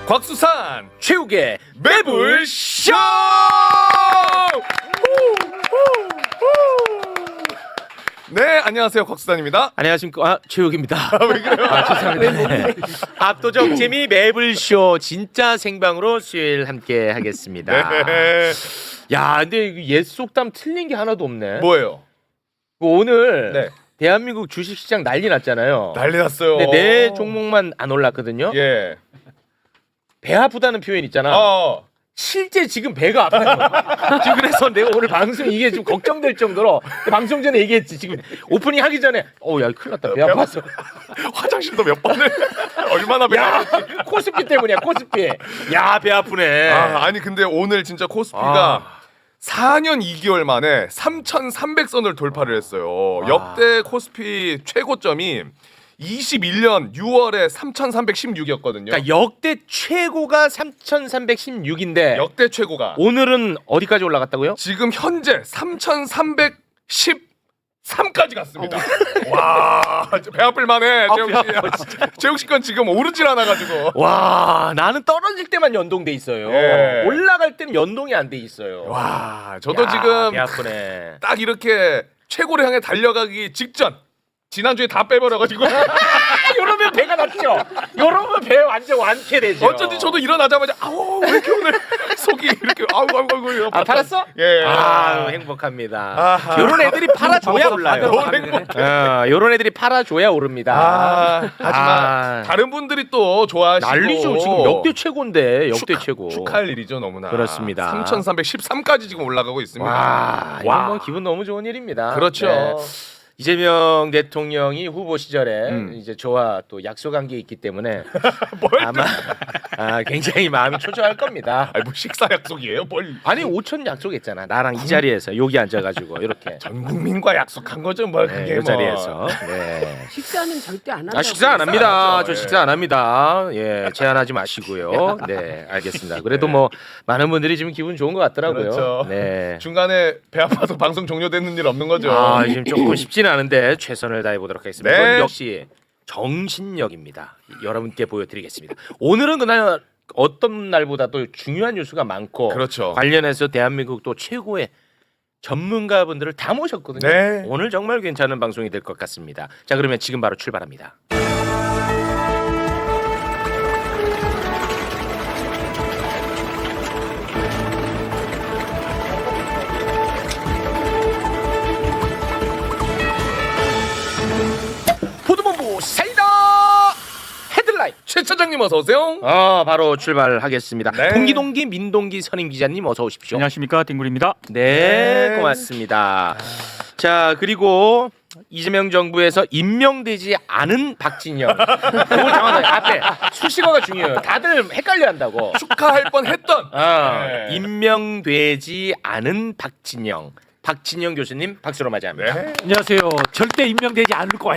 곽수산 최욱의 매불쇼. 네, 안녕하세요, 곽수산입니다. 안녕하십니까, 최욱입니다. 왜 그래요? 죄송합니다. 네. 압도적 재미 매불쇼 진짜 생방으로 수요일 함께 하겠습니다. 네. 야, 근데 옛 속담 틀린 게 하나도 없네. 뭐예요? 오늘 네. 대한민국 주식시장 난리 났잖아요. 난리 났어요. 근데 네 종목만 안 올랐거든요. 예. 배 아프다는 표현 있잖아. 실제 지금 배가 아파요. 지금 그래서 내가 오늘 방송 이게 좀 걱정될 정도로 방송 전에 얘기했지. 지금 오프닝 하기 전에 야 큰일 났다. 배 아파서. 화장실도 몇 번을 얼마나 배가 코스피 때문이야. 코스피. 야, 배 아프네. 아니 근데 오늘 진짜 코스피가 4년 2개월 만에 3,300선을 돌파를 했어요. 역대 코스피 최고점이 21년 6월에 3,316이었거든요. 그러니까 역대 최고가 3,316인데 역대 최고가 오늘은 어디까지 올라갔다고요? 지금 현재 3,313까지 갔습니다. 와, 배 아플 만해. 재욱 씨 건 지금 오르질 않아 가지고. 와, 나는 떨어질 때만 연동돼 있어요. 예. 올라갈 때는 연동이 안 돼 있어요. 와, 저도 야, 지금 배 아프네. 딱 이렇게 최고를 향해 달려가기 직전. 지난주에 다 빼버려가지고. 이러면 배가 났죠. 이러면 배 완전 완쾌되죠. 어쩐지 저도 일어나자마자 아우 왜 이렇게 오늘 속이 이렇게 아우 팔았어? 예. 행복합니다. 이런 애들이 팔아줘야 올라요. 이런 애들이 팔아줘야 오릅니다. 하지만 다른 분들이 또 좋아하시고 난리죠. 지금 역대 최고인데 역대 최고. 축하할 일이죠 너무나. 그렇습니다. 3,313까지 지금 올라가고 있습니다. 와, 이건 뭐 기분 너무 좋은 일입니다. 그렇죠. 네. 이재명 대통령이 후보 시절에 이제 저와 또 약속한 게 있기 때문에 아마 굉장히 마음이 초조할 겁니다. 아니 뭐 식사 약속이에요? 뭘? 아니 5천 약속했잖아. 나랑 이 자리에서 여기 앉아가지고 이렇게 전 국민과 약속한 거죠 뭘 그게 이 뭐. 자리에서. 네. 식사는 절대 안 한다고. 식사 안 합니다. 저 예. 식사 안 합니다. 예, 제한하지 마시고요. 네, 알겠습니다. 그래도 뭐 많은 분들이 지금 기분 좋은 것 같더라고요. 그렇죠. 네. 중간에 배 아파서 방송 종료되는 일 없는 거죠. 지금 조금 쉽지는 않은데 최선을 다해 보도록 하겠습니다. 네. 이건 역시 정신력입니다. 여러분께 보여드리겠습니다. 오늘은 그날 어떤 날보다도 중요한 뉴스가 많고 그렇죠. 관련해서 대한민국 또 최고의 전문가분들을 다 모셨거든요. 네. 오늘 정말 괜찮은 방송이 될 것 같습니다. 자, 그러면 지금 바로 출발합니다. 보도본부 사이다 헤드라인. 최 차장님 어서 오세요. 바로 출발하겠습니다. 네. 동기동기 민동기 선임 기자님 어서 오십시오. 안녕하십니까, 딩굴입니다. 네, 고맙습니다. 자, 그리고 이재명 정부에서 임명되지 않은 박진영. 그걸 정확하게 앞에 수식어가 중요해요. 다들 헷갈려한다고. 축하할 뻔했던 네. 임명되지 않은 박진영. 박진영 교수님 박수로 맞이합니다. 네. 안녕하세요. 절대 임명되지 않을 거야.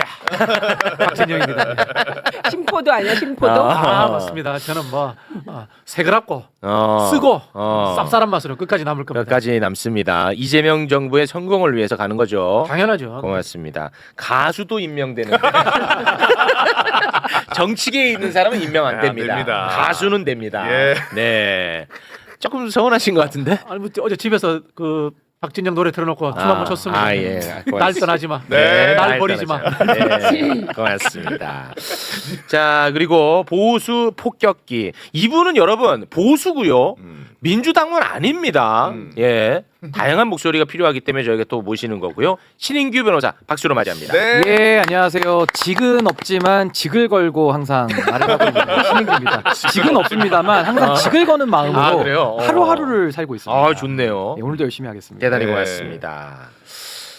박진영입니다. 심포도 아니야 심포도. 맞습니다. 저는 뭐 새그랍고 쓰고 쌉쌀한 맛으로 끝까지 남을 겁니다. 끝까지 남습니다. 이재명 정부의 성공을 위해서 가는 거죠. 당연하죠. 고맙습니다. 가수도 임명되는 정치계에 있는 사람은 임명 안 됩니다. 됩니다. 가수는 됩니다. 예. 네. 조금 서운하신 것 같은데? 아니 뭐 어제 집에서 그 박진영 노래 틀어놓고 춤 한번 췄습니다. 예. 날 떠나지 마. 네. 날 버리지 마. 네. 고맙습니다. 자, 그리고 보수 폭격기. 이분은 여러분 보수고요. 민주당은 아닙니다. 예. 다양한 목소리가 필요하기 때문에 저희가 또 모시는 거고요. 신인규 변호사 박수로 맞이합니다. 네. 예, 안녕하세요. 직은 없지만 직을 걸고 항상 말을 하고 있는 신인규입니다. 직은 없습니다만 항상 직을 거는 마음으로 그래요? 하루하루를 살고 있습니다. 좋네요. 네, 오늘도 열심히 하겠습니다. 대단히 네. 고맙습니다.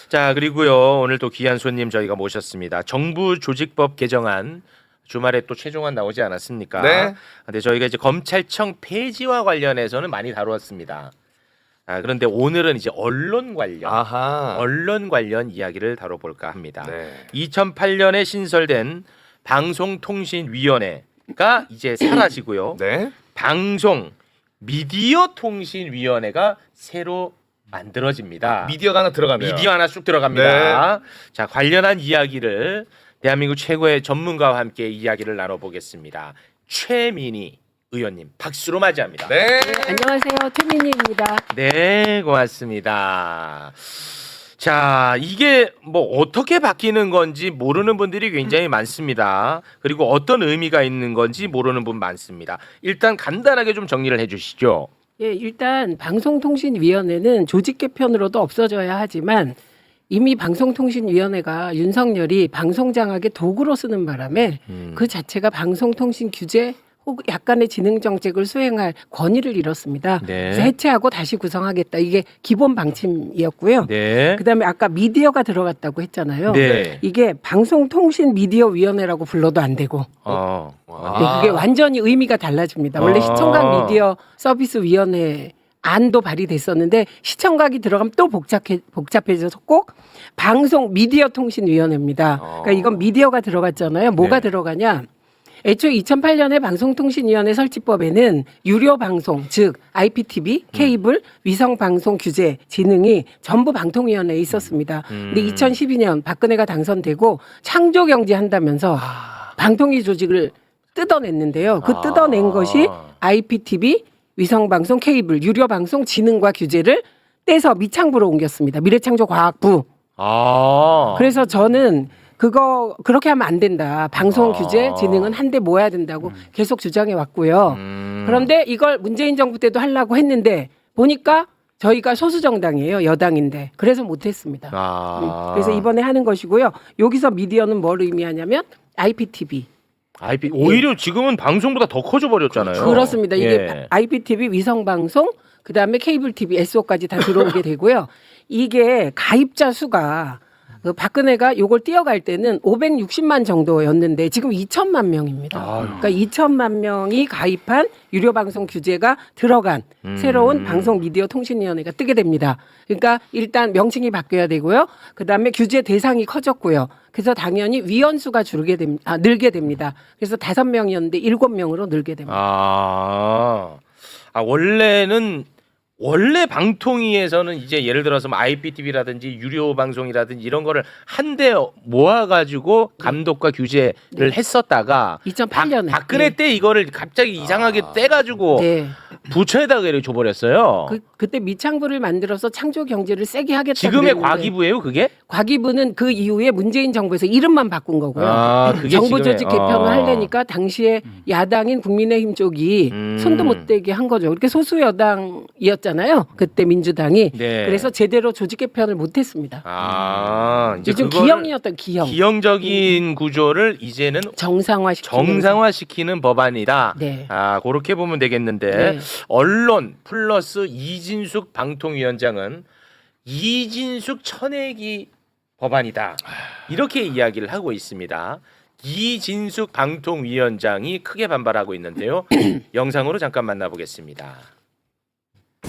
자, 그리고요. 오늘 또 귀한 손님 저희가 모셨습니다. 정부 조직법 개정안 주말에 또 최종안 나오지 않았습니까? 네. 근데 저희가 이제 검찰청 폐지와 관련해서는 많이 다루었습니다. 그런데 오늘은 이제 언론 관련 이야기를 다뤄볼까 합니다. 네. 2008년에 신설된 방송통신위원회가 이제 사라지고요. 네. 방송 미디어통신위원회가 새로 만들어집니다. 미디어가 하나 들어가네요. 미디어 하나 쑥 들어갑니다. 자, 관련한 이야기를 대한민국 최고의 전문가와 함께 이야기를 나눠보겠습니다. 최민희 의원님 박수로 맞이합니다. 네. 안녕하세요. 최민희입니다. 네, 고맙습니다. 자, 이게 뭐 어떻게 바뀌는 건지 모르는 분들이 굉장히 많습니다. 그리고 어떤 의미가 있는 건지 모르는 분 많습니다. 일단 간단하게 좀 정리를 해주시죠. 예, 일단 방송통신위원회는 조직 개편으로도 없어져야 하지만 이미 방송통신위원회가 윤석열이 방송장악의 도구로 쓰는 바람에 그 자체가 방송통신 규제 혹은 약간의 지능 정책을 수행할 권위를 잃었습니다. 네. 그래서 해체하고 다시 구성하겠다. 이게 기본 방침이었고요. 네. 그다음에 아까 미디어가 들어갔다고 했잖아요. 네. 이게 방송통신미디어위원회라고 불러도 안 되고 네, 그게 완전히 의미가 달라집니다. 원래 시청각 미디어 서비스 위원회 안도 발의됐었는데 시청각이 들어가면 또 복잡해져서 꼭 방송 미디어 통신위원회입니다. 그러니까 이건 미디어가 들어갔잖아요. 뭐가 네. 들어가냐? 애초에 2008년에 방송통신위원회 설치법에는 유료 방송, 즉 IPTV, 케이블, 위성 방송 규제, 진흥이 전부 방통위원회에 있었습니다. 근데 2012년 박근혜가 당선되고 창조 경제 한다면서 방통위 조직을 뜯어냈는데요. 그 뜯어낸 것이 IPTV, 위성 방송, 케이블, 유료 방송, 진흥과 규제를 떼서 미창부로 옮겼습니다. 미래창조과학부. 그래서 저는 그거 그렇게 하면 안 된다. 방송 규제, 진흥은 한데 모아야 된다고 계속 주장해 왔고요. 그런데 이걸 문재인 정부 때도 하려고 했는데 보니까 저희가 소수 정당이에요. 여당인데. 그래서 못 했습니다. 그래서 이번에 하는 것이고요. 여기서 미디어는 뭘 의미하냐면 IPTV. 오히려 지금은 방송보다 더 커져 버렸잖아요. 그렇습니다. 이게 예. IPTV 위성 방송, 그다음에 케이블 TV, SO까지 다 들어오게 되고요. 이게 가입자 수가 그 박근혜가 요걸 띄어갈 때는 560만 정도였는데 지금 2천만 명입니다. 그러니까 2천만 명이 가입한 유료 방송 규제가 들어간 새로운 방송 미디어 통신위원회가 뜨게 됩니다. 그러니까 일단 명칭이 바뀌어야 되고요. 그다음에 규제 대상이 커졌고요. 그래서 당연히 위원 수가 늘게 됩니다. 그래서 5명이었는데 7명으로 늘게 됩니다. 원래 방통위에서는 이제 예를 들어서 뭐 IPTV라든지 유료 방송이라든지 이런 거를 한데 모아가지고 감독과 규제를 했었다가 2008년에 박근혜 때 이거를 갑자기 이상하게 떼가지고 네. 부처에다가 이렇게 줘버렸어요. 그때 미창부를 만들어서 창조 경제를 세게 하겠다. 지금의 그랬는데 과기부예요, 그게? 과기부는 그 이후에 문재인 정부에서 이름만 바꾼 거고요. 그게 정부 지금의- 조직 개편을 하려니까 당시에 야당인 국민의힘 쪽이 손도 못 대게 한 거죠. 그렇게 소수 여당이었잖아요. 그때 민주당이. 네. 그래서 제대로 조직 개편을 못 했습니다. 이제 좀 그거를 기형이었던 기형. 기형적인 구조를 이제는 정상화시키는 법안이다. 네. 그렇게 보면 되겠는데 네. 언론 플러스 이진숙 방통위원장은 이진숙 쳐내기 법안이다. 이렇게 이야기를 하고 있습니다. 이진숙 방통위원장이 크게 반발하고 있는데요. 영상으로 잠깐 만나보겠습니다.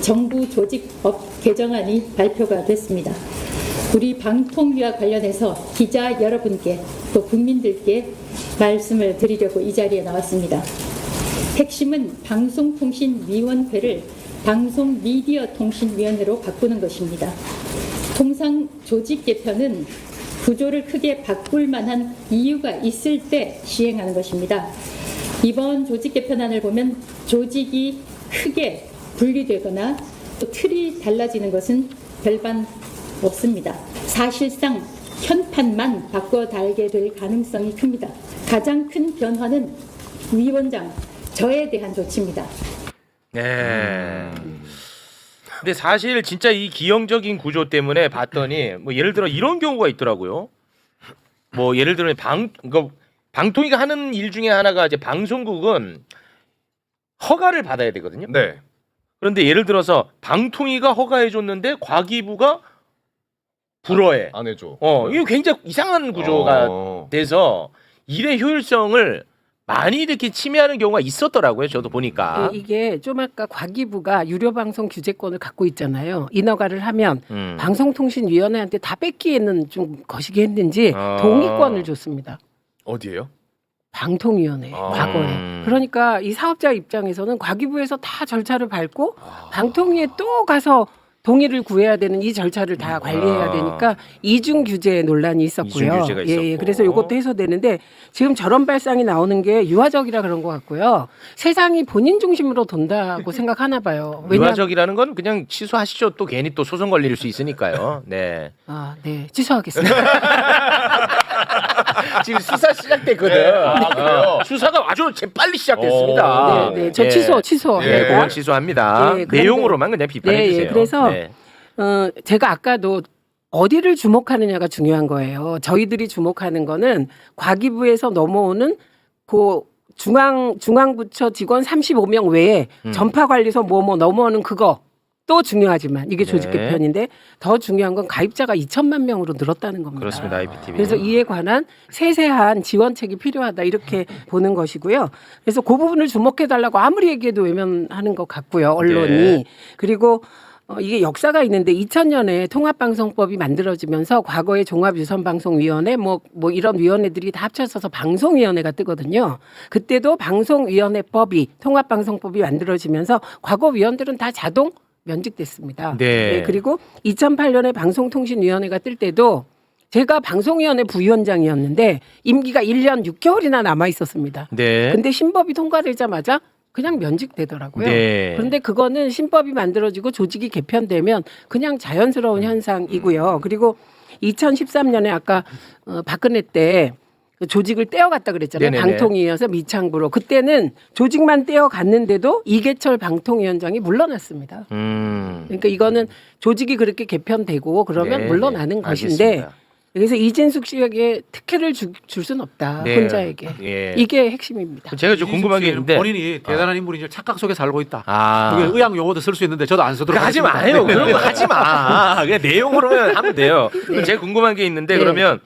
정부 조직법 개정안이 발표가 됐습니다. 우리 방통위와 관련해서 기자 여러분께 또 국민들께 말씀을 드리려고 이 자리에 나왔습니다. 핵심은 방송통신위원회를 방송미디어통신위원회로 바꾸는 것입니다. 통상 조직 개편은 구조를 크게 바꿀 만한 이유가 있을 때 시행하는 것입니다. 이번 조직 개편안을 보면 조직이 크게 분리되거나 또 틀이 달라지는 것은 별반 없습니다. 사실상 현판만 바꿔 달게 될 가능성이 큽니다. 가장 큰 변화는 위원장 저에 대한 조치입니다. 네. 근데 사실 진짜 이 기형적인 구조 때문에 봤더니 뭐 예를 들어 이런 경우가 있더라고요. 뭐 예를 들어 방통위가 하는 일 중에 하나가 이제 방송국은 허가를 받아야 되거든요. 네. 그런데 예를 들어서 방통위가 허가해 줬는데 과기부가 불허해. 안 해줘. 이거 굉장히 이상한 구조가 돼서 일의 효율성을 많이 이렇게 침해하는 경우가 있었더라고요. 저도 보니까. 네, 이게 좀 아까 과기부가 유료 방송 규제권을 갖고 있잖아요. 인허가를 하면 방송통신위원회한테 다 뺏기에는 좀 거시기 했는지 동의권을 줬습니다. 어디예요? 방통위원회 과거에. 그러니까 이 사업자 입장에서는 과기부에서 다 절차를 밟고 방통위에 또 가서 동의를 구해야 되는 이 절차를 다 관리해야 되니까 이중 규제 논란이 있었고요. 이중 규제가 있었고. 그래서 이것도 해소되는데 지금 저런 발상이 나오는 게 유화적이라 그런 것 같고요. 세상이 본인 중심으로 돈다고 생각하나 봐요. 유화적이라는 건 그냥 취소하시죠. 또 괜히 또 소송 걸릴 수 있으니까요. 네. 네, 취소하겠습니다. 지금 수사 시작됐거든. 그래요? 수사가 아주 빨리 시작됐습니다. 네, 저 예. 취소. 네, 그건 취소합니다. 네, 그런데- 내용으로만 그냥 비판해 주세요. 그래서 네. 제가 아까도 어디를 주목하느냐가 중요한 거예요. 저희들이 주목하는 거는 과기부에서 넘어오는 그 중앙부처 직원 35명 외에 전파관리소 뭐 넘어오는 그거 또 중요하지만 이게 조직 네. 개편인데 더 중요한 건 가입자가 2천만 명으로 늘었다는 겁니다. 그렇습니다. IPTV. 그래서 이에 관한 세세한 지원책이 필요하다 이렇게 보는 것이고요. 그래서 그 부분을 주목해달라고 아무리 얘기해도 외면하는 것 같고요. 언론이. 네. 그리고 이게 역사가 있는데 2000년에 통합방송법이 만들어지면서 과거의 종합유선방송위원회 뭐 이런 위원회들이 다 합쳐져서 방송위원회가 뜨거든요. 그때도 방송위원회법이 통합방송법이 만들어지면서 과거 위원들은 다 자동 면직됐습니다. 네. 그리고 2008년에 방송통신위원회가 뜰 때도 제가 방송위원회 부위원장이었는데 임기가 1년 6개월이나 남아 있었습니다. 네. 근데 신법이 통과되자마자 그냥 면직되더라고요. 네. 그런데 그거는 신법이 만들어지고 조직이 개편되면 그냥 자연스러운 현상이고요. 그리고 2013년에 아까 박근혜 때 조직을 떼어갔다 그랬잖아요. 네네네. 방통위에서 미창부로. 그때는 조직만 떼어갔는데도 이계철 방통위원장이 물러났습니다. 그러니까 이거는 조직이 그렇게 개편되고 그러면 네, 물러나는 네. 것인데 알겠습니다. 그래서 이진숙 씨에게 특혜를 줄 수는 없다. 네. 혼자에게. 예. 이게 핵심입니다. 제가 좀 궁금한 게 있는데 본인이 대단한 인물인지 착각 속에 살고 있다. 아. 그게 의학 용어도 쓸 수 있는데 저도 안 쓰도록 하지 하겠습니다. 마요. 그런 거 하지 마. 그냥 내용으로만 하면 돼요. 그럼 제가 궁금한 게 있는데 네. 그러면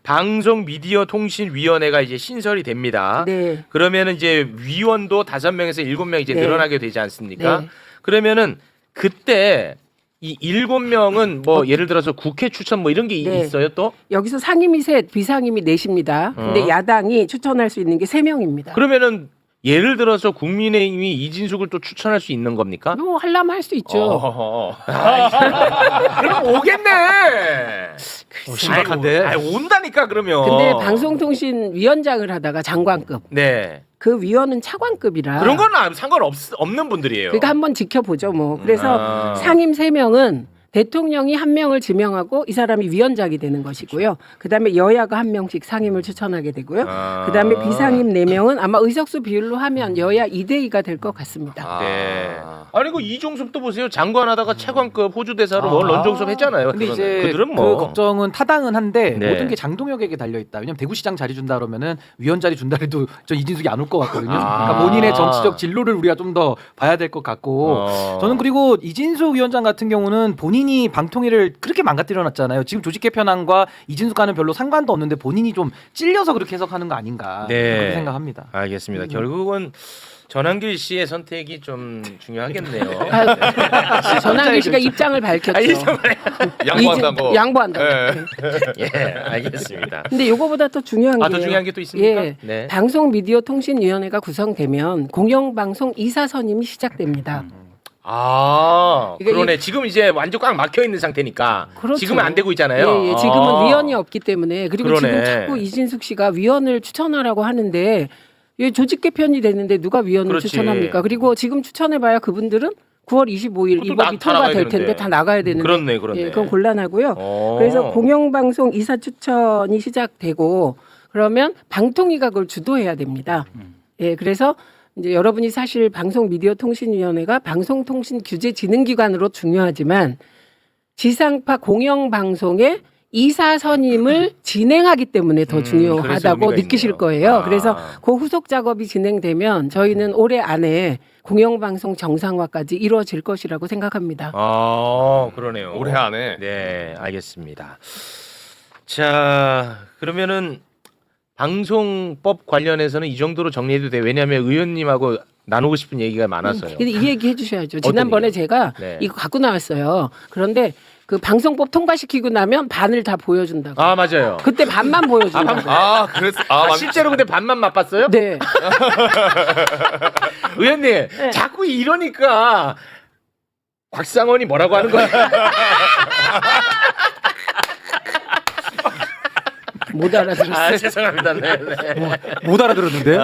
방송 미디어 통신 위원회가 이제 신설이 됩니다. 네. 그러면은 이제 위원도 5명에서 7명 이제 네. 늘어나게 되지 않습니까? 네. 그러면은 그때 이 7명은 뭐 예를 들어서 국회 추천 뭐 이런 게 네. 있어요 또? 여기서 상임위 셋, 비상임위 넷입니다. 근데 야당이 추천할 수 있는 게 3명입니다. 그러면은 예를 들어서 국민의힘이 이진숙을 또 추천할 수 있는 겁니까? 뭐 하려면 할 수 있죠. 그럼 오겠네. 심각한데. 온다니까 그러면. 근데 방송통신위원장을 하다가 장관급, 네. 그 위원은 차관급이라 그런 건 없는 분들이에요. 그러니까 한번 지켜보죠 뭐. 그래서 아. 상임 3명은 대통령이 1명을 지명하고 이 사람이 위원장이 되는 것이고요. 그다음에 여야가 1명씩 상임을 추천하게 되고요. 아. 그다음에 비상임 4명은 아마 의석수 비율로 하면 여야 2대2가 될 것 같습니다. 네. 아니 그 이종섭도 보세요. 장관하다가 차관급 호주 대사로 뭐 런종섭 했잖아요. 근데 이제 그들은 그 뭐 걱정은 타당은 한데 네. 모든 게 장동혁에게 달려 있다. 왜냐면 대구시장 자리 준다 그러면은 위원 자리 준다 해도 저 이진숙이 안 올 것 같거든요. 아. 그러니까 본인의 정치적 진로를 우리가 좀 더 봐야 될 것 같고 저는 그리고 이진숙 위원장 같은 경우는 본인이 방통위를 그렇게 망가뜨려 놨잖아요. 지금 조직 개편안과 이진숙과는 별로 상관도 없는데 본인이 좀 찔려서 그렇게 해석하는 거 아닌가 네. 그렇게 생각합니다. 알겠습니다. 결국은 전한길 씨의 선택이 좀 중요하겠네요. 전한길 씨가 입장을 밝혔죠. 양보한다고. 양보한다고. 네. 예, 알겠습니다. 근데 요거보다 더 중요한 게 더 중요한 게 또 있습니까? 예, 네. 방송미디어통신위원회가 구성되면 공영방송 이사 선임이 시작됩니다. 아, 그러니까 그러네. 지금 이제 완전 꽉 막혀 있는 상태니까. 그렇죠. 지금은 안 되고 있잖아요. 예, 지금은 아. 위원이 없기 때문에 그리고 그러네. 지금 자꾸 이진숙 씨가 위원을 추천하라고 하는데 이 조직 개편이 됐는데 누가 위원을 그렇지. 추천합니까? 그리고 지금 추천해봐야 그분들은 9월 25일 이 그것도 법이 다 나가야 통과될 텐데 되는데. 다 나가야 되는데 그렇네. 예, 그건 곤란하고요. 어. 그래서 공영방송 이사 추천이 시작되고 그러면 방통위가 그걸 주도해야 됩니다. 예, 그래서 이제 여러분이 사실 방송미디어통신위원회가 방송통신규제진흥기관으로 중요하지만 지상파 공영방송의 이사 선임을 진행하기 때문에 더 그래서 중요하다고 의미가 느끼실 있네요. 거예요. 아. 그래서 그 후속 작업이 진행되면 저희는 올해 안에 공영방송 정상화까지 이루어질 것이라고 생각합니다. 아, 그러네요. 올해 안에. 네, 알겠습니다. 자, 그러면은 방송법 관련해서는 이 정도로 정리해도 돼요. 왜냐하면 의원님하고 나누고 싶은 얘기가 많아서요. 근데 이 얘기 해주셔야죠. 지난번에 얘기요? 제가 네. 이거 갖고 나왔어요. 그런데 그 방송법 통과시키고 나면 반을 다 보여준다고. 아, 맞아요. 그때 반만 보여준다고. 아, 그랬어. 실제로 근데 반만 맛봤어요? 네. 의원님, 자꾸 이러니까 곽상원이 뭐라고 하는 거야? 못 알아들었어요. 아, 죄송합니다. 네, 네. 못 알아들었는데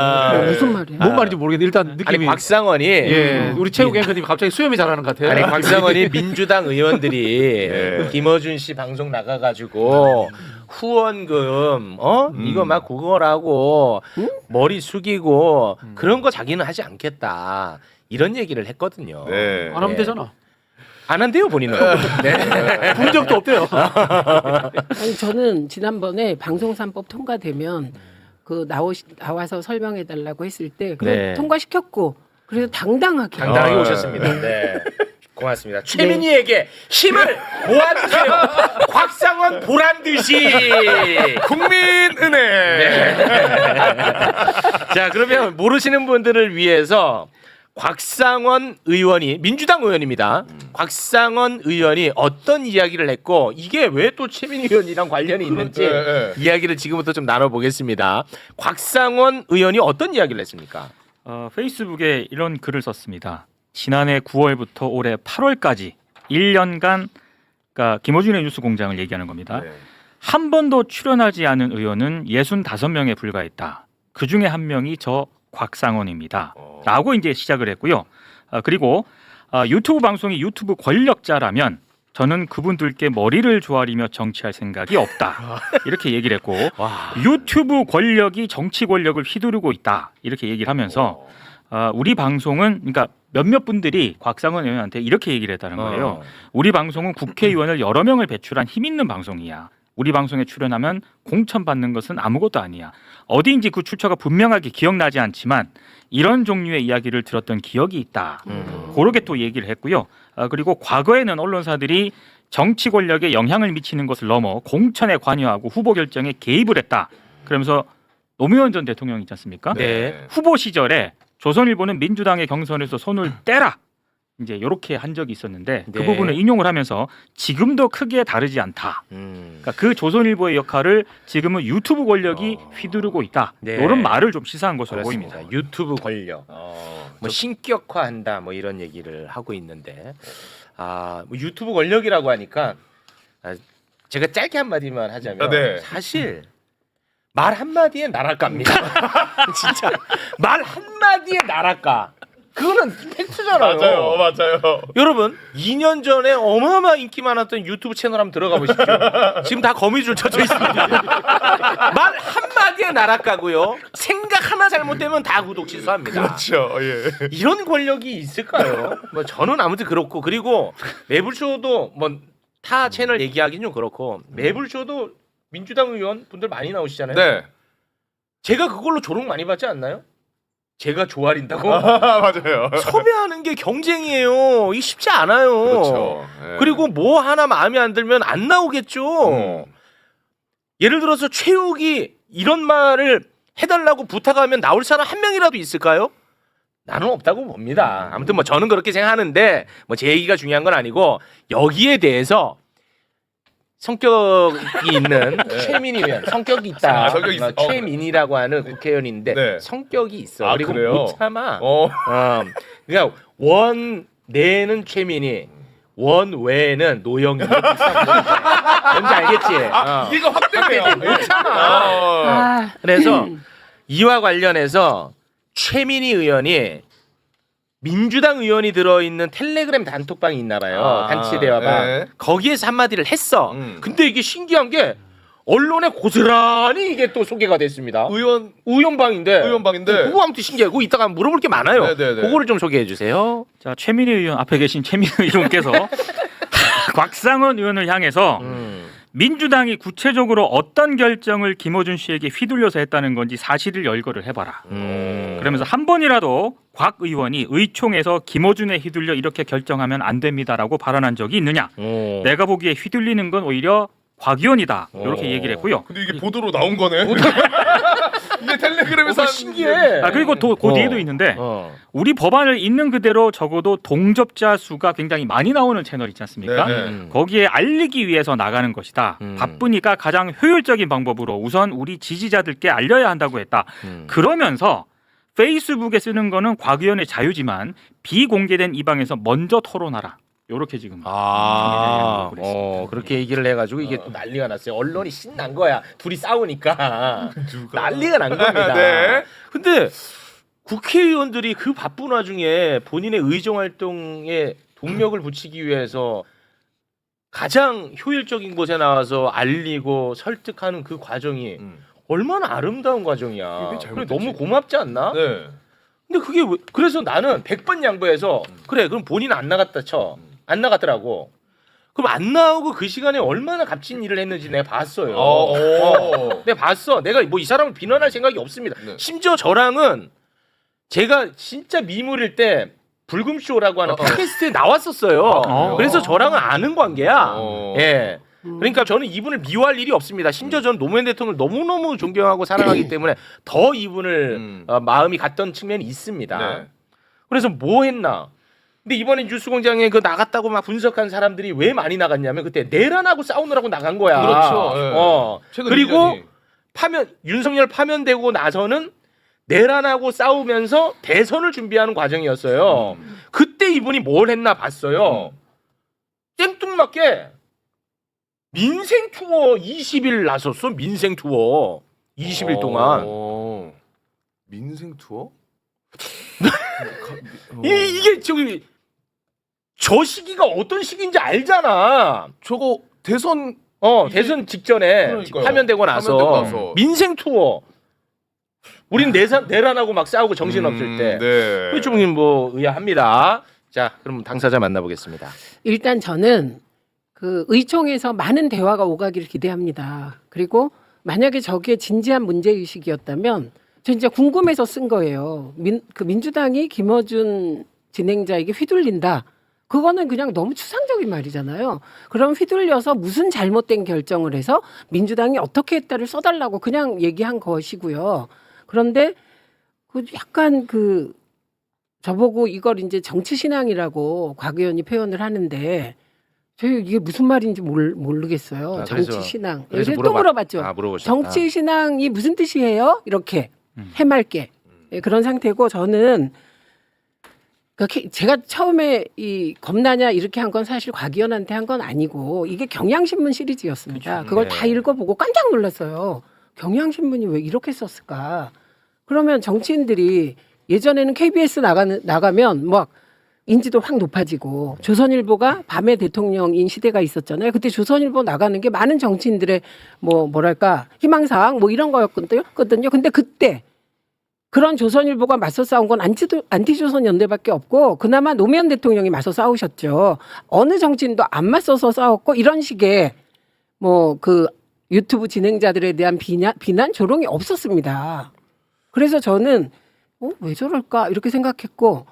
무슨 말이야? 뭔 말인지 모르겠는데 일단 아니 느낌이 곽상원이 예 우리 체육 앵커님이 갑자기 수염이 자라는 것 같아요. 아니 곽상원이 민주당 의원들이 네. 김어준 씨 방송 나가가지고 후원금 이거 막 그거라고 머리 숙이고 그런 거 자기는 하지 않겠다 이런 얘기를 했거든요. 네. 안 하면 예. 되잖아. 안 한대요 본인은. 네. 본 적도 없대요. 아니 저는 지난번에 방송 3법 통과되면 그 나와서 설명해 달라고 했을 때 그래 네. 통과시켰고 그래서 당당하게 당당하게 아, 오셨습니다. 네. 고맙습니다. 최민희에게 힘을 모아주세요. 곽상원 보란 듯이. 국민은행. 자 그러면 모르시는 분들을 위해서 곽상원 의원이 민주당 의원입니다. 곽상원 의원이 어떤 이야기를 했고 이게 왜 또 최민희 의원이랑 관련이 있는지 네, 네. 이야기를 지금부터 좀 나눠보겠습니다. 곽상원 의원이 어떤 이야기를 했습니까? 페이스북에 이런 글을 썼습니다. 지난해 9월부터 올해 8월까지 1년간 그러니까 김어준의 뉴스공장을 얘기하는 겁니다. 네. 한 번도 출연하지 않은 의원은 65명에 불과했다. 그중에 한 명이 저 곽상원입니다. 라고 이제 시작을 했고요. 그리고 유튜브 방송이 유튜브 권력자라면 저는 그분들께 머리를 조아리며 정치할 생각이 없다. 이렇게 얘기를 했고 유튜브 권력이 정치 권력을 휘두르고 있다. 이렇게 얘기를 하면서 우리 방송은 그러니까 몇몇 분들이 곽상원 의원한테 이렇게 얘기를 했다는 거예요. 우리 방송은 국회의원을 여러 명을 배출한 힘 있는 방송이야. 우리 방송에 출연하면 공천 받는 것은 아무것도 아니야. 어디인지 그 출처가 분명하게 기억나지 않지만 이런 종류의 이야기를 들었던 기억이 있다. 그렇게 또 얘기를 했고요. 그리고 과거에는 언론사들이 정치 권력에 영향을 미치는 것을 넘어 공천에 관여하고 후보 결정에 개입을 했다. 그러면서 노무현 전 대통령 있지 않습니까? 네. 후보 시절에 조선일보는 민주당의 경선에서 손을 떼라. 이제 이렇게 한 적이 있었는데 그 네. 부분을 인용을 하면서 지금도 크게 다르지 않다. 그러니까 그 조선일보의 역할을 지금은 유튜브 권력이 휘두르고 있다. 네. 이런 말을 좀 시사한 것으로 그렇습니다. 보입니다. 유튜브 권력, 뭐 신격화한다, 뭐 이런 얘기를 하고 있는데, 뭐 유튜브 권력이라고 하니까 제가 짧게 한 마디만 하자면 네. 사실 말 한 마디에 나랄까입니다. 진짜 말 한 마디에 나랄까. 그거는 팩트잖아요. 맞아요. 여러분 2년 전에 어마어마 인기 많았던 유튜브 채널 한번 들어가 보십시오. 지금 다 거미줄 쳐져 있습니다. 말 한마디에 날아가고요. 생각 하나 잘못되면 다 구독 취소합니다. 그렇죠. 예. 이런 권력이 있을까요? 뭐 저는 아무튼 그렇고 그리고 매불쇼도 뭐 타 채널 얘기하기는 좀 그렇고 매불쇼도 민주당 의원 분들 많이 나오시잖아요. 네. 제가 그걸로 조롱 많이 받지 않나요? 제가 조아린다고? 맞아요. 섭외하는 게 경쟁이에요. 이 쉽지 않아요. 그렇죠. 예. 그리고 뭐 하나 마음에 안 들면 안 나오겠죠. 예를 들어서 최욱이 이런 말을 해달라고 부탁하면 나올 사람 한 명이라도 있을까요? 나는 없다고 봅니다. 아무튼 뭐 저는 그렇게 생각하는데 뭐 제 얘기가 중요한 건 아니고 여기에 대해서 성격이 있는 최민희 의원 성격이 있다. 성격이 있어. 최민희라고 하는 국회의원인데 네. 성격이 있어. 그리고 그래요? 못 참아. 어. 그러니까 원 내는 최민희, 원 외에는 노영이. 뭔지 알겠지? 이거 확대돼요. 괜찮아. 아, 그래서 이와 관련해서 최민희 의원이 민주당 의원이 들어있는 텔레그램 단톡방이 있나 봐요. 단체 대화방. 네. 거기에서 한마디를 했어. 음. 근데 이게 신기한 게 언론에 고스란히 이게 또 소개가 됐습니다. 의원방인데 그거 아무튼 신기하고 이따가 물어볼 게 많아요. 네네네. 그거를 좀 소개해 주세요. 자, 최민희 의원 앞에 계신 최민희 의원께서 곽상원 의원을 향해서 민주당이 구체적으로 어떤 결정을 김어준 씨에게 휘둘려서 했다는 건지 사실을 열거를 해봐라. 그러면서 한 번이라도 곽 의원이 의총에서 김어준에 휘둘려 이렇게 결정하면 안 됩니다라고 발언한 적이 있느냐. 내가 보기에 휘둘리는 건 오히려 곽 의원이다. 이렇게 얘기를 했고요. 근데 이게 보도로 나온 거네. 이게 텔레그램에서 신기해. 그리고 그 뒤에도 있는데 우리 법안을 있는 그대로 적어도 동접자 수가 굉장히 많이 나오는 채널 있지 않습니까? 네. 거기에 알리기 위해서 나가는 것이다. 바쁘니까 가장 효율적인 방법으로 우선 우리 지지자들께 알려야 한다고 했다. 그러면서 페이스북에 쓰는 거는 곽 의원의 자유지만 비공개된 이 방에서 먼저 토론하라. 요렇게 지금 그렇게 얘기를 해가지고 이게 또 난리가 났어요. 언론이 신난 거야. 둘이 싸우니까 난리가 난 겁니다. 네. 근데 국회의원들이 그 바쁜 와중에 본인의 의정 활동에 동력을 붙이기 위해서 가장 효율적인 곳에 나와서 알리고 설득하는 그 과정이 얼마나 아름다운 과정이야. 이게 잘못됐지. 그래, 너무 고맙지 않나? 네. 근데 그게 그래서 나는 100번 양보해서 그래 그럼 본인 안 나갔다 쳐. 안 나갔더라고. 그럼 안 나오고 그 시간에 얼마나 값진 일을 했는지 내가 봤어요. 내가 봤어. 내가 뭐 이 사람을 비난할 생각이 없습니다. 네. 심지어 저랑은 제가 진짜 미물일 때 불금쇼라고 하는 팟캐스트에 나왔었어요. 그래서 저랑은 아는 관계야. 예. 그러니까 저는 이분을 미워할 일이 없습니다. 심지어 저는 노무현 대통령을 너무너무 존경하고 사랑하기 때문에 더 이분을 마음이 갔던 측면이 있습니다. 네. 그래서 뭐 했나? 근데 이번에 뉴스공장에 그 나갔다고 막 분석한 사람들이 왜 많이 나갔냐면 그때 내란하고 싸우느라고 나간 거야. 그렇죠. 예. 최근 그리고 일련이. 윤석열 파면되고 나서는 내란하고 싸우면서 대선을 준비하는 과정이었어요. 그때 이분이 뭘 했나 봤어요. 땡뚱맞게 민생 투어 20일 나섰어. 민생 투어 20일 동안. 민생 투어? 이게 저기 저 시기가 어떤 시기인지 알잖아. 저거 대선 대선 직전에 그러니까요. 파면되고 나서 파면되고 나서. 민생 투어. 우린 내란하고 막 싸우고 정신 없을 때. 네. 좀 뭐 의아합니다. 자, 그럼 당사자 만나보겠습니다. 일단 저는 그 의총에서 많은 대화가 오가기를 기대합니다. 그리고 만약에 저게 진지한 문제의식이었다면 저 진짜 궁금해서 쓴 거예요. 민주당이 김어준 진행자에게 휘둘린다. 그거는 그냥 너무 추상적인 말이잖아요. 그럼 휘둘려서 무슨 잘못된 결정을 해서 민주당이 어떻게 했다를 써달라고 그냥 얘기한 것이고요. 그런데 그 약간 그 저보고 이걸 이제 정치 신앙이라고 곽 의원이 표현을 하는데 저희 이게 무슨 말인지 모르겠어요. 정치 신앙. 그래서 또 물어봤죠. 물어보셨다. 정치 신앙이 무슨 뜻이에요? 이렇게 해맑게 그런 상태고 저는 제가 처음에 이 겁나냐 이렇게 한 건 사실 곽 의원한테 한 건 아니고 이게 경향신문 시리즈였습니다. 그걸 다 읽어보고 깜짝 놀랐어요. 경향신문이 왜 이렇게 썼을까? 그러면 정치인들이 예전에는 KBS 나가면 막 인지도 확 높아지고 조선일보가 밤에 대통령인 시대가 있었잖아요. 그때 조선일보 나가는 게 많은 정치인들의 뭐랄까 희망사항 뭐 이런 거였거든요. 근데 그때 그런 조선일보가 맞서 싸운 건 안티조선 연대밖에 없고 그나마 노무현 대통령이 맞서 싸우셨죠. 어느 정치인도 안 맞서서 싸웠고 이런 식의 그 유튜브 진행자들에 대한 비난 조롱이 없었습니다. 그래서 저는 왜 저럴까 이렇게 생각했고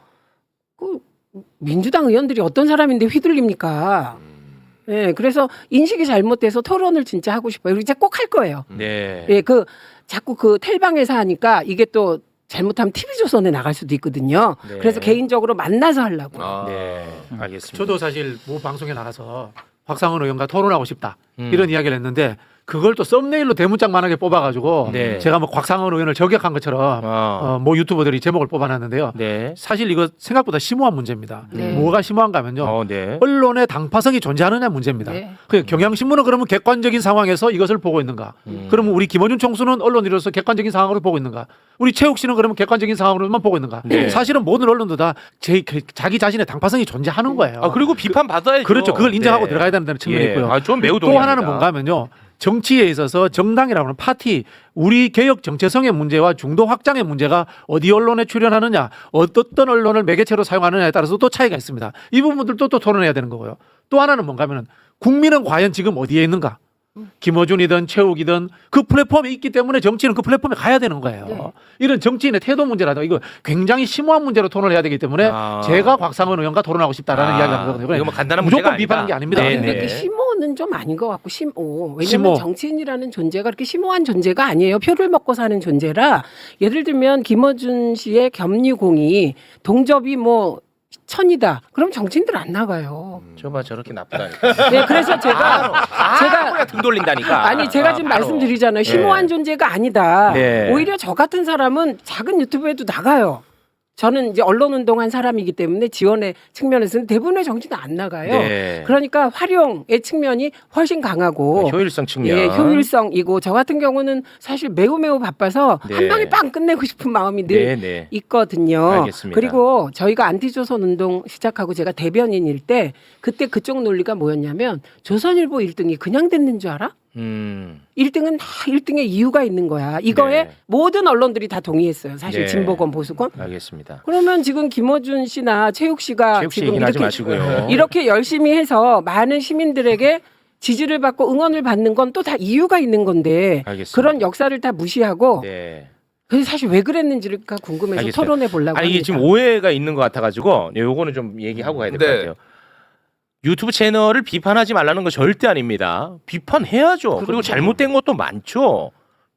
민주당 의원들이 어떤 사람인데 휘둘립니까? 네, 그래서 인식이 잘못돼서 토론을 진짜 하고 싶어요. 그리고 이제 꼭 할 거예요. 네. 예, 자꾸 그 텔방에서 하니까 이게 또 잘못하면 TV조선에 나갈 수도 있거든요. 네. 그래서 개인적으로 만나서 하려고. 네, 알겠습니다. 저도 사실 모 방송에 나가서 박상원 의원과 토론하고 싶다 이런 이야기를 했는데 그걸 또 썸네일로 대문짝만하게 뽑아가지고 네. 제가 뭐 곽상원 의원을 저격한 것처럼 뭐 유튜버들이 제목을 뽑아놨는데요. 네. 사실 이거 생각보다 심오한 문제입니다. 네. 뭐가 심오한가 하면요. 네. 언론의 당파성이 존재하느냐 문제입니다. 네. 그 경향신문은 그러면 객관적인 상황에서 이것을 보고 있는가? 그러면 우리 김원준 총수는 언론으로서 객관적인 상황으로 보고 있는가? 우리 최욱 씨는 그러면 객관적인 상황으로만 보고 있는가? 네. 사실은 모든 언론도 다 자기 자신의 당파성이 존재하는 거예요. 그리고 비판 받아야죠. 그렇죠. 그걸 인정하고 네. 들어가야 된다는 측면이 예. 있고요. 전 매우 또 동의합니다. 하나는 뭔가 하면요. 정치에 있어서 정당이라고 하는 파티, 우리 개혁 정체성의 문제와 중도 확장의 문제가 어디 언론에 출연하느냐, 어떤 언론을 매개체로 사용하느냐에 따라서 또 차이가 있습니다. 이 부분들도 또 토론해야 되는 거고요. 또 하나는 뭔가 하면은 국민은 과연 지금 어디에 있는가? 김어준이든 최욱이든 그 플랫폼에 있기 때문에 정치는 그 플랫폼에 가야 되는 거예요. 네. 이런 정치인의 태도 문제라든가 이거 굉장히 심오한 문제로 토론을 해야 되기 때문에 제가 곽상원 의원과 토론하고 싶다라는 이야기를 하는 거거든요. 이거 뭐 간단한 문제가 무조건 비판하는 게 아닙니다. 네, 근데 네. 그 심오는 좀 아닌 것 같고 왜냐하면 심오. 정치인이라는 존재가 그렇게 심오한 존재가 아니에요. 표를 먹고 사는 존재라 예를 들면 김어준 씨의 겸유공이 동접이 1000이다. 그럼 정치인들 안 나가요. 저봐 저렇게 나쁘다니까. 네, 그래서 제가 등 돌린다니까. 아니 제가 지금 바로. 말씀드리잖아요. 심오한 존재가 아니다. 네. 오히려 저 같은 사람은 작은 유튜브에도 나가요. 저는 이제 언론 운동한 사람이기 때문에 지원의 측면에서는 대부분의 정치는 안 나가요. 네. 그러니까 활용의 측면이 훨씬 강하고 효율성 측면. 예, 효율성이고 저 같은 경우는 사실 매우 바빠서 네. 한 방에 빵 끝내고 싶은 마음이 늘 네. 있거든요. 알겠습니다. 그리고 저희가 안티조선 운동 시작하고 제가 대변인일 때 그때 그쪽 논리가 뭐였냐면 조선일보 1등이 그냥 됐는 줄 알아? 1등은 다 1등의 이유가 있는 거야. 이거에 네. 모든 언론들이 다 동의했어요. 사실 네. 진보건 보수건. 알겠습니다. 그러면 지금 김어준 씨나 최욱 씨가 최욱 씨 지금 얘기는 하지 마시고요. 이렇게 열심히 해서 많은 시민들에게 지지를 받고 응원을 받는 건 또 다 이유가 있는 건데 알겠습니다. 그런 역사를 다 무시하고 네. 그래서 사실 왜 그랬는지가 궁금해서 알겠습니다. 토론해 보려고 아니 이게 합니다. 지금 오해가 있는 것 같아가지고 요거는 좀 얘기하고 가야 될 것 네. 같아요. 유튜브 채널을 비판하지 말라는 거 절대 아닙니다. 비판해야죠. 그리고 잘못된 것도 많죠.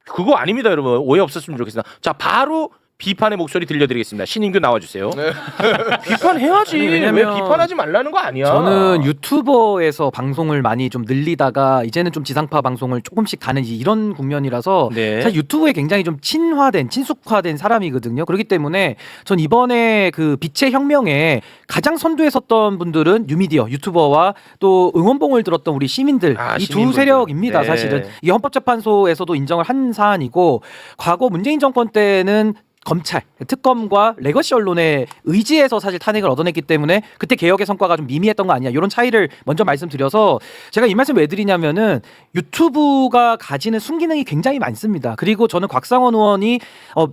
그거 아닙니다, 여러분. 오해 없었으면 좋겠습니다. 자, 바로 비판의 목소리 들려드리겠습니다. 신인규 나와주세요. 비판해야지. 아니, 왜냐면 왜 비판하지 말라는 거 아니야? 저는 유튜버에서 방송을 많이 좀 늘리다가 이제는 좀 지상파 방송을 조금씩 가는 이런 국면이라서 네. 사실 유튜브에 굉장히 좀 친숙화된 사람이거든요. 그렇기 때문에 전 이번에 그 빛의 혁명에 가장 선두에 섰던 분들은 뉴미디어 유튜버와 또 응원봉을 들었던 우리 시민들 아, 이 두 시민분들. 세력입니다. 네. 사실은 이 헌법재판소에서도 인정을 한 사안이고 과거 문재인 정권 때는 검찰, 특검과 레거시 언론의 의지에서 사실 탄핵을 얻어냈기 때문에 그때 개혁의 성과가 좀 미미했던 거 아니냐 이런 차이를 먼저 말씀드려서 제가 이 말씀 왜 드리냐면은 유튜브가 가지는 순기능이 굉장히 많습니다. 그리고 저는 곽상원 의원이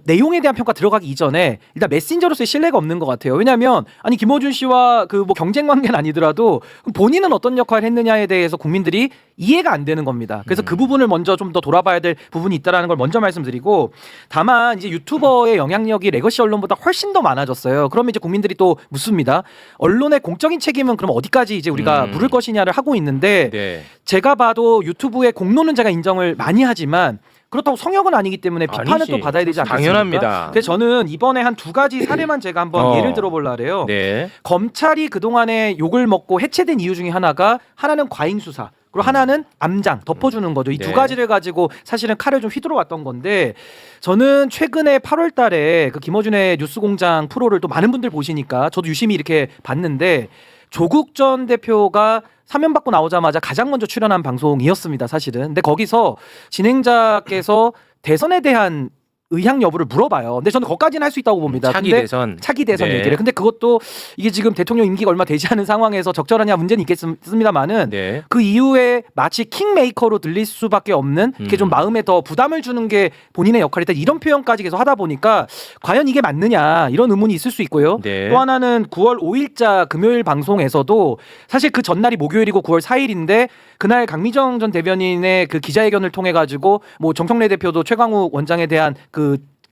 내용에 대한 평가 들어가기 이전에 일단 메신저로서의 신뢰가 없는 것 같아요. 왜냐하면 아니 김어준 씨와 그 뭐 경쟁 관계는 아니더라도 본인은 어떤 역할을 했느냐에 대해서 국민들이 이해가 안 되는 겁니다. 그래서 그 부분을 먼저 좀 더 돌아봐야 될 부분이 있다라는 걸 먼저 말씀드리고 다만 이제 유튜버의 영향력이 레거시 언론보다 훨씬 더 많아졌어요. 그러면 이제 국민들이 또 묻습니다. 언론의 공적인 책임은 그럼 어디까지 이제 우리가 물을 것이냐를 하고 있는데 네. 제가 봐도 유튜브의 공로는 제가 인정을 많이 하지만 그렇다고 성역은 아니기 때문에 비판은 아니지. 또 받아야 되지 않겠습니까? 당연합니다. 그래서 저는 이번에 한 두 가지 사례만 제가 한번 예를 들어보려래요. 네. 검찰이 그동안에 욕을 먹고 해체된 이유 중에 하나는 과잉 수사. 그리고 하나는 암장 덮어주는 거죠. 이 두 네. 가지를 가지고 사실은 칼을 좀 휘두르 왔던 건데 저는 최근에 8월 달에 그 김어준의 뉴스공장 프로를 또 많은 분들 보시니까 저도 유심히 이렇게 봤는데 조국 전 대표가 사면 받고 나오자마자 가장 먼저 출연한 방송이었습니다. 사실은. 근데 거기서 진행자께서 대선에 대한 의향 여부를 물어봐요. 근데 저는 거기까지는 할 수 있다고 봅니다. 차기 근데 대선. 차기 대선 네. 얘기를. 근데 그것도 이게 지금 대통령 임기가 얼마 되지 않은 상황에서 적절하냐 문제는 있겠습니다만은 네. 그 이후에 마치 킹메이커로 들릴 수밖에 없는 이렇게 좀 마음에 더 부담을 주는 게 본인의 역할이다. 이런 표현까지 계속 하다 보니까 과연 이게 맞느냐 이런 의문이 있을 수 있고요. 네. 또 하나는 9월 5일자 금요일 방송에서도 사실 그 전날이 목요일이고 9월 4일인데 그날 강미정 전 대변인의 그 기자회견을 통해 가지고 뭐 정청래 대표도 최강욱 원장에 대한 그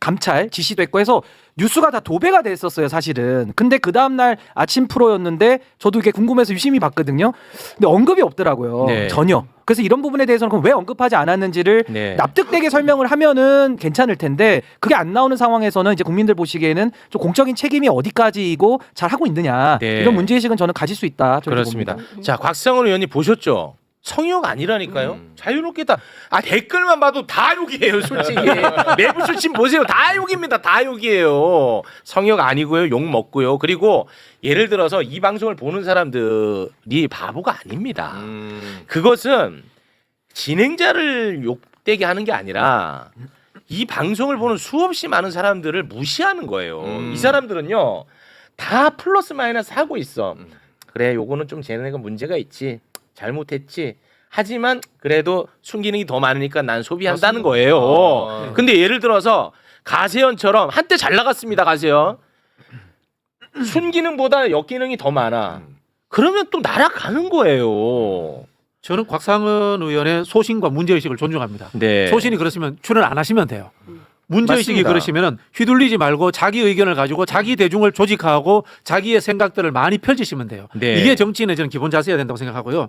감찰 지시도 했고 해서 뉴스가 다 도배가 됐었어요 사실은. 근데 그 다음날 아침 프로였는데 저도 이게 궁금해서 유심히 봤거든요. 근데 언급이 없더라고요. 네. 전혀. 그래서 이런 부분에 대해서는 그럼 왜 언급하지 않았는지를 네. 납득되게 설명을 하면은 괜찮을 텐데 그게 안 나오는 상황에서는 이제 국민들 보시기에는 좀 공적인 책임이 어디까지이고 잘 하고 있느냐 네. 이런 문제의식은 저는 가질 수 있다. 저는 그렇습니다. 봅니다. 자, 곽상원 의원님 보셨죠? 성역 아니라니까요. 자유롭게 다 댓글만 봐도 다 욕이에요, 솔직히. 내부 출신 보세요. 다 욕입니다. 다 욕이에요. 성역 아니고요. 욕 먹고요. 그리고 예를 들어서 이 방송을 보는 사람들이 바보가 아닙니다. 그것은 진행자를 욕되게 하는 게 아니라 이 방송을 보는 수없이 많은 사람들을 무시하는 거예요. 이 사람들은요. 다 플러스 마이너스 하고 있어. 그래, 요거는 좀 쟤네가 문제가 있지. 잘못했지. 하지만 그래도 순기능이 더 많으니까 난 소비한다는 거예요. 근데 예를 들어서 가세연처럼 한때 잘 나갔습니다. 가세연. 순기능보다 역기능이 더 많아. 그러면 또 날아가는 거예요. 저는 곽상은 의원의 소신과 문제의식을 존중합니다. 네. 소신이 그렇으면 출연 안 하시면 돼요. 문제의식이 맞습니다. 그러시면 휘둘리지 말고 자기 의견을 가지고 자기 대중을 조직화하고 자기의 생각들을 많이 펼치시면 돼요. 네. 이게 정치인의 저는 기본 자세여야 된다고 생각하고요.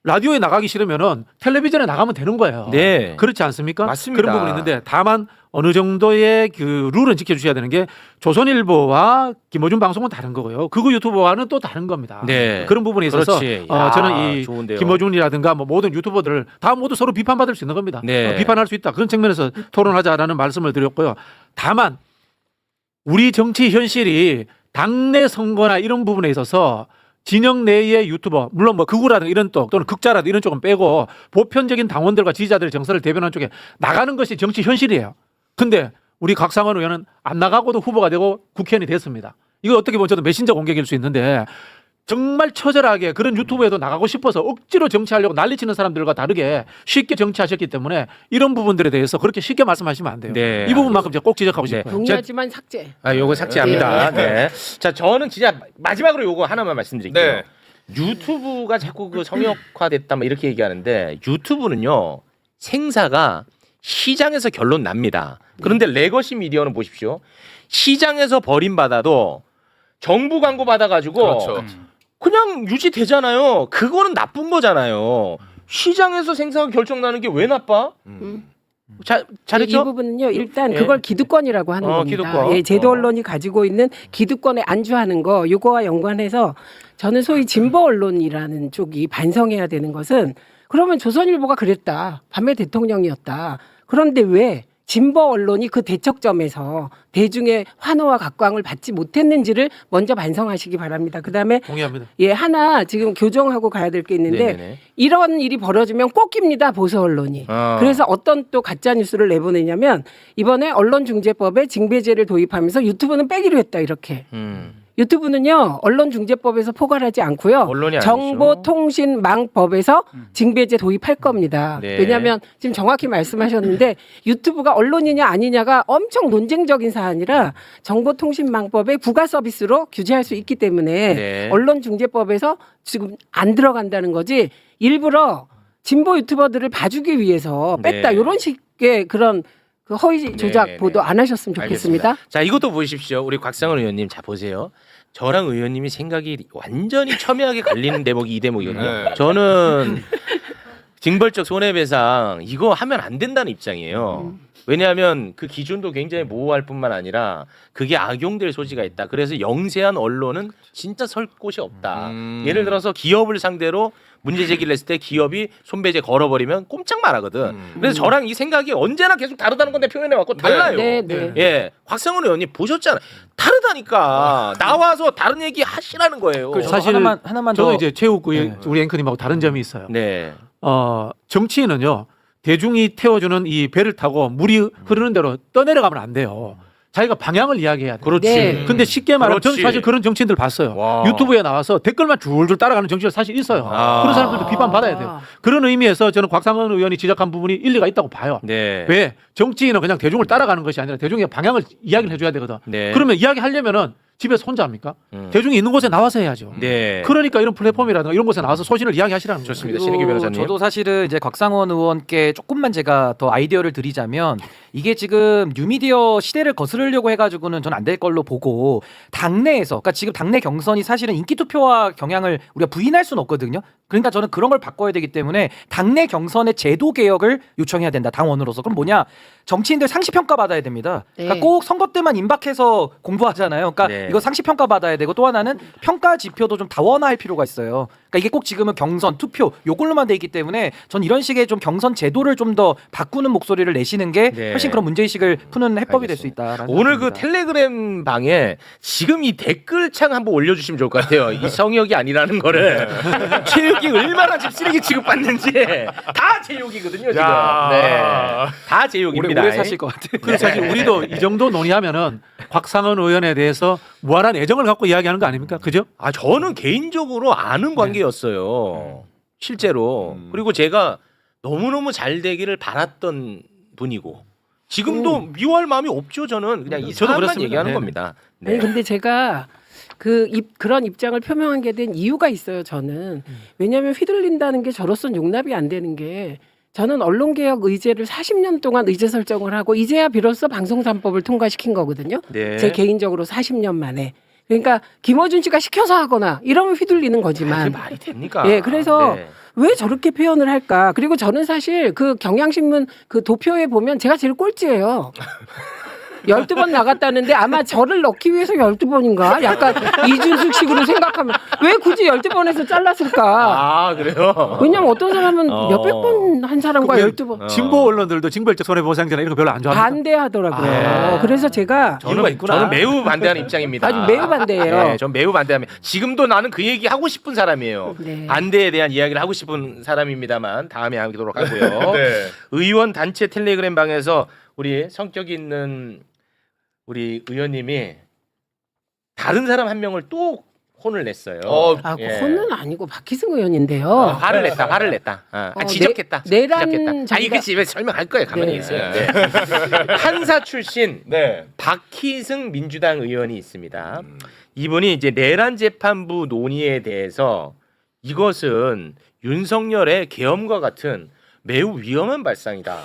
라디오에 나가기 싫으면은 텔레비전에 나가면 되는 거예요. 네. 그렇지 않습니까? 맞습니다. 그런 부분이 있는데 다만 어느 정도의 그 룰은 지켜주셔야 되는 게 조선일보와 김어준 방송은 다른 거고요. 그거 유튜버와는 또 다른 겁니다. 네. 그런 부분에 있어서 그렇지. 야, 저는 이 좋은데요. 김어준이라든가 뭐 모든 유튜버들 다 모두 서로 비판받을 수 있는 겁니다. 네. 비판할 수 있다. 그런 측면에서 토론하자라는 말씀을 드렸고요. 다만 우리 정치 현실이 당내 선거나 이런 부분에 있어서 진영 내의 유튜버 물론 뭐 극우라든가 이런 쪽 또는 극자라든가 이런 쪽은 빼고 보편적인 당원들과 지지자들의 정서를 대변하는 쪽에 나가는 것이 정치 현실이에요. 근데 우리 곽상원 의원은 안 나가고도 후보가 되고 국회의원이 됐습니다. 이거 어떻게 보면 저도 메신저 공격일 수 있는데 정말 처절하게 그런 유튜브에도 나가고 싶어서 억지로 정치하려고 난리치는 사람들과 다르게 쉽게 정치하셨기 때문에 이런 부분들에 대해서 그렇게 쉽게 말씀하시면 안 돼요. 네. 이 부분만큼 제가 꼭 지적하고 싶어요. 동의하지만 삭제. 요거 삭제합니다. 네. 자, 저는 진짜 마지막으로 요거 하나만 말씀드릴게요. 네. 유튜브가 자꾸 그 성역화됐다 막 이렇게 얘기하는데 유튜브는요 생사가 시장에서 결론 납니다. 그런데 레거시 미디어는 보십시오. 시장에서 버림받아도 정부 광고 받아가지고 그렇죠. 그냥 유지되잖아요. 그거는 나쁜 거잖아요. 시장에서 생사가 결정나는 게 왜 나빠? 잘했죠? 이 부분은요. 일단 예. 그걸 기득권이라고 하는 겁니다. 기득권. 예, 제도 언론이 가지고 있는 기득권에 안주하는 거 이거와 연관해서 저는 소위 진보 언론이라는 쪽이 반성해야 되는 것은 그러면 조선일보가 그랬다. 밤의 대통령이었다. 그런데 왜 진보 언론이 그 대척점에서 대중의 환호와 각광을 받지 못했는지를 먼저 반성하시기 바랍니다. 그다음에 동의합니다. 예, 하나 지금 교정하고 가야 될 게 있는데 네네네. 이런 일이 벌어지면 꼭 깁니다. 보수 언론이. 그래서 어떤 또 가짜 뉴스를 내보내냐면 이번에 언론중재법에 징배제를 도입하면서 유튜브는 빼기로 했다 이렇게. 유튜브는요 언론중재법에서 포괄하지 않고요 언론이 아니죠. 정보통신망법에서 징배제 도입할 겁니다. 네. 왜냐하면 지금 정확히 말씀하셨는데 유튜브가 언론이냐 아니냐가 엄청 논쟁적인 사안이라 정보통신망법의 부가 서비스로 규제할 수 있기 때문에 네. 언론중재법에서 지금 안 들어간다는 거지 일부러 진보 유튜버들을 봐주기 위해서 뺐다 네. 이런 식의 그런 그 허위 조작 네네네. 보도 안 하셨으면 좋겠습니다. 알겠습니다. 자, 이것도 보십시오. 우리 곽상원 의원님 자 보세요. 저랑 의원님이 생각이 완전히 첨예하게 갈리는 대목이 이 대목이거든요. 네. 저는 징벌적 손해배상 이거 하면 안 된다는 입장이에요. 왜냐하면 그 기준도 굉장히 모호할 뿐만 아니라 그게 악용될 소지가 있다. 그래서 영세한 언론은 진짜 설 곳이 없다. 예를 들어서 기업을 상대로 문제 제기를 했을 때 기업이 손배제 걸어버리면 꼼짝 말하거든. 그래서 저랑 이 생각이 언제나 계속 다르다는 건데 표현해왔고 달라요. 네, 네. 예, 곽상원 의원님 보셨잖아요. 다르다니까. 나와서 다른 얘기 하시라는 거예요. 그 사실 하나만 저도 더 이제 최욱 우리 앵커님하고 다른 점이 있어요. 네. 정치인은요 대중이 태워주는 이 배를 타고 물이 흐르는 대로 떠내려가면 안 돼요. 자기가 방향을 이야기해야 돼요. 그렇지. 네. 근데 쉽게 말하면 저는 그렇지. 사실 그런 정치인들 봤어요. 와. 유튜브에 나와서 댓글만 줄줄 따라가는 정치인 사실 있어요. 아. 그런 사람들도 비판받아야 돼요. 그런 의미에서 저는 곽상원 의원이 지적한 부분이 일리가 있다고 봐요. 네. 왜? 정치인은 그냥 대중을 따라가는 것이 아니라 대중의 방향을 이야기를 해줘야 되거든. 네. 그러면 이야기하려면은 집에서 혼자 합니까? 대중이 있는 곳에 나와서 해야죠. 네. 그러니까 이런 플랫폼이라든가 이런 곳에 나와서 소신을 이야기하시라는 거죠. 좋습니다. 신익기 변호사님. 저도 사실은 이제 곽상원 의원께 조금만 제가 더 아이디어를 드리자면 이게 지금 뉴미디어 시대를 거스르려고 해가지고는 전 안 될 걸로 보고 당내에서 그러니까 지금 당내 경선이 사실은 인기 투표와 경향을 우리가 부인할 수는 없거든요. 그러니까 저는 그런 걸 바꿔야 되기 때문에 당내 경선의 제도 개혁을 요청해야 된다. 당원으로서. 그럼 뭐냐? 정치인들 상시 평가 받아야 됩니다. 그러니까 네. 꼭 선거 때만 임박해서 공부하잖아요. 그러니까 네. 이거 상시 평가 받아야 되고 또 하나는 평가 지표도 좀 다원화할 필요가 있어요. 그러니까 이게 꼭 지금은 경선, 투표 요걸로만 돼 있기 때문에 전 이런 식의 좀 경선 제도를 좀 더 바꾸는 목소리를 내시는 게 네. 훨씬 그런 문제 의식을 푸는 해법이 될 수 있다. 오늘 그 텔레그램 방에 지금 이 댓글창 한번 올려주시면 좋을 것 같아요. 이 성역이 아니라는 거를 체육이 얼마나 지금 쓰레기 취급받는지 다 제욕이거든요 지금. 야. 네, 다 제욕입니다. 오래 사실 것 같아요. 그래서 사실 우리도 이 정도 논의하면은 곽상원 의원에 대해서 무한한 애정을 갖고 이야기하는 거 아닙니까? 그죠? 아 저는 개인적으로 아는 관계였어요. 실제로. 그리고 제가 너무너무 잘 되기를 바랐던 분이고 지금도 미워할 마음이 없죠. 저는 그냥 이 저도 사람만 그렇습니다. 얘기하는 네. 겁니다. 네. 아니 근데 제가 그런 입장을 표명하게 된 이유가 있어요. 저는 왜냐하면 휘둘린다는 게 저로서는 용납이 안 되는 게 저는 언론개혁 의제를 40년 동안 의제 설정을 하고 이제야 비로소 방송 3법을 통과시킨 거거든요. 네. 제 개인적으로 40년 만에. 그러니까 김어준 씨가 시켜서 하거나 이러면 휘둘리는 그게 거지만. 말이 됩니까? 예, 그래서 네. 왜 저렇게 표현을 할까? 그리고 저는 사실 그 경향신문 그 도표에 보면 제가 제일 꼴찌예요. 12번 나갔다는데 아마 저를 넣기 위해서 12번인가? 약간 이준숙식으로 생각하면 왜 굳이 12번에서 잘랐을까? 아 그래요? 왜냐면 어떤 사람은 몇백 번 한 사람과 그게 12번 진보 언론들도 징벌적 손해보상제나 이런 거 별로 안 좋아합니다. 반대하더라고요. 아. 그래서 제가 이유가 있구나. 저는 매우 반대하는 입장입니다. 아주 매우 반대예요. 네, 전 매우 반대합니다. 지금도 나는 그 얘기 하고 싶은 사람이에요. 네. 반대에 대한 이야기를 하고 싶은 사람입니다만 다음에 하도록 하고요. 네. 의원 단체 텔레그램 방에서 우리 성격 있는 우리 의원님이 다른 사람 한 명을 또 혼을 냈어요. 아, 예. 혼은 아니고 박희승 의원인데요. 화를 냈다. 지적했다. 내란 지적했다. 아니 그 집에 설명할 거예요. 가만히 네. 있어요. 네. 판사 출신 네. 박희승 민주당 의원이 있습니다. 이분이 이제 내란 재판부 논의에 대해서 이것은 윤석열의 계엄과 같은 매우 위험한 발상이다.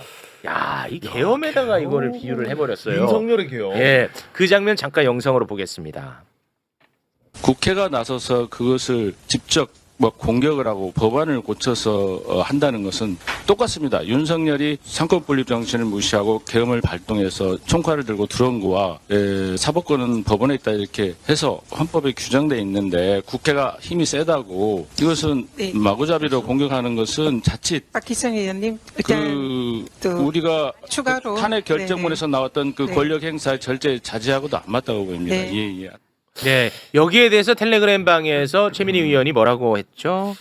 야, 이 계엄에다가 이거를 비유를 해버렸어요. 윤석열의 계엄. 예, 그 장면 잠깐 영상으로 보겠습니다. 국회가 나서서 그것을 직접 뭐 공격을 하고 법안을 고쳐서 한다는 것은 똑같습니다. 윤석열이 상권분립 정신을 무시하고 계엄을 발동해서 총칼을 들고 들어온 거와 사법권은 법원에 있다 이렇게 해서 헌법에 규정돼 있는데 국회가 힘이 세다고 이것은 네. 마구잡이로 공격하는 것은 자칫 박희승 의원님 그 또 우리가 추가로 탄핵 결정문에서 나왔던 그 네. 권력 행사의 절제 자제하고도 안 맞다고 봅니다. 네. 예. 네, 여기에 대해서 텔레그램 방에서 최민희 의원이 뭐라고 했죠?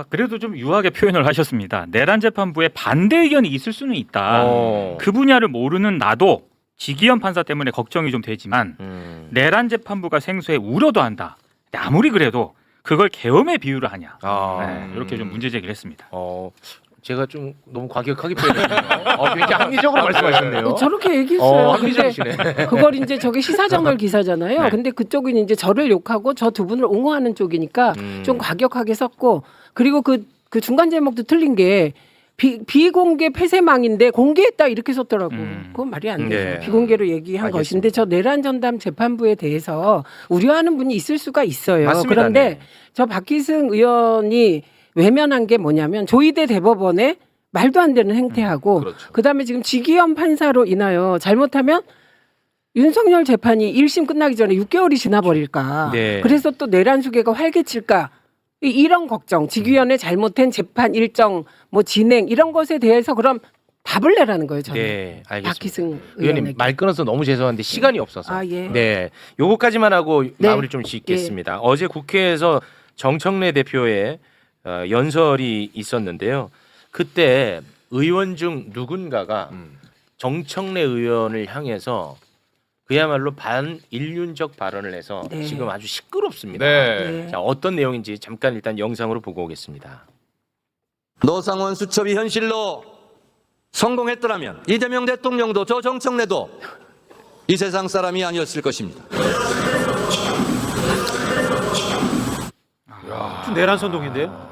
그래도 좀 유하게 표현을 하셨습니다. 내란 재판부에 반대 의견이 있을 수는 있다. 어. 그 분야를 모르는 나도 지기현 판사 때문에 걱정이 좀 되지만 내란 재판부가 생소해 우려도 한다. 근데 아무리 그래도 그걸 계엄에 비유를 하냐. 네, 이렇게 좀 문제 제기를 했습니다. 제가 좀 너무 과격하게 표현했네요. 굉장히 합리적으로 말씀하셨네요. 저렇게 얘기했어요. 근데 합리적이시네. 그걸 이제 저게 시사저널 기사잖아요. 네. 근데 그쪽은 이제 저를 욕하고 저 두 분을 옹호하는 쪽이니까 좀 과격하게 썼고 그리고 그 중간 제목도 틀린 게 비공개 폐쇄망인데 공개했다 이렇게 썼더라고. 그건 말이 안 돼요. 네. 비공개로 얘기한 알겠습니다. 것인데 저 내란 전담 재판부에 대해서 우려하는 분이 있을 수가 있어요. 맞습니다. 그런데 네. 저 박희승 의원이 외면한 게 뭐냐면 조희대 대법원의 말도 안 되는 행태하고 그렇죠. 그다음에 지금 지기현 판사로 인하여 잘못하면 윤석열 재판이 1심 끝나기 전에 6개월이 지나버릴까. 네. 그래서 또 내란 수계가 활개칠까. 이런 걱정, 지기현의 잘못된 재판 일정, 뭐 진행 이런 것에 대해서 그럼 답을 내라는 거예요. 저는. 네, 알겠습니다. 박희승 의원님 의원에게. 말 끊어서 너무 죄송한데 시간이 없어서. 아, 예. 네, 요거까지만 하고 네. 마무리 좀 짓겠습니다. 어제 국회에서 정청래 대표의 연설이 있었는데요. 그때 의원 중 누군가가 정청래 의원을 향해서 그야말로 반인륜적 발언을 해서 네. 지금 아주 시끄럽습니다. 네. 네. 자, 어떤 내용인지 잠깐 일단 영상으로 보고 오겠습니다. 노상원 수첩이 현실로 성공했더라면 이재명 대통령도 저 정청래도 이 세상 사람이 아니었을 것입니다. 내란 선동인데요.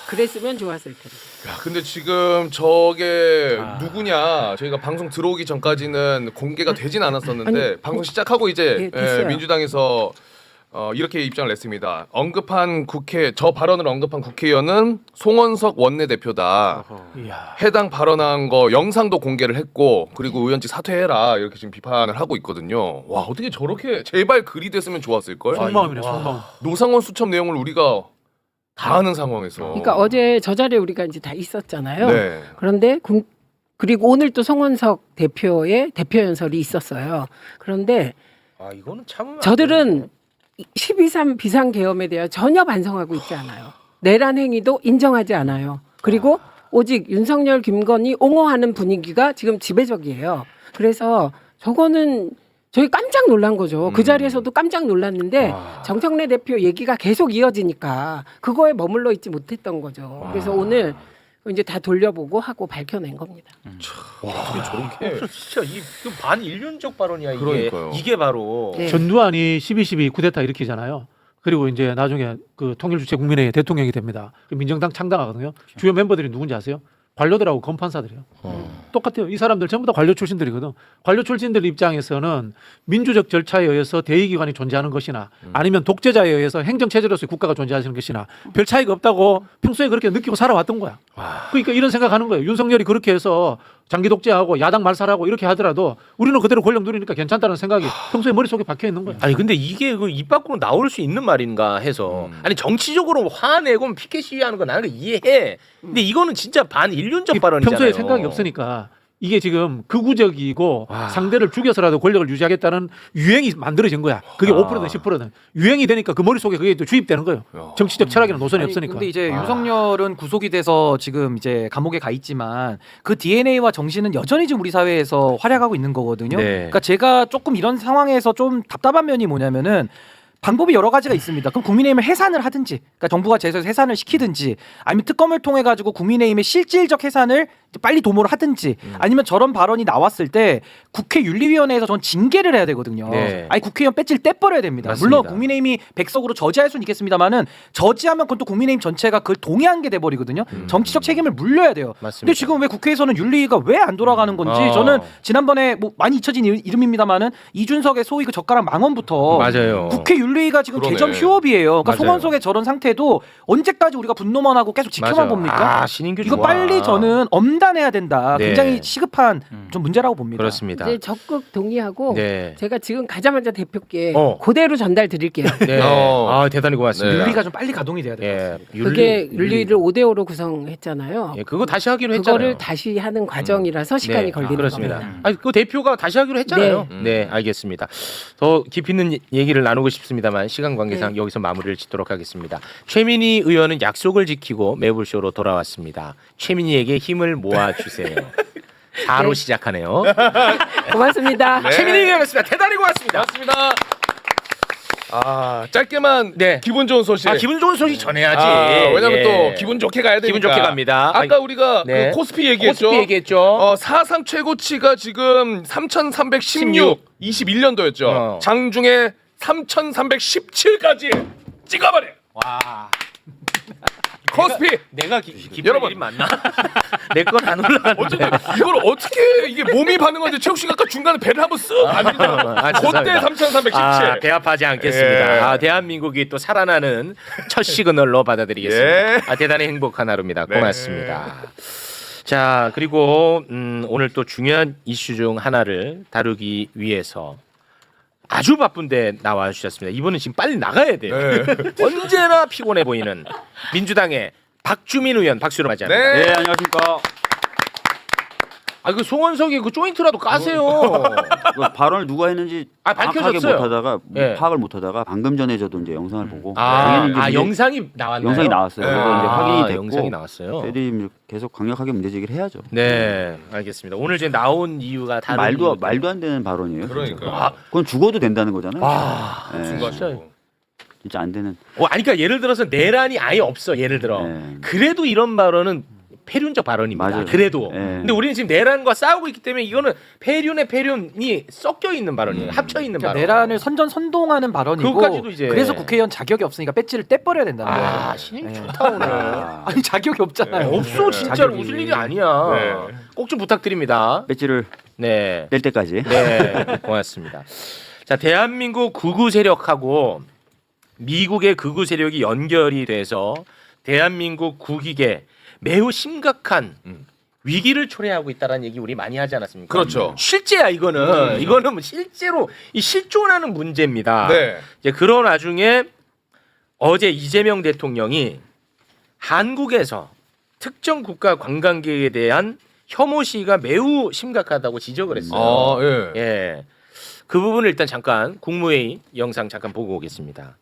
그랬으면 좋았을 텐데. 야, 근데 지금 저게 누구냐? 저희가 방송 들어오기 전까지는 공개가 되진 않았었는데 아니, 방송 시작하고 이제 네, 됐어요. 민주당에서 이렇게 입장을 냈습니다. 저 발언을 언급한 국회의원은 송원석 원내대표다. 해당 발언한 거 영상도 공개를 했고 그리고 의원직 사퇴해라 이렇게 지금 비판을 하고 있거든요. 와 어떻게 저렇게 제발 글이 됐으면 좋았을 걸. 속마음이네, 속마음. 노상원 수첩 내용을 우리가 다 아는 상황에서. 그러니까 어제 저 자리에 우리가 이제 다 있었잖아요. 네. 그런데 그리고 오늘 또 송원석 대표의 대표 연설이 있었어요. 그런데 이거는 참 저들은 12.3 비상계엄에 대해 전혀 반성하고 있지 않아요. 내란 행위도 인정하지 않아요. 그리고 오직 윤석열, 김건희 옹호하는 분위기가 지금 지배적이에요. 그래서 저거는 저희 깜짝 놀란 거죠. 그 자리에서도 깜짝 놀랐는데 정청래 대표 얘기가 계속 이어지니까 그거에 머물러 있지 못했던 거죠. 그래서 오늘 이제 다 돌려보고 하고 밝혀낸 겁니다. 어떻게 저렇게. 진짜 이 반인륜적 발언이야 이게. 그러니까요. 이게 바로 네. 전두환이 12.12 쿠데타 일으키잖아요. 그리고 이제 나중에 그 통일주체 국민회의 대통령이 됩니다. 그 민정당 창당하거든요. 주요 멤버들이 누군지 아세요? 관료들하고 검판사들이요. 똑같아요. 이 사람들 전부 다 관료 출신들이거든. 관료 출신들 입장에서는 민주적 절차에 의해서 대의기관이 존재하는 것이나 아니면 독재자에 의해서 행정체제로서의 국가가 존재하는 것이나 별 차이가 없다고 평소에 그렇게 느끼고 살아왔던 거야. 그러니까 이런 생각하는 거예요. 윤석열이 그렇게 해서 장기 독재하고 야당 말살하고 이렇게 하더라도 우리는 그대로 권력 누리니까 괜찮다는 생각이 평소에 머릿속에 박혀 있는 거야. 아니 근데 이게 그 입 밖으로 나올 수 있는 말인가 해서 아니 정치적으로 화내고 피켓 시위하는 거 나는 이해해. 근데 이거는 진짜 반인륜적 발언이잖아요. 평소에 생각이 없으니까 이게 지금 극우적이고 상대를 죽여서라도 권력을 유지하겠다는 유행이 만들어진 거야. 그게 5%든 10%든 유행이 되니까 그 머릿속에 그게 또 주입되는 거예요. 정치적 철학이나 노선이 없으니까. 근데 이제 윤석열은 구속이 돼서 지금 이제 감옥에 가 있지만 그 DNA와 정신은 여전히 지금 우리 사회에서 활약하고 있는 거거든요. 네. 그러니까 제가 조금 이런 상황에서 좀 답답한 면이 뭐냐면은 방법이 여러 가지가 있습니다. 그럼 국민의힘을 해산을 하든지, 그러니까 정부가 제소해서 해산을 시키든지, 아니면 특검을 통해 가지고 국민의힘의 실질적 해산을 빨리 도모를 하든지, 아니면 저런 발언이 나왔을 때 국회 윤리위원회에서 전 징계를 해야 되거든요. 네. 아니 국회의원 배지를 떼버려야 됩니다. 맞습니다. 물론 국민의힘이 백석으로 저지할 수는 있겠습니다만은 저지하면 그건 또 국민의힘 전체가 그걸 동의한 게 돼버리거든요. 정치적 책임을 물려야 돼요. 맞습니다. 근데 지금 왜 국회에서는 윤리위가 왜 안 돌아가는 건지 저는 지난번에 뭐 많이 잊혀진 이름입니다만은 이준석의 소위 그 젓가락 망언부터 맞아요. 국회 윤리위가 지금 그러네. 개점 휴업이에요. 그러니까 맞아요. 송원석의 저런 상태도 언제까지 우리가 분노만 하고 계속 지켜만 맞아. 봅니까? 아, 신인규 이거 좋아. 빨리 저는 엄단해야 된다. 네. 굉장히 시급한 좀 문제라고 봅니다. 그렇습니다. 이제 적극 동의하고 네. 제가 지금 가자마자 대표께 그대로 그대로 전달 드릴게요. 네. 아 대단히 고맙습니다. 네. 윤리가 좀 빨리 가동이 돼야 돼요. 예. 그게 윤리를 5대5로 구성했잖아요. 예, 그거 다시 하기로 했잖아요. 그거를 다시 하는 과정이라서 시간이 네, 걸리는 그렇습니다. 겁니다. 아니 그 대표가 다시 하기로 했잖아요. 네, 알겠습니다. 더 깊이 있는 얘기를 나누고 싶습니다만 시간 관계상 여기서 마무리를 짓도록 하겠습니다. 최민희 의원은 약속을 지키고 매불쇼로 돌아왔습니다. 최민희에게 힘을 모아 주세요. 4로 시작하네요. 고맙습니다. 최민희 의원이었습니다. 대단히 고맙습니다. 맞습니다. 아 짧게만 네. 기분 좋은 소식. 아, 기분 좋은 소식 전해야지. 왜냐면 예. 또 기분 좋게 가야 되니까. 기분 좋게 갑니다. 아까 우리가 네. 그 코스피 얘기했죠. 코스피 얘기했죠. 사상 최고치가 지금 3,316 21년도였죠. 장중에 3,317까지 찍어버려. 와. 코스피. 내가 여러분. 여러분 맞나? 내 건 안 올라가는데. 이걸 어떻게 이게 몸이 반응하는데 최욱 씨가 아까 중간에 배를 한번 쓱 안리잖아. 그때 3,317. 아, 배합하지 않겠습니다. 예. 아, 대한민국이 또 살아나는 첫 시그널로 받아들이겠습니다. 예. 아, 대단히 행복한 하루입니다. 네. 고맙습니다. 자, 그리고 오늘 또 중요한 이슈 중 하나를 다루기 위해서 아주 바쁜데 나와 주셨습니다. 이번엔 지금 빨리 나가야 돼요. 네. 언제나 피곤해 보이는 민주당의 박주민 의원 박수로 맞이합니다. 네. 네, 안녕하십니까. 아, 그 송원석이 그 조인트라도 까세요. 그 발언을 누가 했는지 아, 밝혀졌어요. 파악을 못하다가 방금 전에 저도 이제 영상을 보고 아, 당연히 이제 영상이 나왔나요? 영상이 나왔어요. 그래서 이제 확인이 됐고 영상이 나왔어요. 저희들이 계속 강력하게 문제제기를 해야죠. 네, 알겠습니다. 오늘 이제 나온 이유가 다른 말도 안 되는 발언이에요. 그러니까. 그건 죽어도 된다는 거잖아요. 네, 중간이고. 진짜 안 되는. 아니 그러니까 예를 들어서 내란이 아예 없어. 예를 들어. 네. 그래도 이런 발언은 폐륜적 발언입니다. 맞아요. 그래도. 네. 근데 우리는 지금 내란과 싸우고 있기 때문에 이거는 폐륜의 폐륜이 섞여 있는 발언이에요. 합쳐 있는 그러니까 발언. 내란을 선동하는 발언이고 그것까지도 이제. 그래서 국회의원 자격이 없으니까 배지를 떼버려야 된다는 거예요. 아, 신임 좋다 오늘. 아니 자격이 없잖아요. 없어 진짜로 자격이. 웃을 일이 아니야. 네. 꼭 좀 부탁드립니다. 배지를 네. 낼 때까지. 네, 고맙습니다. 자, 대한민국 극우 세력하고 미국의 극우 세력이 연결이 돼서 대한민국 국익에 매우 심각한 위기를 초래하고 있다는 얘기 우리 많이 하지 않았습니까? 그렇죠. 실제야 이거는 이거는 뭐 실제로 이 실존하는 문제입니다. 네. 이제 그런 와중에 어제 이재명 대통령이 한국에서 특정 국가 관광객에 대한 혐오 시위가 매우 심각하다고 지적을 했어요. 예. 예. 그 부분을 일단 잠깐 국무회의 영상 잠깐 보고 오겠습니다.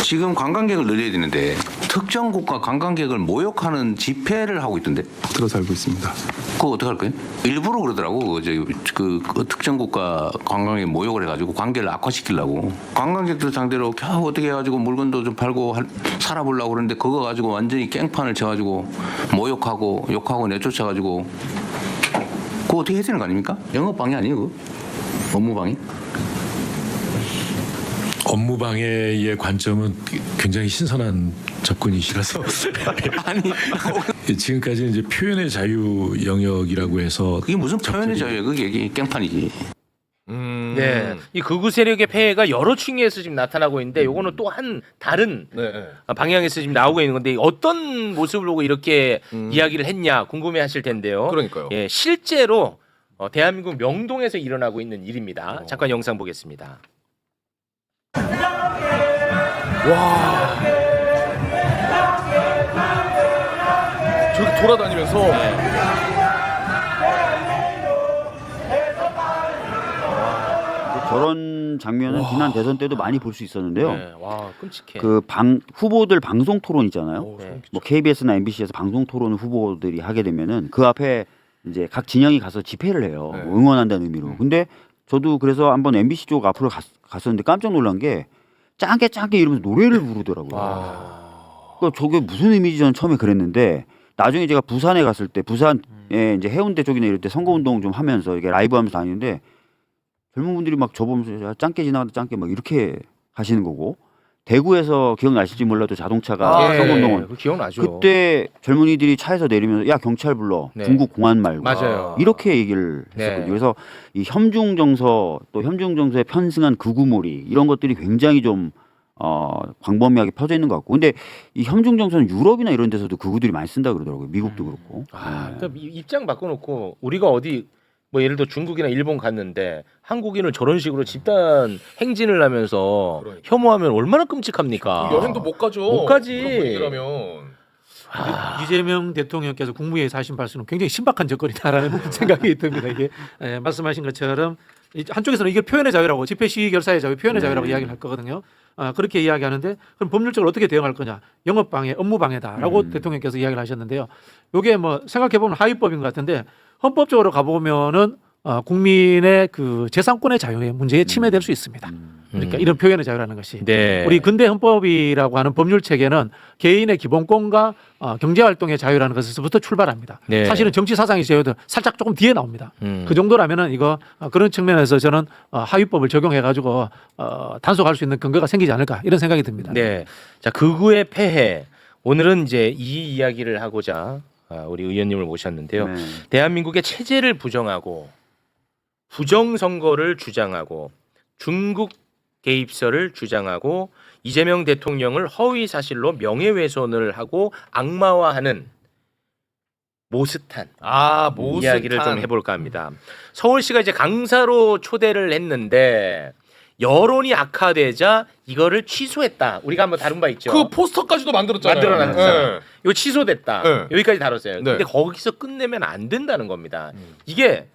지금 관광객을 늘려야 되는데 특정 국가 관광객을 모욕하는 집회를 하고 있던데. 들어서 알고 있습니다. 그거 어떻게 할 거예요? 일부러 그러더라고. 그 특정 국가 관광객 모욕을 해가지고 관계를 악화시키려고. 관광객들 상대로 겨우 어떻게 해가지고 물건도 좀 팔고 살아보려고 그러는데 그거 가지고 완전히 깽판을 쳐가지고 모욕하고 욕하고 내쫓아가지고 그거 어떻게 해야 되는 거 아닙니까? 영업방해 아니에요 그거? 업무방해? 업무 방해의 관점은 굉장히 신선한 접근이시라서 아니 지금까지 이제 표현의 자유 영역이라고 해서 그게 무슨 표현의 자유예요? 그게 깽판이지. 네, 이 극우 세력의 폐해가 여러 층에서 지금 나타나고 있는데 요거는 또 한 다른 네. 방향에서 지금 나오고 있는 건데 어떤 모습을 보고 이렇게 이야기를 했냐 궁금해하실 텐데요. 그러니까요. 예, 실제로 대한민국 명동에서 일어나고 있는 일입니다. 잠깐 영상 보겠습니다. 저렇게 돌아다니면서 저런 장면은 지난 대선 때도 많이 볼 수 있었는데요. 네, 와 끔찍해. 그 후보들 방송 토론 있잖아요. 네. 뭐 KBS나 MBC에서 방송 토론 후보들이 하게 되면은 그 앞에 이제 각 진영이 가서 집회를 해요. 네. 뭐 응원한다는 의미로. 근데 저도 그래서 한번 MBC 쪽 앞으로 갔었는데 깜짝 놀란 게 짱게 이러면서 노래를 부르더라고요. 그러니까 저게 무슨 의미인지 저는 처음에 그랬는데 나중에 제가 부산에 갔을 때 부산에 이제 해운대 쪽이나 이럴 때 선거운동 좀 하면서 이게 라이브 하면서 다니는데 젊은 분들이 막 저보면서 야, 짱게 지나가다 짱게 막 이렇게 하시는 거고 대구에서 기억나실지 몰라도 자동차가 선거운동은 그 기억나죠. 그때 젊은이들이 차에서 내리면서 야 경찰 불러 네. 중국 공안 말고 맞아요. 이렇게 얘기를 네. 했었거든요. 그래서 이 혐중 정서 또 혐중 정서에 편승한 극우몰이 이런 것들이 굉장히 좀 광범위하게 퍼져 있는 것 같고 근데 이 혐중 정서는 유럽이나 이런 데서도 극우들이 많이 쓴다 그러더라고요. 미국도 그렇고. 그러니까 입장 바꿔놓고 우리가 어디 뭐 예를 들어 중국이나 일본 갔는데 한국인을 저런 식으로 집단 행진을 하면서 혐오하면 얼마나 끔찍합니까? 여행도 못 가죠. 못 가지. 그런 분위기라면. 이재명 대통령께서 국무회의에서 하신 말씀은 굉장히 신박한 접근이다라는 생각이 듭니다. 이게 말씀하신 것처럼 한쪽에서는 이게 표현의 자유라고 집회 시위 결사의 자유, 표현의 자유라고 이야기를 할 거거든요. 그렇게 이야기하는데 그럼 법률적으로 어떻게 대응할 거냐? 영업방해, 업무방해다라고 대통령께서 이야기를 하셨는데요. 이게 뭐 생각해 보면 하위법인 것 같은데 헌법적으로 가보면은 국민의 그 재산권의 자유의 문제에 침해될 수 있습니다. 그러니까 이런 표현의 자유라는 것이 네. 우리 근대 헌법이라고 하는 법률 체계는 개인의 기본권과 경제 활동의 자유라는 것에서부터 출발합니다. 네. 사실은 정치 사상의 자유도 살짝 조금 뒤에 나옵니다. 그 정도라면은 이거 그런 측면에서 저는 하위법을 적용해 가지고 단속할 수 있는 근거가 생기지 않을까 이런 생각이 듭니다. 네. 자, 극우의 폐해. 오늘은 이제 이 이야기를 하고자 우리 의원님을 모셨는데요. 네. 대한민국의 체제를 부정하고 부정선거를 주장하고 중국 개입설을 주장하고 이재명 대통령을 허위 사실로 명예훼손을 하고 악마화하는 모스탄 모스탄. 이야기를 좀 해볼까 합니다. 서울시가 이제 강사로 초대를 했는데 여론이 악화되자 이거를 취소했다. 우리가 한번 다룬 바 있죠. 그 포스터까지도 만들었잖아요. 만들어놨잖아요. 네. 이거 취소됐다. 네. 여기까지 다뤘어요. 네. 근데 거기서 끝내면 안 된다는 겁니다. 이게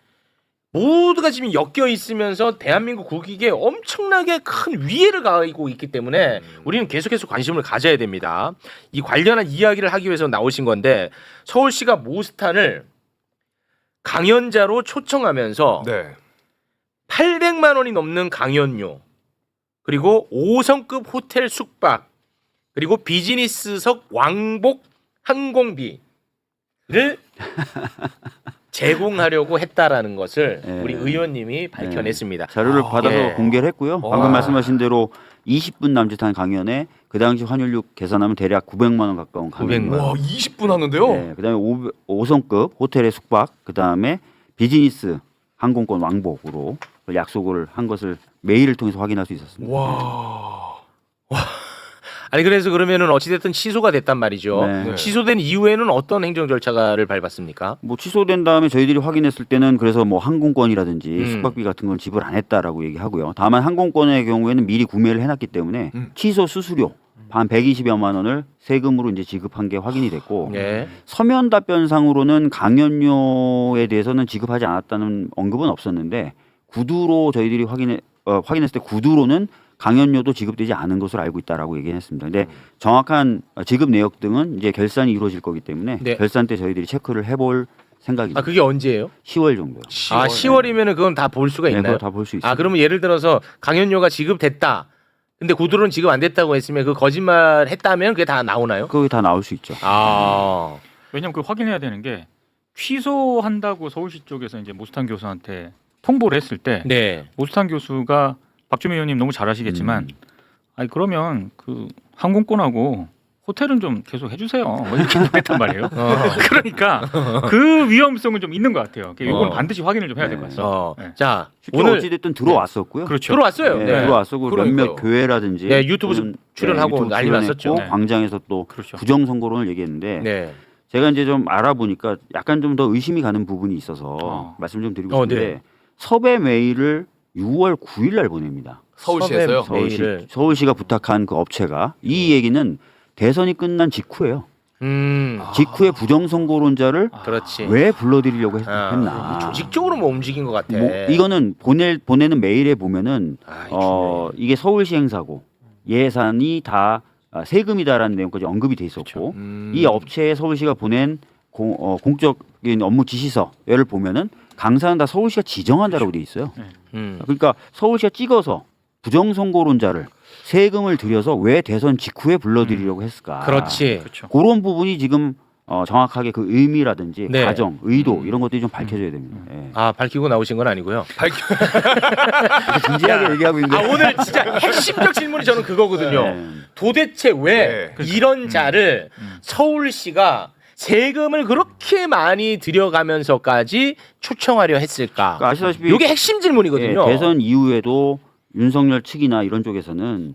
모두가 지금 엮여 있으면서 대한민국 국익에 엄청나게 큰 위해를 가하고 있기 때문에 우리는 계속해서 관심을 가져야 됩니다. 이 관련한 이야기를 하기 위해서 나오신 건데 서울시가 모스탄을 강연자로 초청하면서 네. 800만 원이 넘는 강연료 그리고 5성급 호텔 숙박 그리고 비즈니스석 왕복 항공비를 제공하려고 했다라는 것을 네. 우리 의원님이 밝혀냈습니다. 자료를 받아서 예. 공개를 했고요. 방금 말씀하신 대로 20분 남짓한 강연에 그 당시 환율로 계산하면 대략 900만 원 가까운 강연. 900만 와 20분 하는데요. 네, 그다음에 5성급 호텔의 숙박, 그다음에 비즈니스 항공권 왕복으로 약속을 한 것을 메일을 통해서 확인할 수 있었습니다. 와. 아니 그래서 그러면은 어찌됐든 취소가 됐단 말이죠. 네. 취소된 이후에는 어떤 행정 절차를 밟았습니까? 뭐 취소된 다음에 저희들이 확인했을 때는 그래서 뭐 항공권이라든지 숙박비 같은 건 지불 안 했다라고 얘기하고요. 다만 항공권의 경우에는 미리 구매를 해놨기 때문에 취소 수수료 한 120여만 원을 세금으로 이제 지급한 게 확인이 됐고 네. 서면 답변상으로는 강연료에 대해서는 지급하지 않았다는 언급은 없었는데 구두로 저희들이 확인했을 때 구두로는 강연료도 지급되지 않은 것으로 알고 있다라고 얘기했습니다. 근데 정확한 지급 내역 등은 이제 결산이 이루어질 거기 때문에 네. 결산 때 저희들이 체크를 해볼 생각입니다. 그게 언제예요? 10월 정도요. 10월이면은 그건 다 볼 수가 네, 있나요? 그거 다 볼 수 있습니다. 그러면 예를 들어서 강연료가 지급됐다. 근데 구두로는 지급 안 됐다고 했으면 그 거짓말 했다면 그게 다 나오나요? 그게 다 나올 수 있죠. 왜냐면 그 확인해야 되는 게 취소한다고 서울시 쪽에서 이제 모스탄 교수한테 통보를 했을 때 네. 모스탄 교수가 박주민 의원님 너무 잘 아시겠지만 아니 그러면 그 항공권하고 호텔은 좀 계속 해주세요. 뭐 이렇게 했단 말이에요. 그러니까 그 위험성은 좀 있는 것 같아요. 이건 반드시 확인을 좀 해야 될 것 같습니다. 네. 자, 오늘 오늘 어찌됐든 들어왔었고요. 그렇죠. 들어왔어요. 네, 네. 들어왔었고 그러니까요. 몇몇 교회라든지 네, 유튜브 또는, 출연하고 유튜브 난리 출연했고 났었죠. 네. 광장에서 또 그렇죠. 부정선거론을 얘기했는데 네. 제가 이제 좀 알아보니까 약간 좀 더 의심이 가는 부분이 있어서 말씀 좀 드리고 싶은데 네. 섭외 메일을 6월 9일 날 보냅니다. 서울시에서요. 섭외 메일을. 서울시가 부탁한 그 업체가 이 얘기는 대선이 끝난 직후예요. 직후에 부정선거론자를 그렇지. 왜 불러들이려고 아, 했나? 조직적으로 뭐 움직인 것 같아. 뭐 이거는 보내는 메일에 보면은 이게 서울시 행사고 예산이 다 세금이다라는 내용까지 언급이 돼 있었고 이 업체에 서울시가 보낸 공적인 업무 지시서를 보면은 강사는 다 서울시가 지정한다라고 돼 있어요. 그러니까 서울시가 찍어서 부정선거론자를 세금을 들여서 왜 대선 직후에 불러들이려고 했을까? 그렇지. 그렇죠. 그런 부분이 지금 정확하게 그 의미라든지 네. 가정, 의도 이런 것들이 좀 밝혀져야 됩니다. 예. 아, 밝히고 나오신 건 아니고요. 진지하게 얘기하고 있는데. 아, 오늘 진짜 핵심적 질문이 저는 그거거든요. 네. 도대체 왜 이런 자를 서울시가 세금을 그렇게 많이 들여가면서까지 초청하려 했을까? 그러니까 아시다시피 이게 핵심 질문이거든요. 예, 대선 이후에도 윤석열 측이나 이런 쪽에서는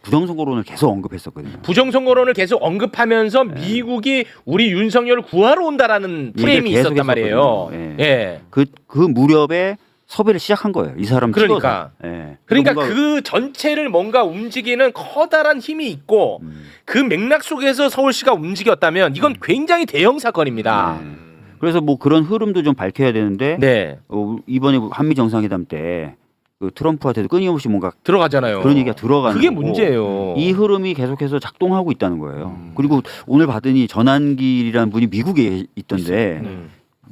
부정선거론을 계속 언급했었거든요. 부정선거론을 계속 언급하면서 미국이 우리 윤석열을 구하러 온다라는 프레임이 계속 있었단 말이에요. 했었거든요. 예. 그 무렵에 섭외를 시작한 거예요. 이 사람 그러니까. 찍어서. 예. 그러니까 뭔가 그 전체를 뭔가 움직이는 커다란 힘이 있고 그 맥락 속에서 서울시가 움직였다면 이건 굉장히 대형 사건입니다. 그래서 뭐 그런 흐름도 좀 밝혀야 되는데 네. 이번에 한미 정상회담 때 그 트럼프한테도 끊임없이 뭔가 들어가잖아요. 그런 얘기가 들어가는 그게 거고 문제예요. 이 흐름이 계속해서 작동하고 있다는 거예요. 그리고 오늘 받으니 전한길이라는 분이 미국에 있던데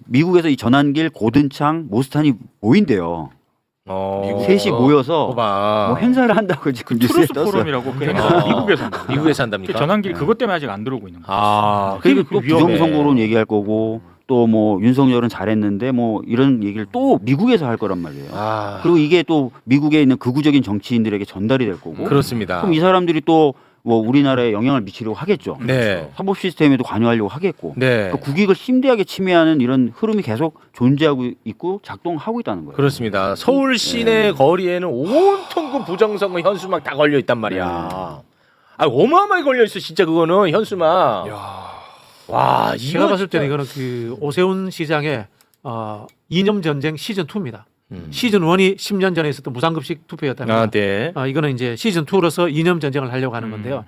미국에서 이 전한길, 고든창, 모스탄이 모인대요. 셋이 모여서 봐. 뭐 행사를 한다고 지금 뉴스에 트루스 떴어요. 포럼이라고 그 행사 미국에서 한다고. 미국에서 한답니까? 전환길 그것 때문에 아직 안 들어오고 있는 거예요. 아, 그리고 또 위험해. 부정선거론 얘기할 거고 또 뭐 윤석열은 잘했는데 뭐 이런 얘기를 또 미국에서 할 거란 말이에요. 아, 그리고 이게 또 미국에 있는 극우적인 정치인들에게 전달이 될 거고. 그렇습니다. 그럼 이 사람들이 또 뭐 우리나라에 영향을 미치려고 하겠죠. 네. 사법 시스템에도 관여하려고 하겠고. 네. 그 국익을 심대하게 침해하는 이런 흐름이 계속 존재하고 있고 작동하고 있다는 거예요. 그렇습니다. 서울 시내 거리에는 온통 그 부정선거 현수막 다 걸려 있단 말이야. 아, 어마어마하게 걸려 있어 진짜 그거는 현수막. 와, 이거 제가 봤을 진짜- 때는 이거는 그 오세훈 시장의 이념 전쟁 시즌 2입니다. 시즌 1이 10년 전에 있었던 무상급식 투표였다면 아, 네. 이거는 이제 시즌 2로서 이념 전쟁을 하려고 하는 건데요.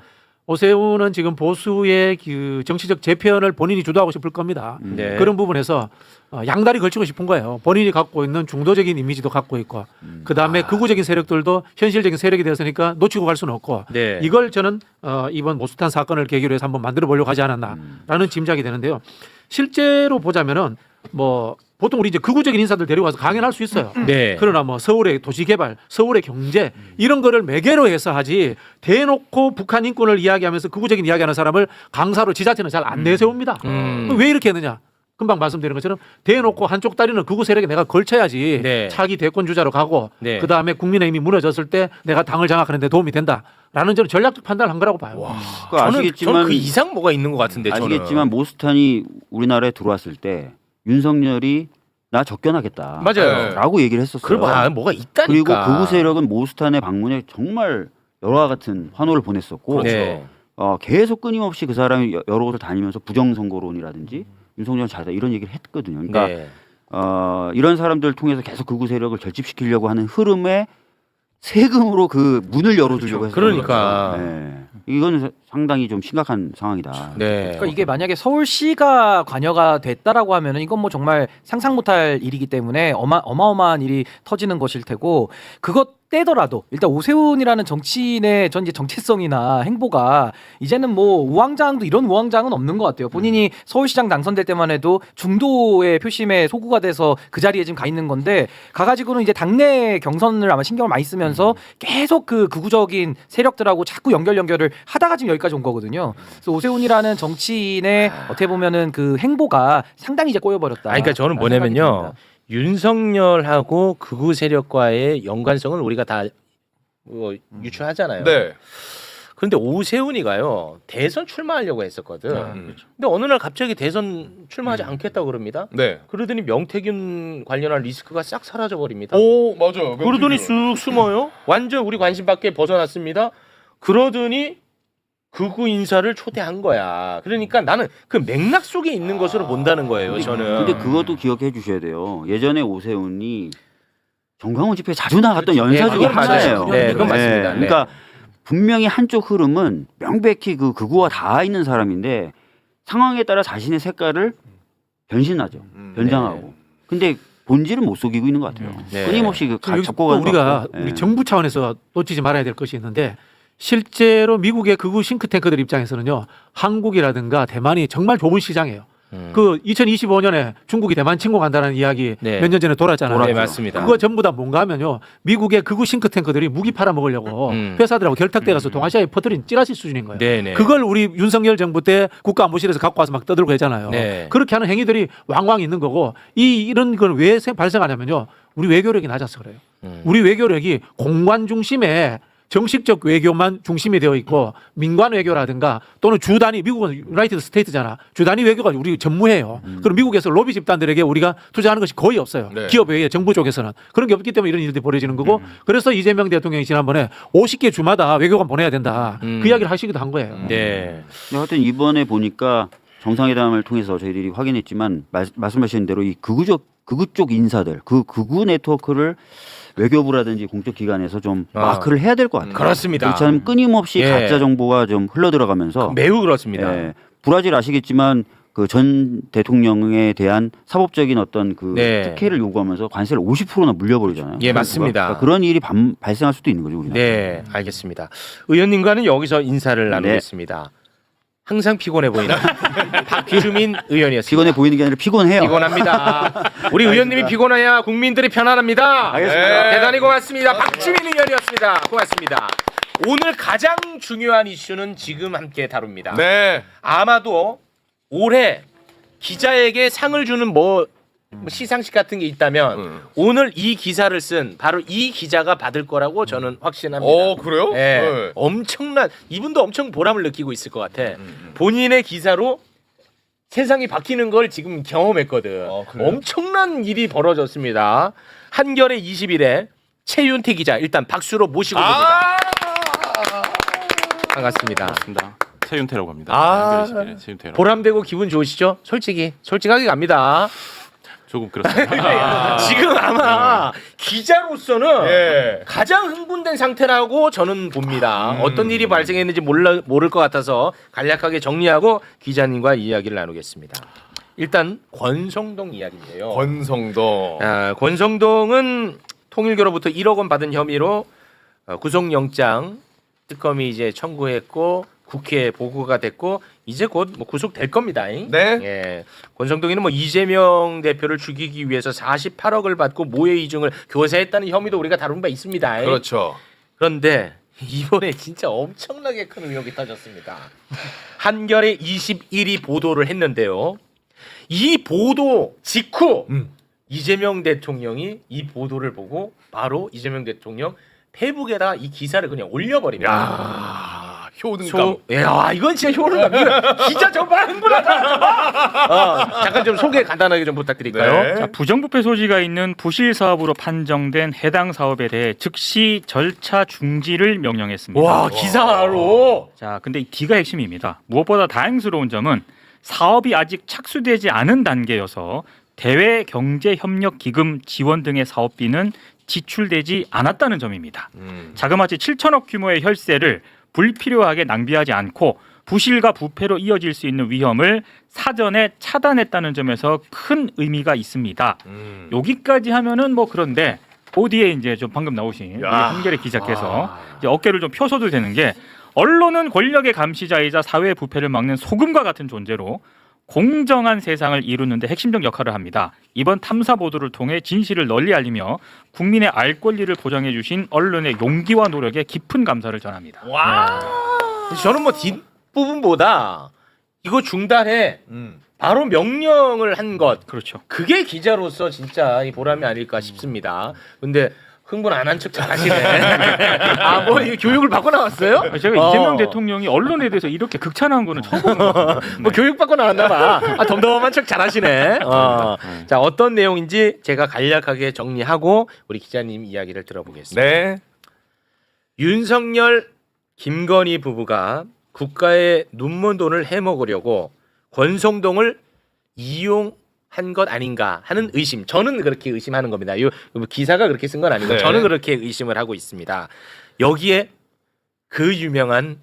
오세훈은 지금 보수의 그 정치적 재편을 본인이 주도하고 싶을 겁니다. 네. 그런 부분에서 양다리 걸치고 싶은 거예요. 본인이 갖고 있는 중도적인 이미지도 갖고 있고 그 다음에 극우적인 세력들도 현실적인 세력이 되었으니까 놓치고 갈 수는 없고 네. 이걸 저는 이번 모스탄 사건을 계기로 해서 한번 만들어 보려고 하지 않았나라는 짐작이 되는데요. 실제로 보자면은 뭐 보통 우리 이제 극우적인 인사들 데려가서 강연할 수 있어요. 네. 그러나 뭐 서울의 도시개발, 서울의 경제 이런 거를 매개로 해서 하지 대놓고 북한 인권을 이야기하면서 극우적인 이야기하는 사람을 강사로 지자체는 잘 안 내세웁니다. 그럼 왜 이렇게 했느냐? 금방 말씀드린 것처럼 대놓고 한쪽 다리는 극우 세력에 내가 걸쳐야지 네. 차기 대권 주자로 가고 네. 그 다음에 국민의힘이 무너졌을 때 내가 당을 장악하는 데 도움이 된다라는 저는 전략적 판단을 한 거라고 봐요. 저는 그 이상 뭐가 있는 것 같은데 저는. 아시겠지만 모스탄이 우리나라에 들어왔을 때 윤석열이 나 접견하겠다. 맞아요. 라고 얘기를 했었어요. 그럼 뭐가 있다니까. 그리고 극우 세력은 모스탄의 방문에 정말 여러와 같은 환호를 보냈었고 네. 계속 끊임없이 그 사람이 여러 곳을 다니면서 부정선거론이라든지 윤석열 잘다 이런 얘기를 했거든요. 그러니까 네. 이런 사람들을 통해서 계속 극우 세력을 결집시키려고 하는 흐름에 세금으로 그 문을 열어주려고 했어요. 그러니까. 네. 이거는 상당히 좀 심각한 상황이다. 네. 그러니까 이게 만약에 서울시가 관여가 됐다라고 하면은 이건 뭐 정말 상상 못할 일이기 때문에 어마어마한 일이 터지는 것일 테고 그것 떼더라도 일단 오세훈이라는 정치인의 전 이제 정체성이나 행보가 이제는 뭐 우왕좌왕도 이런 우왕좌왕은 없는 것 같아요. 본인이 서울시장 당선될 때만 해도 중도의 표심에 소구가 돼서 그 자리에 지금 가 있는 건데 가가지고는 이제 당내 경선을 아마 신경을 많이 쓰면서 계속 그 극우적인 세력들하고 자꾸 연결을 하다가 지금 여기까지 온 거거든요. 그래서 오세훈이라는 정치인의 어떻게 보면은 그 행보가 상당히 이제 꼬여버렸다. 그러니까 저는 뭐냐면요. 윤석열하고 극우 세력과의 연관성을 우리가 다 유출하잖아요. 네. 그런데 오세훈이가요 대선 출마하려고 했었거든. 근데 어느 날 갑자기 대선 출마하지 않겠다고 그럽니다. 네. 그러더니 명태균 관련한 리스크가 싹 사라져 버립니다. 오 맞아요. 그러더니 쑥 숨어요. 완전 우리 관심 밖에 벗어났습니다. 그러더니 극우 인사를 초대한 거야. 그러니까 나는 그 맥락 속에 있는 것으로 본다는 거예요. 저는. 근데 그것도 기억해 주셔야 돼요. 예전에 오세훈이 정광훈 집회에 자주 나갔던 연사 중에 그건 맞아요. 하나예요. 네, 그건 맞습니다. 네. 그러니까 분명히 한쪽 흐름은 명백히 그 극우와 다 있는 사람인데 상황에 따라 자신의 색깔을 변신하죠. 변장하고. 근데 본질은 못 속이고 있는 것 같아요. 네. 끊임없이 그 그리고 잡고 또 가는 우리가 것 같고. 우리 정부 차원에서 놓치지 말아야 될 것이 있는데 실제로 미국의 극우 싱크탱크들 입장에서는요 한국이라든가 대만이 정말 좋은 시장이에요. 그 2025년에 중국이 대만 침공한다는 이야기 네. 몇 년 전에 돌았잖아요. 네, 맞습니다. 그거 전부 다 뭔가 하면요 미국의 극우 싱크탱크들이 무기 팔아먹으려고 회사들하고 결탁돼가서 동아시아에 퍼뜨린 찌라시 수준인 거예요. 네네. 그걸 우리 윤석열 정부 때 국가안보실에서 갖고 와서 막 떠들고 했잖아요. 네. 그렇게 하는 행위들이 왕왕 있는 거고 이런 걸 왜 발생하냐면요 우리 외교력이 낮아서 그래요. 우리 외교력이 공관 중심에 정식적 외교만 중심이 되어 있고 민관 외교라든가 또는 주 단위 미국은 유나이티드 스테이트잖아. 주 단위 외교가 우리 전무해요. 그럼 미국에서 로비 집단들에게 우리가 투자하는 것이 거의 없어요. 네. 기업 외에 정부 쪽에서는 그런 게 없기 때문에 이런 일들이 벌어지는 거고 그래서 이재명 대통령이 지난번에 50개 주마다 외교관 보내야 된다. 그 이야기를 하시기도 한 거예요. 네. 하여튼 이번에 보니까 정상회담을 통해서 저희들이 확인했지만 말씀하신 대로 이 극우 쪽 인사들 그 극우 네트워크를 외교부라든지 공적 기관에서 좀 마크를 해야 될 것 같아요. 그렇습니다. 그렇지 않으면 끊임없이 예. 가짜 정보가 좀 흘러 들어가면서 매우 그렇습니다. 예, 브라질 아시겠지만 그 전 대통령에 대한 사법적인 어떤 그 네. 특혜를 요구하면서 관세를 50%나 물려버리잖아요. 예, 맞습니다. 그러니까 그런 일이 발생할 수도 있는 거죠. 우리나라. 네, 알겠습니다. 의원님과는 여기서 인사를 나누겠습니다. 항상 피곤해 보이는 박주민 의원이었습니다. 피곤해 보이는 게 아니라 피곤해요. 피곤합니다. 우리 의원님이 피곤해야 국민들이 편안합니다. 알겠습니다. 대단히 고맙습니다. 박주민 의원이었습니다. 고맙습니다. 오늘 가장 중요한 이슈는 지금 함께 다룹니다. 네. 아마도 올해 기자에게 상을 주는 뭐 시상식 같은 게 있다면 오늘 이 기사를 쓴 바로 이 기자가 받을 거라고 저는 확신합니다. 그래요? 예, 네. 엄청난 이분도 엄청 보람을 느끼고 있을 것 같아. 본인의 기사로 세상이 바뀌는 걸 지금 경험했거든. 그래요? 엄청난 일이 벌어졌습니다. 한겨레 20일에 최윤태 기자 일단 박수로 모시고 봅니다. 반갑습니다. 반갑습니다. 최윤태라고 합니다. 아, 최윤태라고. 보람되고 기분 좋으시죠? 솔직하게 갑니다. 조금 그렇습니다. 지금 아마 기자로서는 예. 가장 흥분된 상태라고 저는 봅니다. 어떤 일이 발생했는지 모를 것 같아서 간략하게 정리하고 기자님과 이야기를 나누겠습니다. 일단 권성동 이야기인데요. 권성동. 권성동은 통일교로부터 1억 원 받은 혐의로 구속영장 특검이 이제 청구했고 국회에 보고가 됐고 이제 곧 뭐 구속될 겁니다. 네. 예. 권성동이는 뭐 이재명 대표를 죽이기 위해서 48억을 받고 모해 이중을 교사했다는 혐의도 우리가 다룬 바 있습니다. 그렇죠. 그런데 이번에 진짜 엄청나게 큰 의혹이 터졌습니다. 한겨레 21이 보도를 했는데요. 이 보도 직후 이재명 대통령이 이 보도를 보고 바로 이재명 대통령 페이북에다 이 기사를 그냥 올려버립니다. 야, 효능감. 야, 이건 진짜 효능감. 기자 정말 흥분하다. 잠깐 좀 소개 간단하게 좀 부탁드릴까요? 네. 자, 부정부패 소지가 있는 부실 사업으로 판정된 해당 사업에 대해 즉시 절차 중지를 명령했습니다. 와, 기사로. 자, 근데 이 D가 핵심입니다. 무엇보다 다행스러운 점은 사업이 아직 착수되지 않은 단계여서 대외경제협력기금 지원 등의 사업비는 지출되지 않았다는 점입니다. 자그마치 7천억 규모의 혈세를 불필요하게 낭비하지 않고 부실과 부패로 이어질 수 있는 위험을 사전에 차단했다는 점에서 큰 의미가 있습니다. 여기까지 하면은 뭐 그런데 어디에 이제 좀 방금 나오신 우리 한겨레 기자께서 이제 어깨를 좀 펴서도 되는 게 언론은 권력의 감시자이자 사회의 부패를 막는 소금과 같은 존재로 공정한 세상을 이루는 데 핵심적 역할을 합니다. 이번 탐사 보도를 통해 진실을 널리 알리며 국민의 알 권리를 보장해 주신 언론의 용기와 노력에 깊은 감사를 전합니다. 와. 저는 뭐 뒷부분보다 이거 중단해 바로 명령을 한 것. 그렇죠. 그게 기자로서 진짜 이 보람이 아닐까 싶습니다. 근데 흥분 안 한 척 잘하시네. 아, 뭐 이거 교육을 받고 나왔어요? 제가 이재명 대통령이 언론에 대해서 이렇게 극찬한 거는 처음 보는 것 같아요. 뭐 교육 받고 나왔나 봐. 아, 덤덤한 척 잘하시네. 자, 어떤 내용인지 제가 간략하게 정리하고 우리 기자님 이야기를 들어보겠습니다. 네. 윤석열, 김건희 부부가 국가의 눈먼 돈을 해먹으려고 권성동을 이용한 것 아닌가 하는 의심. 저는 그렇게 의심하는 겁니다. 이 기사가 그렇게 쓴 건 아니고 네. 저는 그렇게 의심을 하고 있습니다. 여기에 그 유명한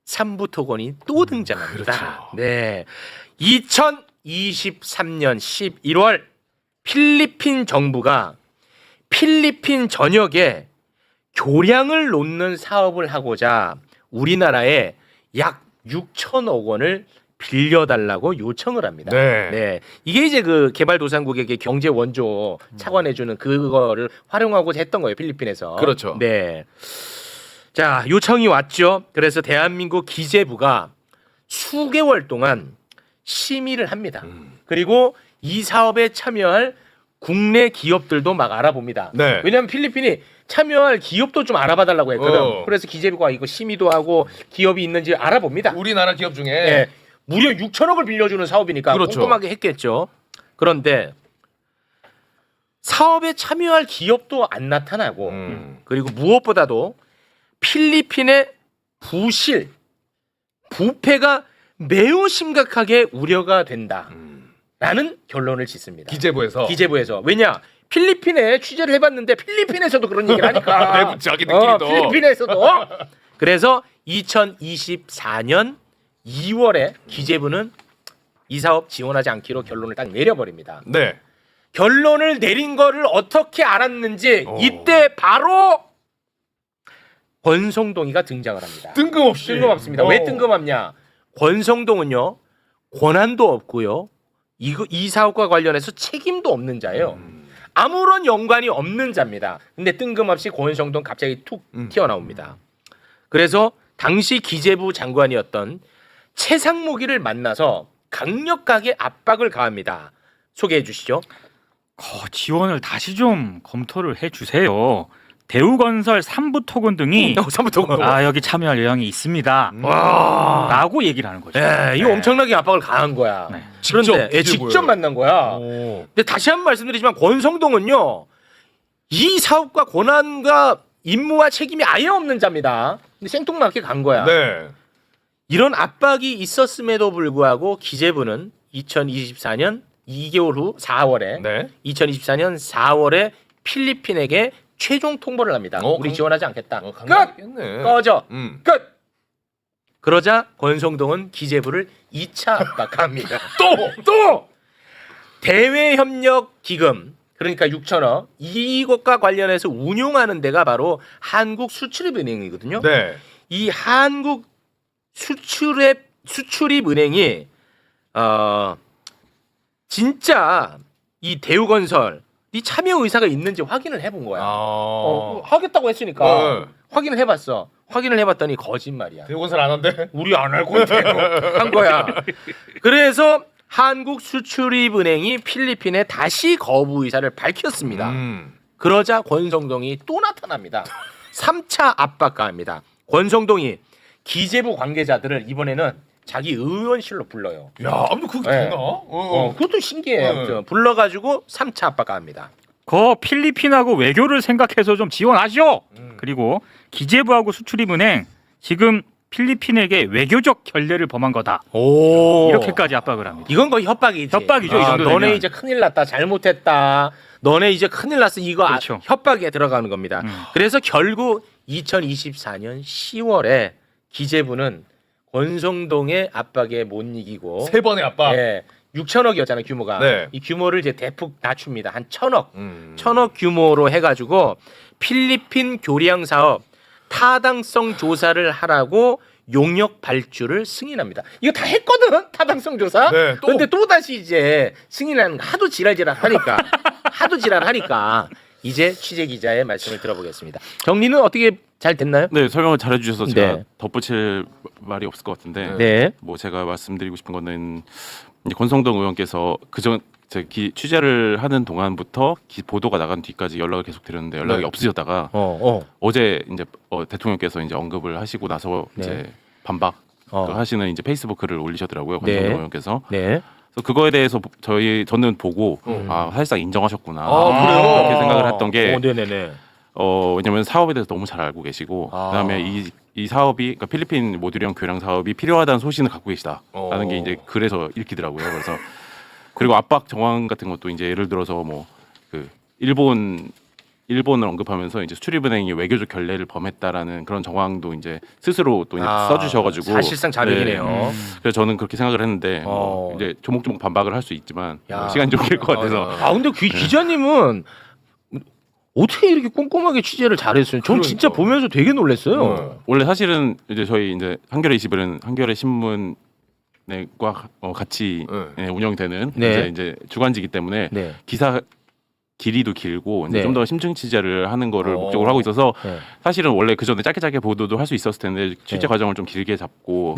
삼부토건이 또 등장합니다. 그렇죠. 네, 2023년 11월 필리핀 정부가 필리핀 전역에 교량을 놓는 사업을 하고자 우리나라에 약 6천억 원을 빌려달라고 요청을 합니다. 네. 이게 이제 그 개발도상국에게 경제 원조 차관해주는 그거를 활용하고자 했던 거예요, 필리핀에서. 그렇죠. 네. 자, 요청이 왔죠. 그래서 대한민국 기재부가 수개월 동안 심의를 합니다. 그리고 이 사업에 참여할 국내 기업들도 막 알아봅니다. 네. 왜냐하면 필리핀이 참여할 기업도 좀 알아봐달라고 했거든. 그래서 기재부가 이거 심의도 하고 기업이 있는지 알아봅니다. 우리나라 기업 중에 네. 무려 6천억을 빌려주는 사업이니까 그렇죠. 꼼꼼하게 했겠죠. 그런데 사업에 참여할 기업도 안 나타나고 그리고 무엇보다도 필리핀의 부실, 부패가 매우 심각하게 우려가 된다라는 결론을 짓습니다. 기재부에서. 왜냐? 필리핀에 취재를 해봤는데 필리핀에서도 그런 얘기를 하니까. 내부 자기들끼리도. 필리핀에서도. 그래서 2024년 2월에 기재부는 이 사업 지원하지 않기로 결론을 딱 내려버립니다. 네. 결론을 내린 거를 어떻게 알았는지 이때 바로 권성동이가 등장을 합니다. 뜬금없습니다. 왜 뜬금없냐? 권성동은요, 권한도 없고요, 이 사업과 관련해서 책임도 없는 자예요. 아무런 연관이 없는 자입니다. 근데 뜬금없이 권성동 갑자기 툭 튀어나옵니다. 그래서 당시 기재부 장관이었던 최상무기를 만나서 강력하게 압박을 가합니다. 소개해 주시죠. 지원을 다시 좀 검토를 해주세요. 대우건설 삼부토건 등이 여기 참여할 의향이 있습니다. 라고 얘기를 하는 거죠. 이거 엄청나게 압박을 가한 거야. 네. 그런데 직접 만난 거야. 근데 다시 한 번 말씀드리지만 권성동은요, 이 사업과 권한과 임무와 책임이 아예 없는 자입니다. 근데 생뚱맞게 간 거야. 네. 이런 압박이 있었음에도 불구하고 기재부는 2024년 2개월 후 4월에 2024년 4월에 필리핀에게 최종 통보를 합니다. 우리 지원하지 않겠다. 끝! 꺼져. 끝! 그러자 권성동은 기재부를 2차 압박합니다. 또! 대외협력기금, 그러니까 6천억, 이것과 관련해서 운용하는 데가 바로 한국수출입은행이거든요. 네. 이 한국 수출입은행이 진짜 이 대우건설 이 참여 의사가 있는지 확인을 해본 거야. 하겠다고 했으니까 확인을 해봤어. 확인을 해봤더니 거짓말이야. 대우건설 안 한대? 우리 안 할 건데 한 거야. 그래서 한국수출입은행이 필리핀에 다시 거부 의사를 밝혔습니다. 그러자 권성동이 또 나타납니다. 3차 압박 가합니다. 권성동이 기재부 관계자들을 이번에는 자기 의원실로 불러요. 야, 아무튼 그게 되나? 그것도 신기해요. 불러가지고 3차 압박 가합니다. 필리핀하고 외교를 생각해서 좀 지원하시오. 그리고 기재부하고 수출입은행 지금 필리핀에게 외교적 결례를 범한 거다. 이렇게까지 압박을 합니다. 이건 거의 협박이지. 협박이죠. 이 정도 너네 되면. 이제 큰일 났다. 잘못했다. 너네 이제 큰일 났어. 이거 그렇죠. 협박에 들어가는 겁니다. 그래서 결국 2024년 10월에 기재부는 권성동의 압박에 못 이기고 3번의 압박. 6천억이었잖아요, 규모가. 네. 이 규모를 이제 대폭 낮춥니다. 한 1,000억. 1,000억 규모로 해가지고 필리핀 교량 사업 타당성 조사를 하라고 용역 발주를 승인합니다. 이거 다 했거든, 타당성 조사. 근데 또 다시 이제 승인하는 거 하도 지랄하니까 이제 취재 기자의 말씀을 들어보겠습니다. 정리는 어떻게 잘 됐나요? 네, 설명을 잘해주셔서 제가 덧붙일 말이 없을 것 같은데, 네. 뭐 제가 말씀드리고 싶은 거는 이제 권성동 의원께서 취재를 하는 동안부터 보도가 나간 뒤까지 연락을 계속 드렸는데 연락이 네. 없으셨다가 어제 이제 대통령께서 이제 언급을 하시고 나서 이제 반박 하시는 이제 페이스북 글을 올리셨더라고요. 권성동 의원께서. 네. 그래서 그거에 대해서 저는 보고 사실상 인정하셨구나. 그래요? 그렇게 생각을 했던 게 네네네. 왜냐면 사업에 대해서 너무 잘 알고 계시고 그다음에 이 사업이 그러니까 필리핀 모듈형 교량 사업이 필요하다는 소신을 갖고 계시다라는 게 이제 그래서 읽히더라고요. 그래서 그리고 압박 정황 같은 것도 이제 예를 들어서 뭐 그 일본을 언급하면서 이제 수출입은행이 외교적 결례를 범했다라는 그런 정황도 이제 스스로 또 이제 써주셔가지고 사실상 자백이네요. 그래서 저는 그렇게 생각을 했는데 뭐 이제 조목조목 반박을 할 수 있지만 시간이 좀 길 것 같아서. 근데 기자님은 어떻게 이렇게 꼼꼼하게 취재를 잘했어요? 전 진짜 보면서 되게 놀랐어요. 원래 사실은 이제 저희 이제 한겨레 21은 한겨레 신문과 같이 운영되는 이제 주간지기 때문에 기사 길이도 길고 좀 더 심층 취재를 하는 거를 목적으로 하고 있어서 사실은 원래 그 전에 짧게 보도도 할 수 있었을 텐데 취재 과정을 좀 길게 잡고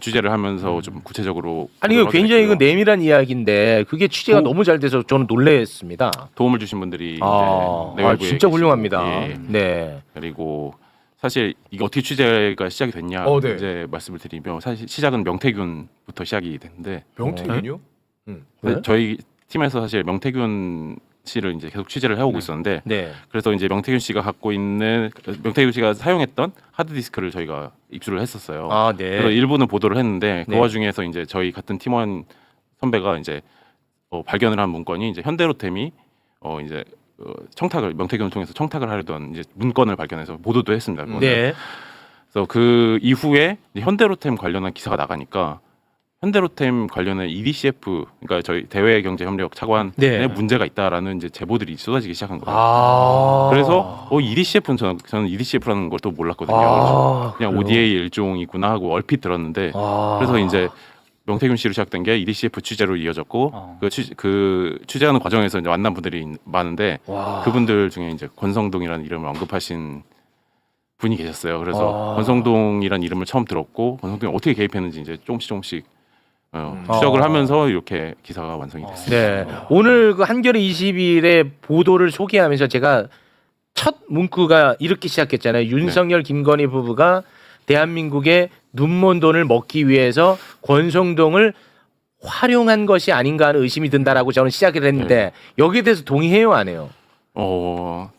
취재를 하면서 좀 구체적으로 이거 굉장히 그 내밀한 이야기인데 그게 취재가 너무 잘 돼서 저는 놀랐습니다. 도움을 주신 분들이 이제 진짜 훌륭합니다. 네. 그리고 사실 이게 어떻게 취재가 시작이 됐냐 이제 말씀을 드리면 사실 시작은 명태균부터 시작이 됐는데 명태균이요? 저희 팀에서 사실 명태균 씨를 이제 계속 취재를 해오고 있었는데 그래서 이제 명태균 씨가 갖고 있는 명태균 씨가 사용했던 하드디스크를 저희가 입수를 했었어요. 그래서 일부는 보도를 했는데 그 와중에서 이제 저희 같은 팀원 선배가 이제 발견을 한 문건이 이제 현대로템이 이제 청탁을 명태균을 통해서 청탁을 하려던 이제 문건을 발견해서 보도도 했습니다. 그래서 그 이후에 이제 현대로템 관련한 기사가 나가니까 현대로템 관련한 EDCF 그러니까 저희 대외경제협력 차관에 문제가 있다라는 이제 제보들이 쏟아지기 시작한 거예요. 그래서 EDCF는 저는 EDCF라는 걸 또 몰랐거든요. 그래서 그냥 ODA 일종이구나 하고 얼핏 들었는데 그래서 이제 명태균 씨로 시작된 게 EDCF 취재로 이어졌고 그 취재하는 과정에서 이제 만난 분들이 많은데 그분들 중에 이제 권성동이라는 이름을 언급하신 분이 계셨어요. 그래서 권성동이라는 이름을 처음 들었고 권성동이 어떻게 개입했는지 이제 조금씩 추적을 하면서 이렇게 기사가 완성이 됐습니다. 오늘 그 한겨레 21의 보도를 소개하면서 제가 첫 문구가 이렇게 시작했잖아요. 윤석열 김건희 부부가 대한민국의 눈먼 돈을 먹기 위해서 권성동을 활용한 것이 아닌가 하는 의심이 든다라고 저는 시작을 했는데 여기에 대해서 동의해요, 안 해요?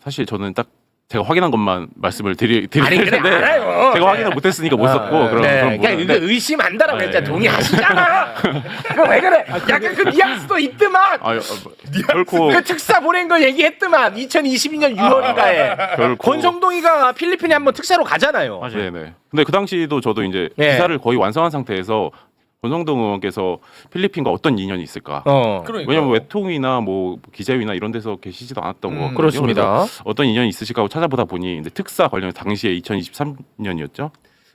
사실 저는 딱 제가 확인한 것만 말씀을 드리는데 알아요. 제가 확인을 못했으니까 못 썼고 그러니까 의심한다라고 했잖아. 동의하시잖아. 왜 그래? 약간 그 뉘앙스도 있더만. 결코 그 특사 보낸 거 얘기했더만 2022년 6월인가에 권성동이가 필리핀에 한번 특사로 가잖아요. 네네. 근데 그 당시도 저도 이제 기사를 거의 완성한 상태에서 권성동 의원께서 필리핀과 어떤 인연이 있을까? 왜냐하면 외통이나 뭐 기재위나 이런 데서 계시지도 않았던 것 같거든요. 그렇습니다. 어떤 인연이 있으실까 하고 찾아보다 보니 이제 특사 관련 당시에 2023년이었죠?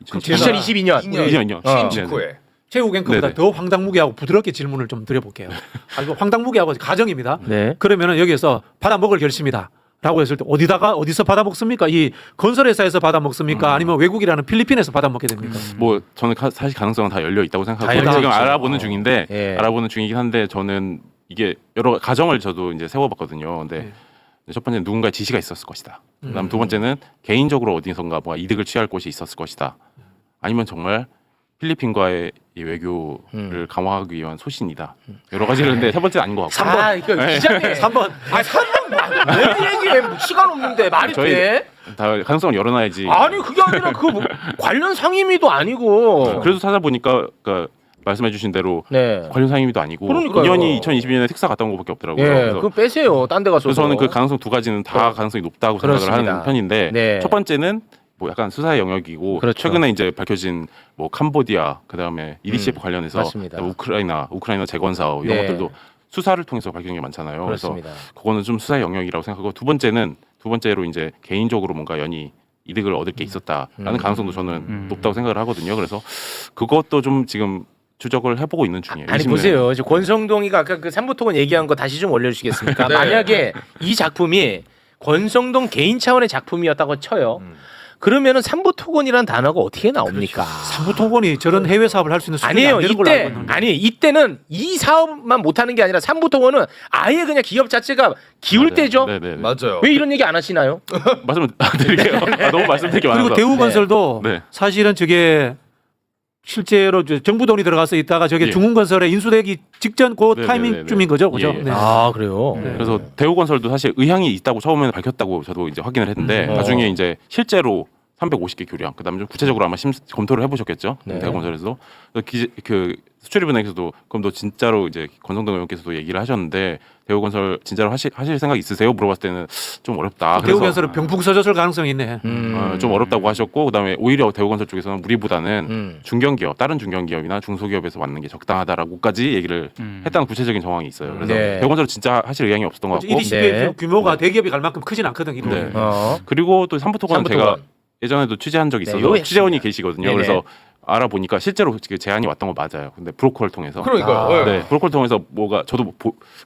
2022년. 2년이요. 취임 직후에. 최욱 앵커보다 더 황당무계하고 부드럽게 질문을 좀 드려볼게요. 이거 황당무계하고 가정입니다. 그러면은 여기에서 받아 먹을 결심이다. 라고 했을 때 어디서 받아 먹습니까? 이 건설회사에서 받아 먹습니까? 아니면 외국이라는 필리핀에서 받아 먹게 됩니까? 뭐 저는 사실 가능성은 다 열려 있다고 생각하고 지금 알아보는 중인데 알아보는 중이긴 한데 저는 이게 여러 가정을 저도 이제 세워봤거든요. 근데 첫 번째는 누군가의 지시가 있었을 것이다. 그다음 두 번째는 개인적으로 어디선가 뭔가 이득을 취할 곳이 있었을 것이다. 아니면 정말 필리핀과의 이 외교를 강화하기 위한 소신이다. 여러 가지를 했는데 세 번째는 아닌 것 같고. 3번. 기자님. 3번. 3번. 왜 얘기해? 시간 없는데 말이 돼? 다 가능성을 열어놔야지. 아니 그게 아니라 그 관련 상임위도 아니고. 그래서 찾아보니까 그러니까 말씀해주신 대로 관련 상임위도 아니고 그러니까요. 인연이 2022년에 특사 갔다 온 것밖에 없더라고요. 그래서 그거 빼세요. 딴 데 가서. 그래서 저는 그 가능성 두 가지는 다 가능성이 높다고 생각을 하는 편인데 첫 번째는 뭐 약간 수사의 영역이고 최근에 이제 밝혀진 뭐 캄보디아 그다음에 EDCF 관련해서 우크라이나 재건 사업 이런 것들도 수사를 통해서 밝혀진 게 많잖아요. 그래서 그거는 좀 수사의 영역이라고 생각하고 두 번째로 이제 개인적으로 뭔가 이득을 얻을 게 있었다라는 가능성도 저는 높다고 생각을 하거든요. 그래서 그것도 좀 지금 추적을 해보고 있는 중이에요. 아니 보세요. 권성동이가 아까 그 삼부토건 얘기한 거 다시 좀 올려주시겠습니까? 만약에 이 작품이 권성동 개인 차원의 작품이었다고 쳐요. 그러면은 삼부토건이라는 단어가 어떻게 나옵니까? 삼부토건이 저런 해외 사업을 할 수 있는 수준이 아니에요. 안 되는 걸로 알고 이때 있는데. 아니 이때는 이 사업만 못하는 게 아니라 삼부토건은 아예 그냥 기업 자체가 기울 맞아요. 때죠. 네네. 맞아요. 왜 이런 얘기 안 하시나요? 말씀드릴게요. 너무 말씀드릴 게 많아서. 그리고 대우건설도 네. 사실은 저게 실제로 정부 돈이 들어가서 있다가 저게 예. 중흥건설에 인수되기 직전 그 네네네네. 타이밍쯤인 거죠, 그죠? 예, 예. 네. 아 그래요. 그래서 대우건설도 사실 의향이 있다고 처음에는 밝혔다고 저도 이제 확인을 했는데 나중에 이제 실제로 350개 교량 그다음에 좀 구체적으로 아마 검토를 해보셨겠죠. 네. 대우건설에서도 그 수출입은행에서도 그럼 너 진짜로 이제 권성동 의원께서도 얘기를 하셨는데 대우건설 진짜로 하실 생각 있으세요? 물어봤을 때는 좀 어렵다. 그래서 대우건설은 병풍 서졌을 가능성이 있네. 좀 어렵다고 하셨고 그다음에 오히려 대우건설 쪽에서는 우리보다는 중견기업 다른 중견기업이나 중소기업에서 맞는 게 적당하다라고까지 얘기를 했다는 구체적인 정황이 있어요. 그래서 네. 대우건설은 진짜 하실 의향이 없었던 것 같고 EDC의 네. 규모가 대기업이 갈 만큼 크진 않거든. 이거. 네. 어. 그리고 또 삼부토건은 제가 삼부토건. 예전에도 취재한 적이 네, 있어서 요거 취재원이 핵심이야. 계시거든요. 네네. 그래서 알아보니까 실제로 제안이 왔던 거 맞아요. 근데 브로커를 통해서. 그러니까요. 네, 브로커를 통해서 뭐가 저도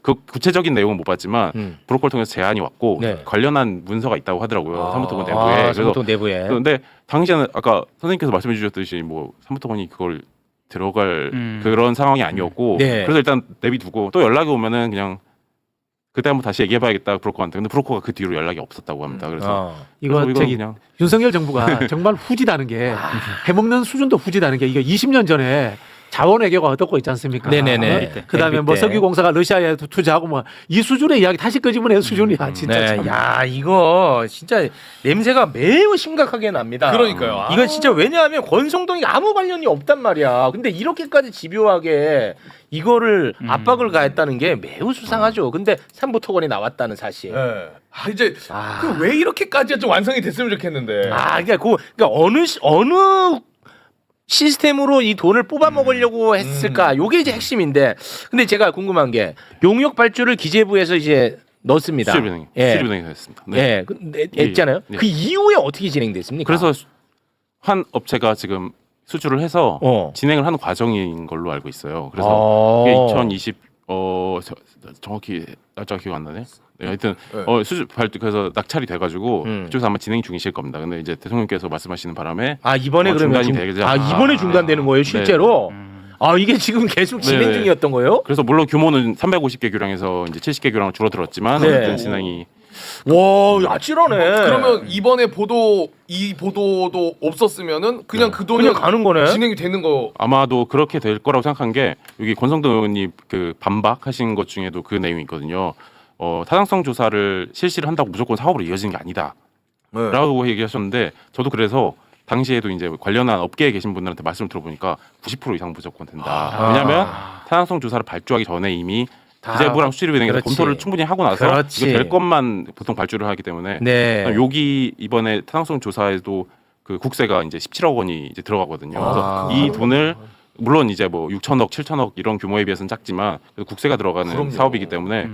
그 구체적인 내용은 못 봤지만 브로커를 통해서 제안이 왔고 네. 관련한 문서가 있다고 하더라고요. 삼부토건 내부에. 아, 그래서 삼부토건 내부에. 그런데 당시에는 아까 선생님께서 말씀해 주셨듯이 뭐 삼부토건이 그걸 들어갈 그런 상황이 아니었고 네. 그래서 일단 내비두고 또 연락이 오면은 그냥 그때 한번 다시 얘기해봐야겠다 브로커한테. 근데 브로커가 그 뒤로 연락이 없었다고 합니다. 그래서 이거 그래서 저기 그냥 윤석열 정부가 정말 후지다는 게 해먹는 수준도 후지다는 게 이거 20년 전에 자원 외교가 어떻고 있지 않습니까? 네네네. 그다음에 뭐 때. 석유공사가 러시아에 투자하고 뭐 이 수준의 이야기 다시 끄집어낸 수준이야 진짜. 네, 참. 야 이거 진짜 냄새가 매우 심각하게 납니다. 그러니까요. 이건 진짜 왜냐하면 권성동이 아무 관련이 없단 말이야. 근데 이렇게까지 집요하게 이거를 압박을 가했다는 게 매우 수상하죠. 근데 삼부토건이 나왔다는 사실. 예. 아 이제 그 왜 이렇게까지 좀 완성이 됐으면 좋겠는데. 아 그러니까 어느 시스템으로 이 돈을 뽑아 먹으려고 했을까? 요게 이제 핵심인데. 근데 제가 궁금한 게 용역 발주를 기재부에서 이제 넣습니다. 수출입은행, 예. 수출입은행에서 했습니다. 네. 예, 했잖아요. 예. 그 이후에 어떻게 진행됐습니까? 그래서 한 업체가 지금 수출을 해서 진행을 하는 과정인 걸로 알고 있어요. 그래서 이게 2020 정확히 날짜가 기억 안 나네. 네, 하여튼 수출 발주 그래서 낙찰이 돼가지고 그쪽에서 아마 진행 중이실 겁니다. 근데 이제 대통령께서 말씀하시는 바람에 이번에 그러면 중단이 되지 이번에 중단되는 거예요, 실제로? 이게 지금 계속 진행 중이었던 거예요? 그래서 물론 규모는 350개 교량에서 이제 70개 교량으로 줄어들었지만 어쨌든 진행이 와, 아찔하네. 그러면 이번에 이 보도도 없었으면은 그냥 그 돈이 그냥 가는 거네. 진행이 되는 거. 아마도 그렇게 될 거라고 생각한 게 여기 권성동 의원님 그 반박하신 것 중에도 그 내용이 있거든요. 타당성 조사를 실시를 한다고 무조건 사업으로 이어지는 게 아니다라고 얘기하셨는데 저도 그래서 당시에도 이제 관련한 업계에 계신 분들한테 말씀을 들어보니까 90% 이상 무조건 된다. 왜냐하면 타당성 조사를 발주하기 전에 이미 기재부랑 수출입은행에서 그렇지. 검토를 충분히 하고 나서 그렇지. 이거 될 것만 보통 발주를 하기 때문에 네. 여기 이번에 타당성 조사에도 그 국세가 이제 17억 원이 이제 들어가거든요. 그래서 이 돈을 물론 이제 뭐 6천억, 7천억 이런 규모에 비해서는 작지만 그래도 국세가 들어가는 사업이기 때문에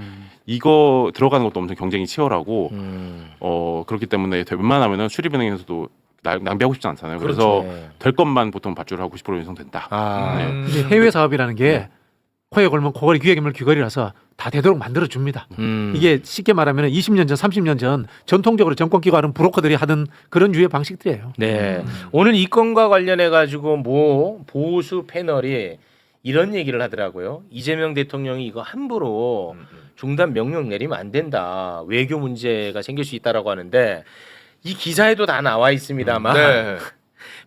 이거 들어가는 것도 엄청 경쟁이 치열하고 그렇기 때문에 웬만하면은 수출입은행에서도 낭비하고 싶지 않잖아요. 그래서 될 것만 보통 발주를 하고 90% 완성된다. 네. 이제 해외 사업이라는 게 코에 걸면 코걸이 귀에 걸면 귀걸이라서 다 되도록 만들어 줍니다. 이게 쉽게 말하면 20년 전, 30년 전 전통적으로 정권기관은 브로커들이 하던 그런 유의 방식들이에요. 네. 오늘 이 건과 관련해 가지고 뭐 보수 패널이 이런 얘기를 하더라고요. 이재명 대통령이 이거 함부로 중단 명령 내리면 안 된다. 외교 문제가 생길 수 있다라고 하는데 이 기사에도 다 나와 있습니다만 네.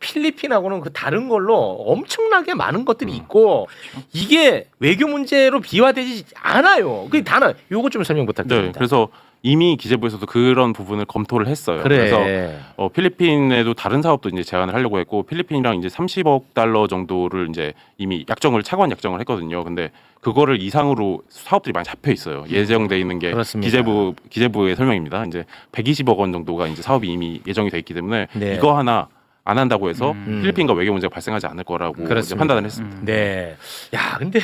필리핀하고는 그 다른 걸로 엄청나게 많은 것들이 있고 이게 외교 문제로 비화되지 않아요. 그 단어 요거 좀 설명 부탁드립니다. 네, 그래서 이미 기재부에서도 그런 부분을 검토를 했어요. 그래. 그래서 필리핀에도 다른 사업도 이제 제안을 하려고 했고 필리핀이랑 이제 30억 달러 정도를 이제 이미 차관 약정을 했거든요. 근데 그거를 이상으로 사업들이 많이 잡혀 있어요. 예정돼 있는 게 그렇습니다. 기재부의 설명입니다. 이제 120억 원 정도가 이제 사업이 이미 예정이 돼 있기 때문에 네. 이거 하나 안 한다고 해서 필리핀과 외교 문제가 발생하지 않을 거라고 이제 판단을 했습니다. 네. 야, 근데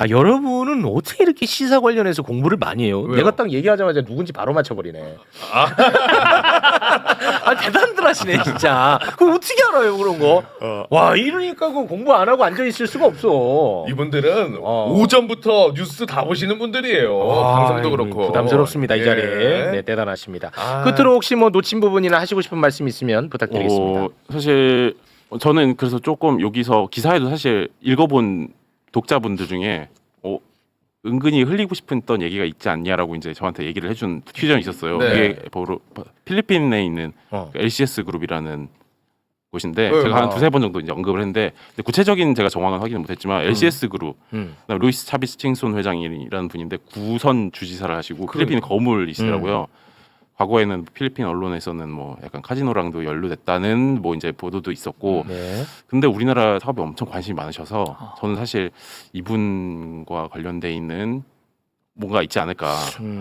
여러분은 어떻게 이렇게 시사 관련해서 공부를 많이 해요? 왜요? 내가 딱 얘기하자마자 누군지 바로 맞춰버리네. 아, 대단들 하시네 진짜. 그거 어떻게 알아요 그런 거? 와 이러니까 그 공부 안 하고 앉아 있을 수가 없어. 이분들은 오전부터 뉴스 다 보시는 분들이에요. 방송도 그렇고. 부담스럽습니다 이 자리에. 네 대단하십니다. 끝으로 혹시 뭐 놓친 부분이나 하시고 싶은 말씀 있으면 부탁드리겠습니다. 사실 저는 그래서 조금 여기서 기사에도 사실 읽어본 독자분들 중에 은근히 흘리고 싶었던 얘기가 있지 않냐라고 이제 저한테 얘기를 해준 퀴즈가 있었어요. 네. 이게 바로 필리핀에 있는 LCS 그룹이라는 곳인데 제가 한 두세 번 정도 이제 언급을 했는데 근데 구체적인 제가 정황은 확인을 못했지만 LCS 그룹 그다음에 루이스 차비스 칭손 회장이라는 분인데 구선 주지사를 하시고 필리핀 거물이시더라고요. 과거에는 필리핀 언론에서는 뭐 약간 카지노랑도 연루됐다는 뭐 이제 보도도 있었고, 근데 우리나라 사업에 엄청 관심이 많으셔서 저는 사실 이분과 관련돼 있는 뭔가 있지 않을까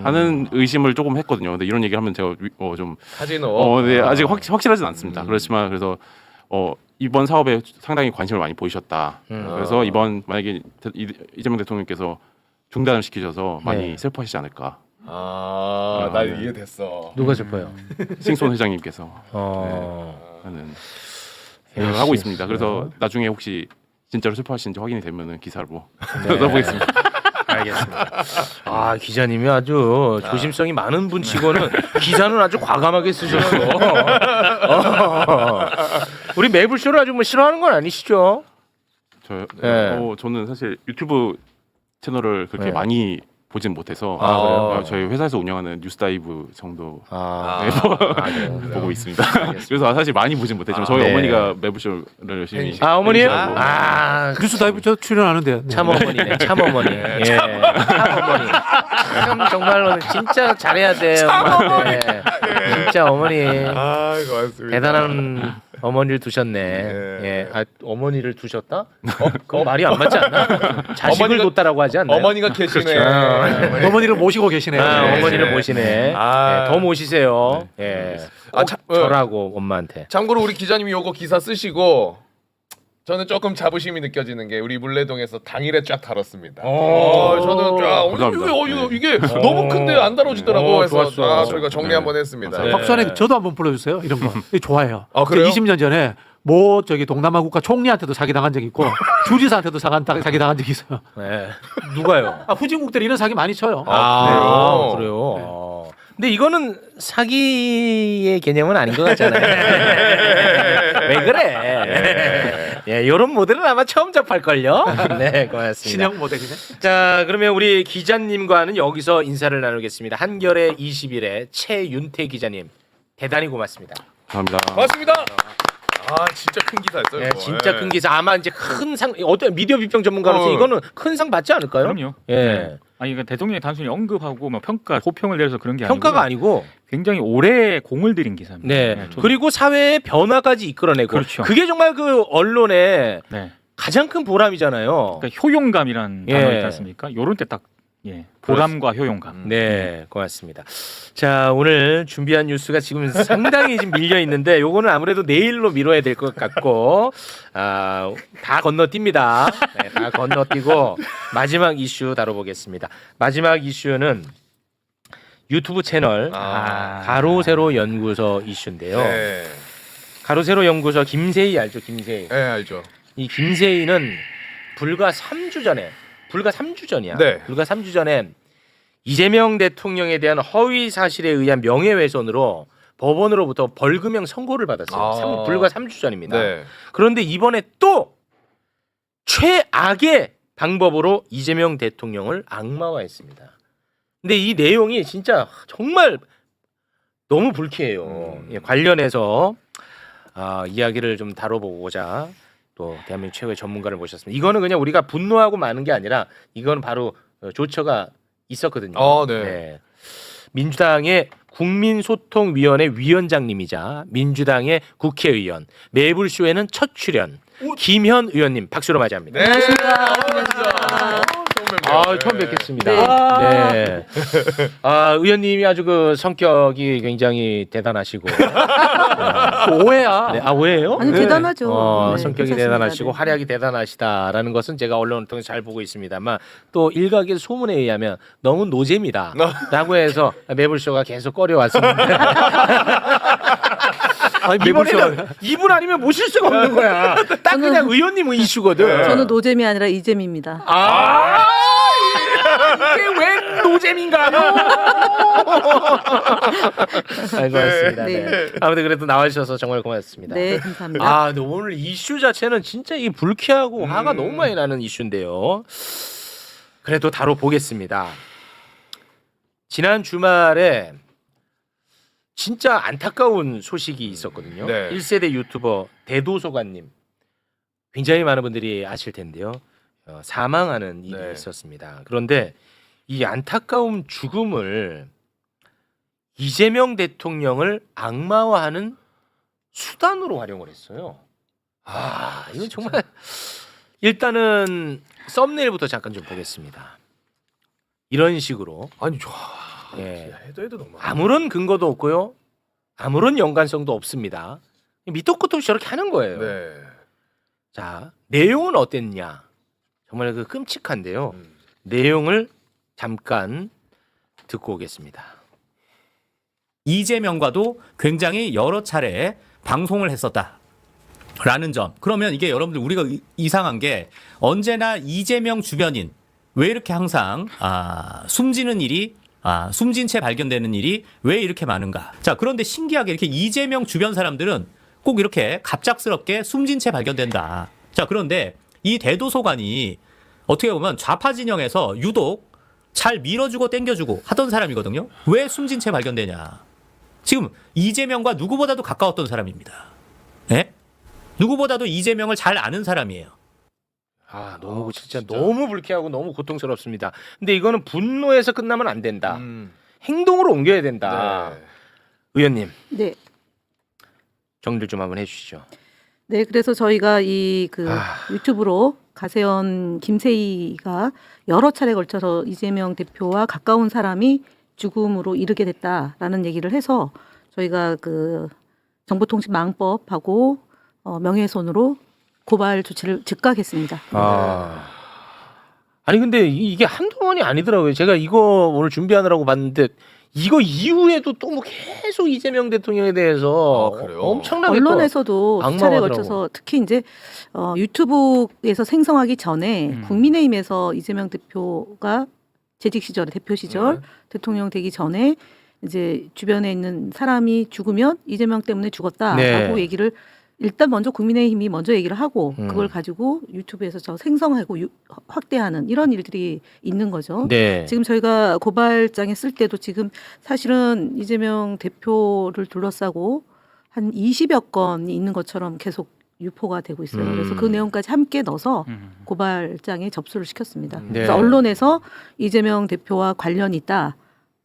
하는 의심을 조금 했거든요. 근데 이런 얘기를 하면 제가 좀 카지노. 네, 아직 확실하진 않습니다. 그렇지만 그래서 이번 사업에 상당히 관심을 많이 보이셨다. 그래서 이번 만약에 이재명 대통령께서 중단을 시키셔서 많이 슬퍼하시지 않을까. 나 이해됐어. 누가 슬퍼요? 싱손 회장님께서 하는 생각을 하고 있습니다. 그래서 나중에 혹시 진짜로 슬퍼하시는지 확인이 되면은 기사로 써보겠습니다. 알겠습니다. 아 기자님이 아주 조심성이 많은 분치고는 기사는 아주 과감하게 쓰셨어. 우리 매불쇼를 아주 뭐 싫어하는 건 아니시죠? 저요? 네. 저는 사실 유튜브 채널을 그렇게 많이 보진 못해서 그래요? 저희 회사에서 운영하는 뉴스다이브 정도 보고 있습니다. 그래서 사실 많이 보진 못했지만 저희 어머니가 매부쇼를 열심히 어머니요? 뉴스다이브 저 출연하는데. 참 어머니네. 참 어머니. 예. 참 어머니. 참 정말로 진짜 잘해야 돼. 엄마한테. 진짜 어머니. 고맙습니다. 대단한 어머니를 두셨네. 예. 어머니를 두셨다? 그건 말이 안 맞지 않나? 자식을 뒀다라고 하지 않나요? 어머니가 계시네. 어머니를 모시고 계시네. 어머니를 모시네. 더 모시세요. 예. 절하고 엄마한테. 참고로 우리 기자님이 요거 기사 쓰시고 저는 조금 자부심이 느껴지는 게 우리 물레동에서 당일에 쫙 다뤘습니다. 저는 쫙 이게 너무 큰데 안 다뤄지더라고 해서 저희가 정리 한번 했습니다. 박수환에 저도 한번 불러주세요. 이런 거 좋아해요. 그래요? 20년 전에 뭐 저기 동남아 국가 총리한테도 사기 당한 적이 있고 주지사한테도 사기 당한 적이 있어요. 네. 누가요? 후진국들이 이런 사기 많이 쳐요. 그래요. 근데 이거는 사기의 개념은 아닌 것 같잖아요. 왜 그래? 예, 이런 모델은 아마 처음 접할걸요. 네, 고맙습니다. 신형 모델이네. 자, 그러면 우리 기자님과는 여기서 인사를 나누겠습니다. 한겨레 20일의 최윤태 기자님, 대단히 고맙습니다. 감사합니다. 고맙습니다. 진짜 큰 기사였어요. 네, 진짜 큰 기사. 아마 이제 큰 상, 어떤 미디어 비평 전문가로서 이거는 큰 상 받지 않을까요? 그럼요. 예. 아니 그러니까 대통령이 단순히 언급하고 뭐 평가, 호평을 내려서 그런 게 평가가 아니고 굉장히 오래 공을 들인 기사입니다. 네. 그리고 사회의 변화까지 이끌어내고 그렇죠. 그게 정말 그 언론의 가장 큰 보람이잖아요. 그러니까 효용감이란 단어 있지 않습니까? 요런 때 딱 보람과 효용감. 네, 고맙습니다. 자, 오늘 준비한 뉴스가 지금 상당히 지금 밀려 있는데 요거는 아무래도 내일로 미뤄야 될 것 같고 다 건너뜁니다. 네, 다 건너뛰고 마지막 이슈 다뤄보겠습니다. 마지막 이슈는 유튜브 채널 가로세로 연구소 이슈인데요. 가로세로 연구소 김세희 알죠? 김세희. 네, 알죠. 이 김세희는 불과 3주 전이야. 불과 3주 전에 이재명 대통령에 대한 허위 사실에 의한 명예훼손으로 법원으로부터 벌금형 선고를 받았어요. 불과 3주 전입니다. 그런데 이번에 또 최악의 방법으로 이재명 대통령을 악마화했습니다. 근데 이 내용이 진짜 정말 너무 불쾌해요. 관련해서 이야기를 좀 다뤄보고자 또 대한민국 최고의 전문가를 모셨습니다. 이거는 그냥 우리가 분노하고 마는 게 아니라 이건 바로 조처가 있었거든요. 네. 민주당의 국민소통위원회 위원장님이자 민주당의 국회의원 매불쇼에는 첫 출연 김현 의원님 박수로 맞이합니다. 처음 뵙겠습니다. 네. 의원님이 아주 그 성격이 굉장히 대단하시고 오해야. 네. 오해예요? 아니 대단하죠. 성격이 대단하시고 활약이 대단하시다라는 것은 제가 언론을 통해서 잘 보고 있습니다만 또 일각의 소문에 의하면 너무 노잼이다라고 해서 매불쇼가 계속 꺼려왔습니다. 이번에는 이분 아니면 모실 수가 없는 거야. 딱 그냥 의원님 이슈거든. 저는 노잼이 아니라 이잼입니다. 이게 왜 노잼인가요? 고맙습니다. 네. 아무튼 그래도 나와주셔서 정말 고맙습니다. 네, 감사합니다. 아, 근데 오늘 이슈 자체는 진짜 이 불쾌하고 화가 너무 많이 나는 이슈인데요. 그래도 다뤄보겠습니다. 지난 주말에 진짜 안타까운 소식이 있었거든요. 네. 1세대 유튜버 대도소관님 굉장히 많은 분들이 아실 텐데요. 사망하는 일이 네. 있었습니다. 그런데 이 안타까운 죽음을 이재명 대통령을 악마화하는 수단으로 활용을 했어요. 이건 정말 일단은 썸네일부터 잠깐 좀 보겠습니다. 이런 식으로 아니 예. 해도 너무 아무런 근거도 없고요. 아무런 연관성도 없습니다. 밑도 끝도 없이 저렇게 하는 거예요. 네. 자, 내용은 어땠냐? 정말 그 끔찍한데요. 내용을 잠깐 듣고 오겠습니다. 이재명과도 굉장히 여러 차례 방송을 했었다라는 점. 그러면 이게 여러분들 우리가 이상한 게 언제나 이재명 주변인 왜 이렇게 항상 숨지는 일이 숨진 채 발견되는 일이 왜 이렇게 많은가? 자, 그런데 신기하게 이렇게 이재명 주변 사람들은 꼭 이렇게 갑작스럽게 숨진 채 발견된다. 자, 그런데 이 대도서관이 어떻게 보면 좌파 진영에서 유독 잘 밀어주고 땡겨주고 하던 사람이거든요. 왜 숨진 채 발견되냐? 지금 이재명과 누구보다도 가까웠던 사람입니다. 예? 누구보다도 이재명을 잘 아는 사람이에요. 너무 진짜 너무 불쾌하고 너무 고통스럽습니다. 근데 이거는 분노에서 끝나면 안 된다. 행동으로 옮겨야 된다. 네. 의원님 네. 정리를 좀 한번 해주시죠. 네, 그래서 저희가 이 유튜브로 가세현 김세희가 여러 차례 걸쳐서 이재명 대표와 가까운 사람이 죽음으로 이르게 됐다라는 얘기를 해서 저희가 그 정보통신망법하고 명예훼손으로 고발 조치를 즉각했습니다. 아니 근데 이게 한두 번이 아니더라고요. 제가 이거 오늘 준비하느라고 봤는데 이거 이후에도 또 뭐 계속 이재명 대통령에 대해서 엄청나게 언론에서도 두 차례 악마화하더라고. 걸쳐서 특히 이제 유튜브에서 생성하기 전에 국민의힘에서 이재명 대표가 재직 시절에 대표 시절 대통령 되기 전에 이제 주변에 있는 사람이 죽으면 이재명 때문에 죽었다라고 얘기를 일단 먼저 국민의힘이 먼저 얘기를 하고 그걸 가지고 유튜브에서 저 생성하고 확대하는 이런 일들이 있는 거죠. 네. 지금 저희가 고발장에 쓸 때도 지금 사실은 이재명 대표를 둘러싸고 한 20여 건이 있는 것처럼 계속 유포가 되고 있어요. 그래서 그 내용까지 함께 넣어서 고발장에 접수를 시켰습니다. 네. 그래서 언론에서 이재명 대표와 관련이 있다,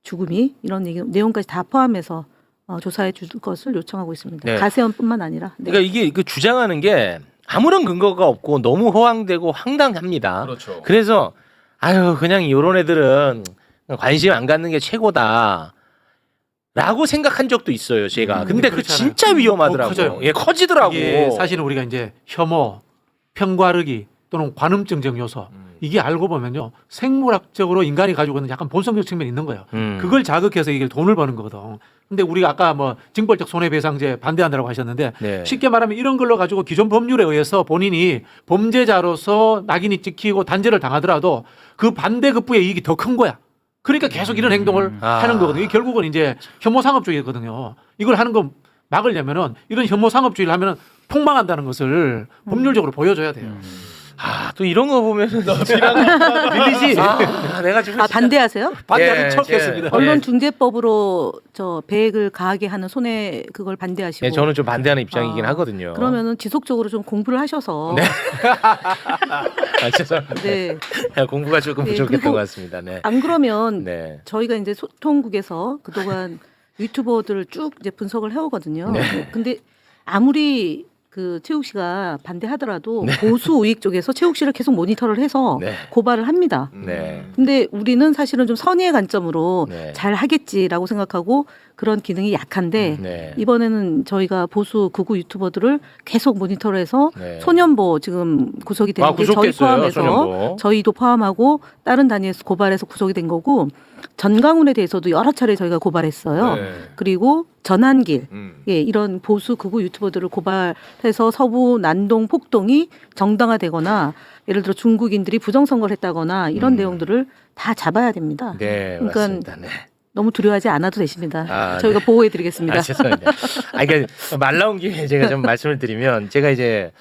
죽음이 이런 내용까지 다 포함해서 조사해 줄 것을 요청하고 있습니다. 네. 가세현뿐만 아니라. 네. 그러니까 이게 그 주장하는 게 아무런 근거가 없고 너무 허황되고 황당합니다. 그렇죠. 그래서 그냥 이런 애들은 관심 안 갖는 게 최고다. 라고 생각한 적도 있어요, 제가. 근데 그 그렇잖아요. 진짜 위험하더라고. 커져요. 예, 커지더라고. 이게 사실은 우리가 이제 혐오, 편과르기 또는 관음증적 요소 이게 알고 보면요 생물학적으로 인간이 가지고 있는 약간 본성적 측면이 있는 거예요. 그걸 자극해서 이게 돈을 버는 거거든. 근데 우리가 아까 뭐 징벌적 손해배상제 반대한다고 하셨는데 네. 쉽게 말하면 이런 걸로 가지고 기존 법률에 의해서 본인이 범죄자로서 낙인이 찍히고 단죄를 당하더라도 그 반대급부의 이익이 더 큰 거야. 그러니까 계속 이런 행동을 하는 거거든요. 이게 결국은 이제 혐오상업주의거든요. 이걸 하는 거 막으려면은 이런 혐오상업주의를 하면은 폭망한다는 것을 법률적으로 보여줘야 돼요. 또 이런 거 보면은 밀리지. 내가 지금 반대하세요? 반대하는 척했습니다. 언론중재법으로 저 배액을 가하게 하는 손해 그걸 반대하시고. 네, 저는 좀 반대하는 입장이긴 하거든요. 그러면은 지속적으로 좀 공부를 하셔서. 네. 죄송합니다. 네. 공부가 조금 네, 부족했던 그리고 것 같습니다. 네. 안 그러면 네. 저희가 이제 소통국에서 그동안 유튜버들을 쭉 이제 분석을 해오거든요. 네. 근데 아무리 그 최욱 씨가 반대하더라도 보수 우익 쪽에서 최욱 씨를 계속 모니터를 해서 고발을 합니다. 네. 근데 우리는 사실은 좀 선의의 관점으로 네. 잘 하겠지라고 생각하고 그런 기능이 약한데 네. 이번에는 저희가 보수 극우 유튜버들을 계속 모니터를 해서 네. 소년보 지금 구속이 됐는데 저희 구속됐어요, 포함해서 소년보. 저희도 포함하고 다른 단위에서 고발해서 구속이 된 거고 전강훈에 대해서도 여러 차례 저희가 고발했어요. 네. 그리고 전한길, 예, 이런 보수 극우 유튜버들을 고발해서 서부 난동 폭동이 정당화되거나 예를 들어 중국인들이 부정선거를 했다거나 이런 내용들을 다 잡아야 됩니다. 네, 그러니까 맞습니다. 네. 너무 두려워하지 않아도 되십니다. 아, 저희가 네. 보호해드리겠습니다. 아, 죄송합니다. 그러니까 말 나온 김에 제가 좀 말씀을 드리면 제가 이제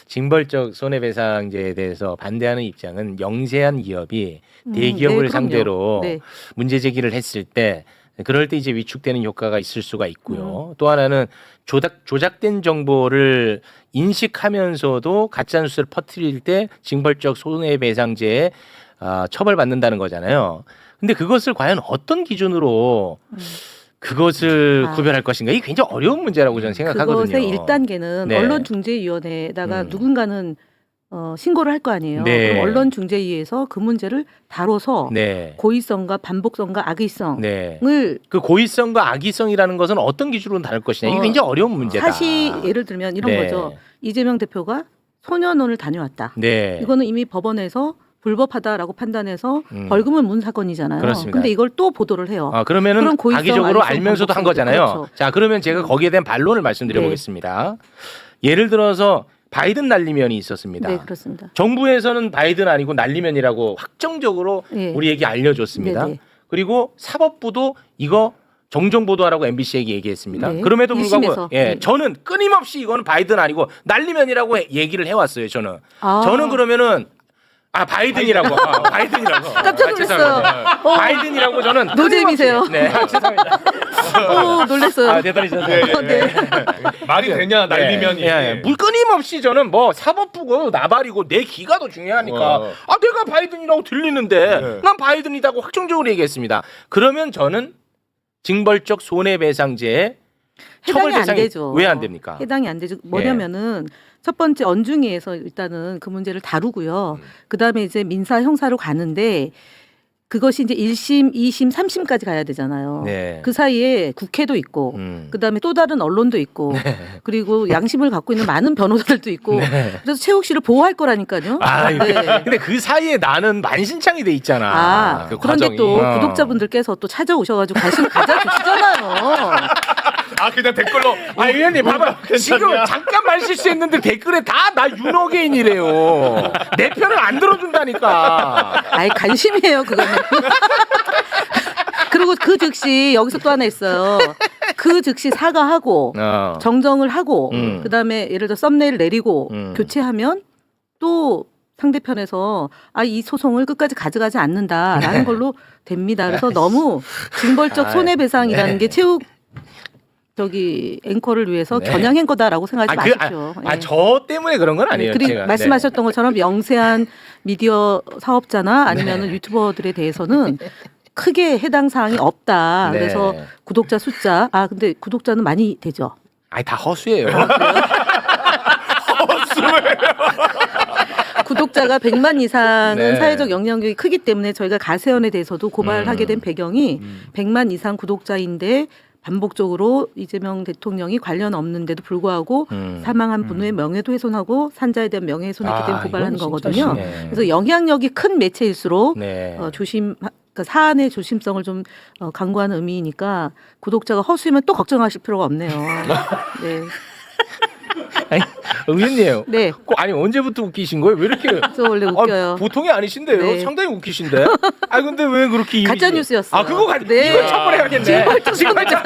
징벌적 손해배상제에 대해서 반대하는 입장은 영세한 기업이 대기업을 네, 그럼요. 상대로 네. 문제 제기를 했을 때 그럴 때 이제 위축되는 효과가 있을 수가 있고요. 또 하나는 조작된 정보를 인식하면서도 가짜 뉴스를 퍼뜨릴 때 징벌적 손해배상제에 처벌받는다는 거잖아요. 근데 그것을 과연 어떤 기준으로 그것을 구별할 것인가 이게 굉장히 어려운 문제라고 저는 생각하거든요. 그것의 1단계는 네. 언론중재위원회에다가 누군가는 신고를 할 거 아니에요. 네. 그럼 언론중재위에서 그 문제를 다뤄서 네. 고의성과 반복성과 악의성을 네. 그 고의성과 악의성이라는 것은 어떤 기준으로 다룰 것이냐 이게 굉장히 어려운 문제다. 사실 예를 들면 이런 네. 거죠. 이재명 대표가 소년원을 다녀왔다. 네. 이거는 이미 법원에서 불법하다라고 판단해서 벌금을 문 사건이잖아요. 그렇습니다. 근데 이걸 또 보도를 해요. 그러면은 그럼 고의성, 악의적으로 악의성, 알면서도 한 반복성. 거잖아요. 그렇죠. 자, 그러면 제가 거기에 대한 반론을 말씀드려 네. 보겠습니다. 예를 들어서 바이든 날리면이 있었습니다. 네, 그렇습니다. 정부에서는 바이든 아니고 날리면이라고 확정적으로 네. 우리에게 알려줬습니다. 네, 네. 그리고 사법부도 이거 정정 보도하라고 MBC에게 얘기했습니다. 네. 그럼에도 불구하고 1심에서. 네. 저는 끊임없이 이거는 바이든 아니고 날리면이라고 얘기를 해왔어요. 저는 아. 저는 그러면은 바이든이라고 바이든이라고 깜짝 놀랐어요. 죄송합니다. 바이든이라고 저는 노잼이세요. 끊임없이- 네, 죄송합니다. 놀랐어요. 대단히셨어요. 네. 말이 되냐 날리면이. 물 끊임없이 저는 뭐 사법부고 나발이고 내 기가 더 중요하니까 내가 바이든이라고 들리는데 난 바이든이라고 확정적으로 얘기했습니다. 그러면 저는 징벌적 손해배상제에 처벌 해당이 안 대상이 되죠. 왜 안 됩니까? 해당이 안 되죠. 뭐냐면은 첫 번째 언중위에서 일단은 그 문제를 다루고요. 그다음에 이제 민사 형사로 가는데 그것이 이제 1심, 2심, 3심까지 가야 되잖아요. 네. 그 사이에 국회도 있고 그다음에 또 다른 언론도 있고 그리고 양심을 갖고 있는 많은 변호사들도 있고 그래서 최욱 씨를 보호할 거라니까요. 네. 근데 그 사이에 나는 만신창이 돼 있잖아. 그 그런데 과정이. 또 구독자분들께서 또 찾아오셔가지고 관심을 가져주시잖아요. 그냥 댓글로 의원님 봐봐 지금 잠깐 말 실수했는데 댓글에 다 나 윤호개인이래요. 내 편을 안 들어준다니까. 관심이에요 그거는. 그리고 그 즉시 여기서 또 하나 있어요. 그 즉시 사과하고 정정을 하고 그다음에 예를 들어 썸네일 내리고 교체하면 또 상대편에서 이 소송을 끝까지 가져가지 않는다라는 걸로 됩니다. 그래서 너무 징벌적 손해배상이라는 게 최욱 앵커를 위해서 겨냥한 거다라고 생각하지 마십시오. 저 때문에 그런 건 아니에요. 그리고 제가. 말씀하셨던 것처럼 영세한 미디어 사업자나 아니면 유튜버들에 대해서는 크게 해당 사항이 없다. 네. 그래서 구독자 숫자 근데 구독자는 많이 되죠. 다 허수예요. 구독자가 100만 이상은 네. 사회적 영향력이 크기 때문에 저희가 가세연에 대해서도 고발하게 된 배경이 100만 이상 구독자인데 반복적으로 이재명 대통령이 관련 없는데도 불구하고 사망한 분의 명예도 훼손하고 산자에 대한 명예훼손했기 때문에 고발하는 이건 진짜 거거든요. 심해. 그래서 영향력이 큰 매체일수록 네. 그러니까 사안의 조심성을 좀 강구하는 의미이니까 구독자가 허수이면 또 걱정하실 필요가 없네요. 네. 의원님. 네. 아니 언제부터 웃기신 거예요? 왜 이렇게? 저 원래 웃겨요. 보통이 아니신데요. 네. 상당히 웃기신데. 근데 왜 그렇게 가짜 뉴스였어요. 그거 네. 이거 처벌해야겠네. 징벌적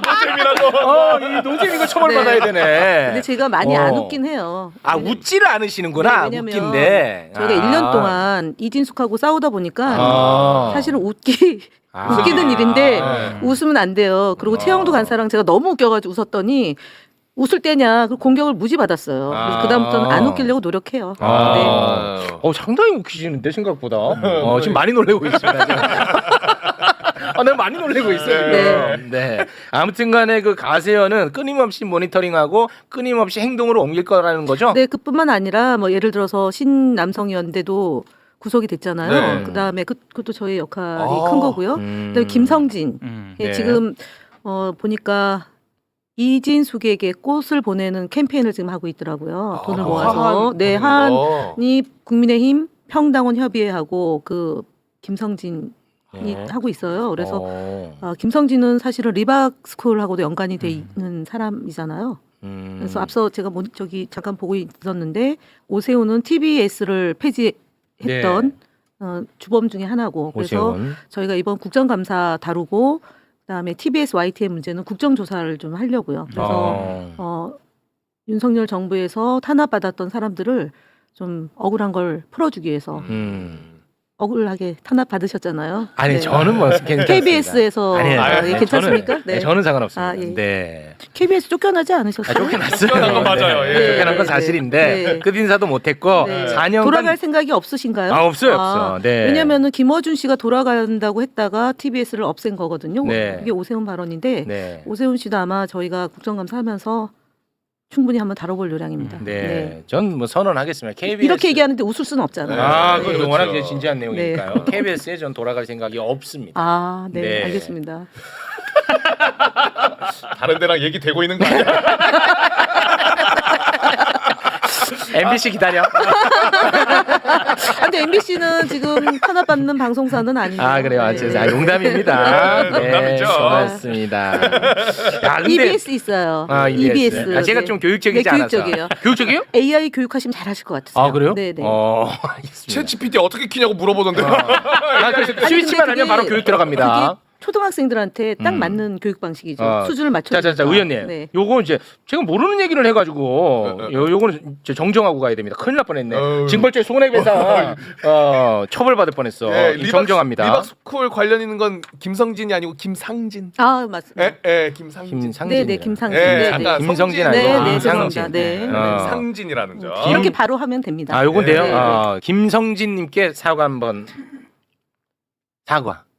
노잼이라고. 이 노잼 이거 처벌받아야 되네. 근데 제가 많이 안 웃긴 해요. 웃지를 않으시는구나. 네, 왜냐면 웃긴데. 저희가 1년 동안 이진숙하고 싸우다 보니까 사실은 웃기는 일인데 웃으면 안 돼요. 그리고 최영도 간사랑 제가 너무 웃겨가지고 웃었더니 웃을 때냐 그 공격을 무지 받았어요. 그래서 그다음부터는 안 웃기려고 노력해요. 네. 상당히 웃기시는데 생각보다. 지금 많이 놀래고 있습니다. 내가 많이 놀래고 있어요. 네. 아무튼간에 그 가세연은 끊임없이 모니터링하고 끊임없이 행동으로 옮길 거라는 거죠. 네, 그뿐만 아니라 뭐 예를 들어서 신남성위원대도 구속이 됐잖아요. 네. 그다음에 그것도 저희 역할이 큰 거고요. 그다음에 김성진 네. 지금 보니까 이진숙에게 꽃을 보내는 캠페인을 지금 하고 있더라고요. 돈을 모아서. 네, 한이 국민의힘 평당원 협의회하고 그 김성진 하고 있어요. 그래서 김성진은 사실은 리박스쿨하고도 연관이 돼 있는 사람이잖아요. 그래서 앞서 제가 저기 잠깐 보고 있었는데 오세훈은 TBS를 폐지했던 주범 중에 하나고 그래서 오세훈. 저희가 이번 국정감사 다루고 그다음에 TBS YTN 문제는 국정조사를 좀 하려고요. 그래서 윤석열 정부에서 탄압받았던 사람들을 좀 억울한 걸 풀어주기 위해서 억울하게 탄압 받으셨잖아요. 아니 네. 저는 뭐 괜찮습니다. KBS에서 아니, 괜찮습니까? 네. 저는 상관없습니다. 아, 예. 네. KBS 쫓겨나지 않으셨어요? 쫓겨났어요. 쫓겨난 건 맞아요. 예. 쫓겨난 건 사실인데 네. 끝 인사도 못했고 네. 4년간 돌아갈 생각이 없으신가요? 없어요. 없어. 네. 왜냐하면 김어준 씨가 돌아간다고 했다가 TBS를 없앤 거거든요. 네. 이게 오세훈 발언인데 네. 오세훈 씨도 아마 저희가 국정감사하면서 충분히 한번 다뤄볼 요량입니다. 네. 전 뭐 선언하겠습니다. KBS 이렇게 얘기하는데 웃을 수는 없잖아요. 그건 그렇죠. 워낙 진지한 내용이니까요. KBS에 전 돌아갈 생각이 없습니다. 아, 네, 네. 알겠습니다. 다른 데랑 얘기 되고 있는 거 아니야? MBC 기다려. 근데 MBC는 지금 탄압받는 방송사는 아니에요. 아 그래요. 네. 농담입니다. 농담이죠. 고맙습니다. 야, 근데 EBS 있어요. EBS. 제가 좀 교육적이지 않아서. 교육적이에요. 교육적이요? AI 교육하시면 잘하실 것 같으세요. 아 그래요? 네네. 알겠습니다. 챗GPT 어떻게 키냐고 물어보던데. 그래서 스위치만 근데 하면 바로 교육 들어갑니다. 그게 초등학생들한테 딱 맞는 교육 방식이죠. 수준을 맞춰. 자, 의원님. 네. 요거 이제 제가 모르는 얘기를 해가지고 요거는 이제 정정하고 가야 됩니다. 큰일 날 뻔했네. 징벌죄 손해배상 처벌받을 뻔했어. 정정합니다. 리박스쿨 관련 있는 건 김성진이 아니고 김상진. 아 맞습니다. 김상진. 네네 김상진. 잠깐 김성진 성진. 아니고 네, 김상진. 죄송합니다. 네. 상진이라는 점. 이렇게 바로 하면 됩니다. 아 요건데요. 네. 김성진님께 사과 한번.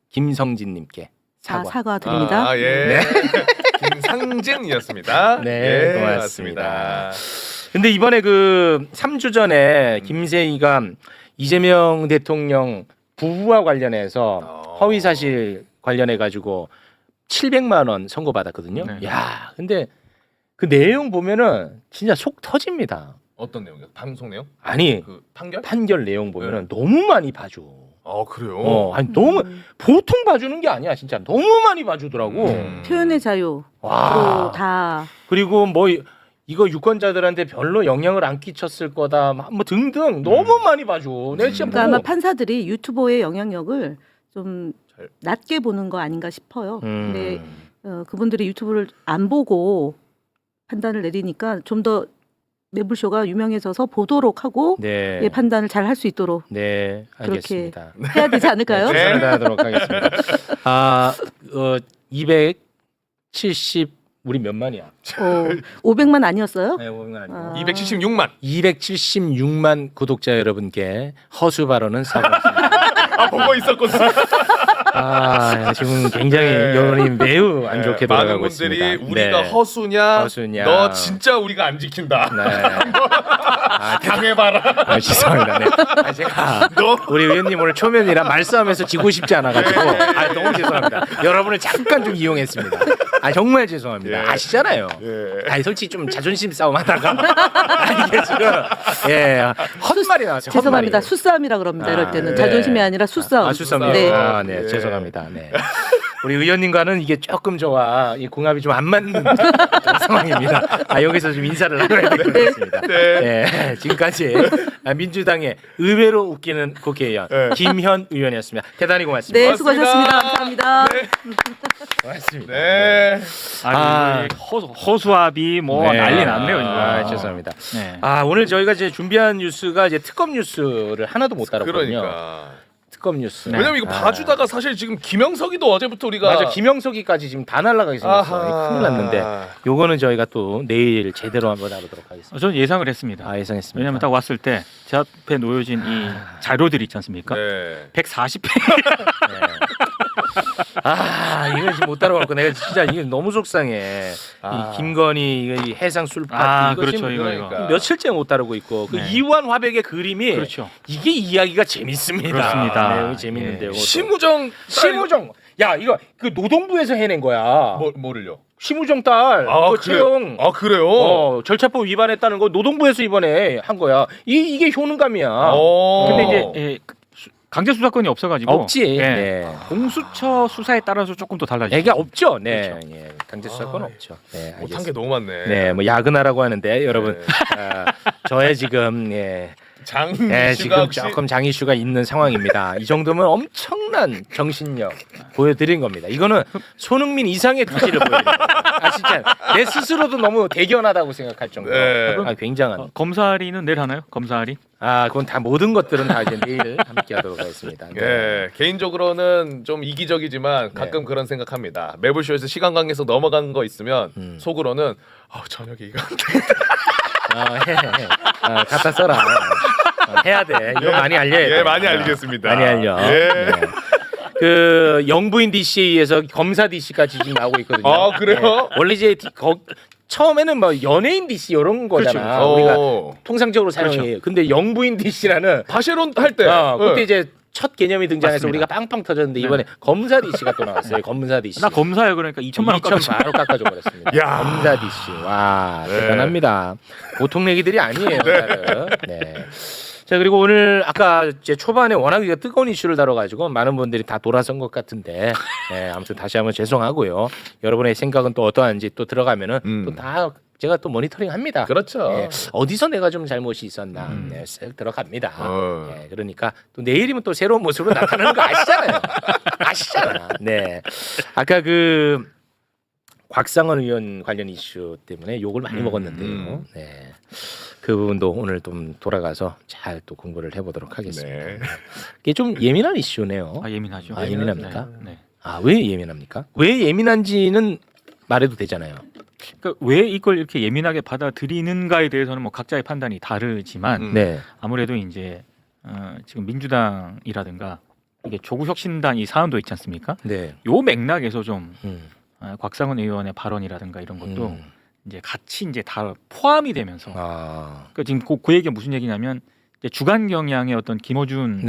김성진님께 사과. 사과드립니다. 아, 예. 김상진이었습니다. 네, 고맙습니다. 근데 이번에 그 3주 전에 김세희가 이재명 대통령 부부와 관련해서 허위 사실 관련해 가지고 700만 원 선고받았거든요. 네. 야, 근데 그 내용 보면은 진짜 속 터집니다. 어떤 내용이요? 방송 내용? 아니, 그 판결? 판결 내용 보면은 너무 많이 봐줘. 그래요? 아니 너무 보통 봐주는 게 아니야, 진짜 너무 많이 봐주더라고. 표현의 자유. 와. 다. 그리고 뭐 이거 유권자들한테 별로 영향을 안 끼쳤을 거다, 뭐 등등 너무 많이 봐줘. 내가 진짜 그러니까 아마 판사들이 유튜버의 영향력을 좀 낮게 보는 거 아닌가 싶어요. 근데 그분들이 유튜브를 안 보고 판단을 내리니까 좀 더 매불쇼가 유명해져서 보도록 하고 네. 판단을 잘 할 수 있도록 네, 그렇게 알겠습니다. 해야 되지 않을까요? 네, 하도록 하겠습니다. 270 우리 몇 만이야? 500만 아니었어요? 네, 500만 아니고 276만. 276만 구독자 여러분께 허수 발언은 사과합니다. 보고 있었거든. 지금 굉장히 여론이 매우 안 좋게 많은 돌아가고 분들이 있습니다. 우리가 네. 허수냐, 허수냐. 너 진짜 우리가 안 지킨다. 당해봐라. 죄송합니다. 네. 제가 우리 의원님 오늘 초면이라 말싸움에서 지고 싶지 않아가지고 너무 죄송합니다. 여러분을 잠깐 좀 이용했습니다. 정말 죄송합니다. 아시잖아요. 솔직히 좀 자존심 싸움 하다가 이게 지금 헛말이 나왔어요. 죄송합니다. 수싸움이라 그럽니다. 이럴 때는 자존심이 아니라 수싸움. 수싸움이요? 네. 네, 죄송합니다. 네. 우리 의원님과는 이게 조금 저와 이 궁합이 좀 안 맞는 상황입니다. 여기서 좀 인사를 나눠야 될 것 같습니다. 네. 지금까지 민주당의 의외로 웃기는 국회의원 김현 의원이었습니다. 대단히 고맙습니다. 네, 수고하셨습니다. 감사합니다. 고맙습니다. 네. 허수아비 뭐 네. 난리 났네요. 죄송합니다. 네. 오늘 저희가 이제 준비한 뉴스가 이제 특검 뉴스를 하나도 못 다뤘거든요. 그러니까. 특검 뉴스. 왜냐면 이거 봐주다가 사실 지금 김영석이도 어제부터 우리가 맞아, 김영석이까지 지금 다 날아가게 생겼어. 큰일 났는데 요거는 저희가 또 내일 제대로 한번 다루도록 하겠습니다. 저는 예상을 했습니다. 예상했습니다. 왜냐하면 딱 왔을 때 제 앞에 놓여진 이 자료들이 있지 않습니까? 140회. 이거 지금 못 따라가고 내가 진짜 이게 너무 속상해. 이 김건희 이 해상 술 파티 이거 그렇죠, 지금 이거. 며칠째 못 따르고 있고 그 이완 화백의 그림이 그렇죠. 이게 이야기가 재밌습니다. 그렇습니다. 매우 재밌는데요. 심우정. 야 이거 그 노동부에서 해낸 거야. 뭐를요? 심우정 딸 그래요? 채용 그래요? 절차법 위반했다는 거 노동부에서 이번에 한 거야. 이게 효능감이야. 근데 이제 강제 수사권이 없어가지고 없지. 예. 네. 공수처 수사에 따라서 조금 더 달라지죠. 얘가 없죠. 네. 그렇죠. 예. 강제 수사권 없죠. 네. 못한 게 너무 많네. 네, 뭐 야근하라고 하는데 여러분 저의 지금 장 지금 혹시... 조금 장이슈가 있는 상황입니다. 이 정도면 엄청난 정신력 보여드린 겁니다. 이거는 손흥민 이상의 투지를 보여드린 겁니다. 진짜 내 스스로도 너무 대견하다고 생각할 정도로 굉장한. 검사리는 내일 하나요? 검사리? 그건 다 모든 것들은 다 이제 내일 함께하도록 하겠습니다. 네. 예, 개인적으로는 좀 이기적이지만 가끔 그런 생각합니다. 매불쇼에서 시간 관계에서 넘어간 거 있으면 속으로는 저녁에 이거 해. 갖다 써라. 해야 돼. 이거 많이 알려야 돼. 예, 많이 알리겠습니다. 많이 알려. 예. 네. 그 영부인 DC에 의해서 검사 DC까지 지금 나오고 있거든요. 그래요? 네. 원래 이제 처음에는 뭐 연예인 DC 이런 거잖아. 그렇죠. 우리가 통상적으로 사용해요. 근데 영부인 DC라는 바쉐론 할 때 그때 이제 첫 개념이 등장해서 맞습니다. 우리가 빵빵 터졌는데 이번에 검사 DC가 또 나왔어요. 검사 DC. 나 검사예요. 그러니까 2천만 원 깎아줘. 바로 깎아줘 버렸습니다. 야. 검사 DC. 와, 네. 대단합니다. 보통 얘기들이 아니에요. 다들. 네. 자, 그리고 오늘 아까 이제 초반에 워낙 뜨거운 이슈를 다뤄가지고 많은 분들이 다 돌아선 것 같은데, 아무튼 다시 한번 죄송하고요. 여러분의 생각은 또 어떠한지 또 들어가면은 또 다 제가 또 모니터링합니다. 그렇죠. 어디서 내가 좀 잘못이 있었나, 쓱 들어갑니다. 그러니까 또 내일이면 또 새로운 모습으로 나타나는 거 아시잖아요. 아시잖아. 네. 아까 그 곽상원 의원 관련 이슈 때문에 욕을 많이 먹었는데요. 네. 그 부분도 오늘 좀 돌아가서 잘 또 공부를 해보도록 하겠습니다. 네. 이게 좀 예민한 이슈네요. 예민하죠. 예민합니까? 네. 왜 예민합니까? 왜 예민한지는 말해도 되잖아요. 그러니까 왜 이걸 이렇게 예민하게 받아들이는가에 대해서는 뭐 각자의 판단이 다르지만 네. 아무래도 이제 지금 민주당이라든가 이게 조국혁신당 이 사안도 있지 않습니까? 네. 요 맥락에서 좀 곽상원 의원의 발언이라든가 이런 것도 이제 같이 이제 다 포함이 되면서 그러니까 지금 그 얘기가 무슨 얘기냐면 이제 주간 경향의 어떤 김어준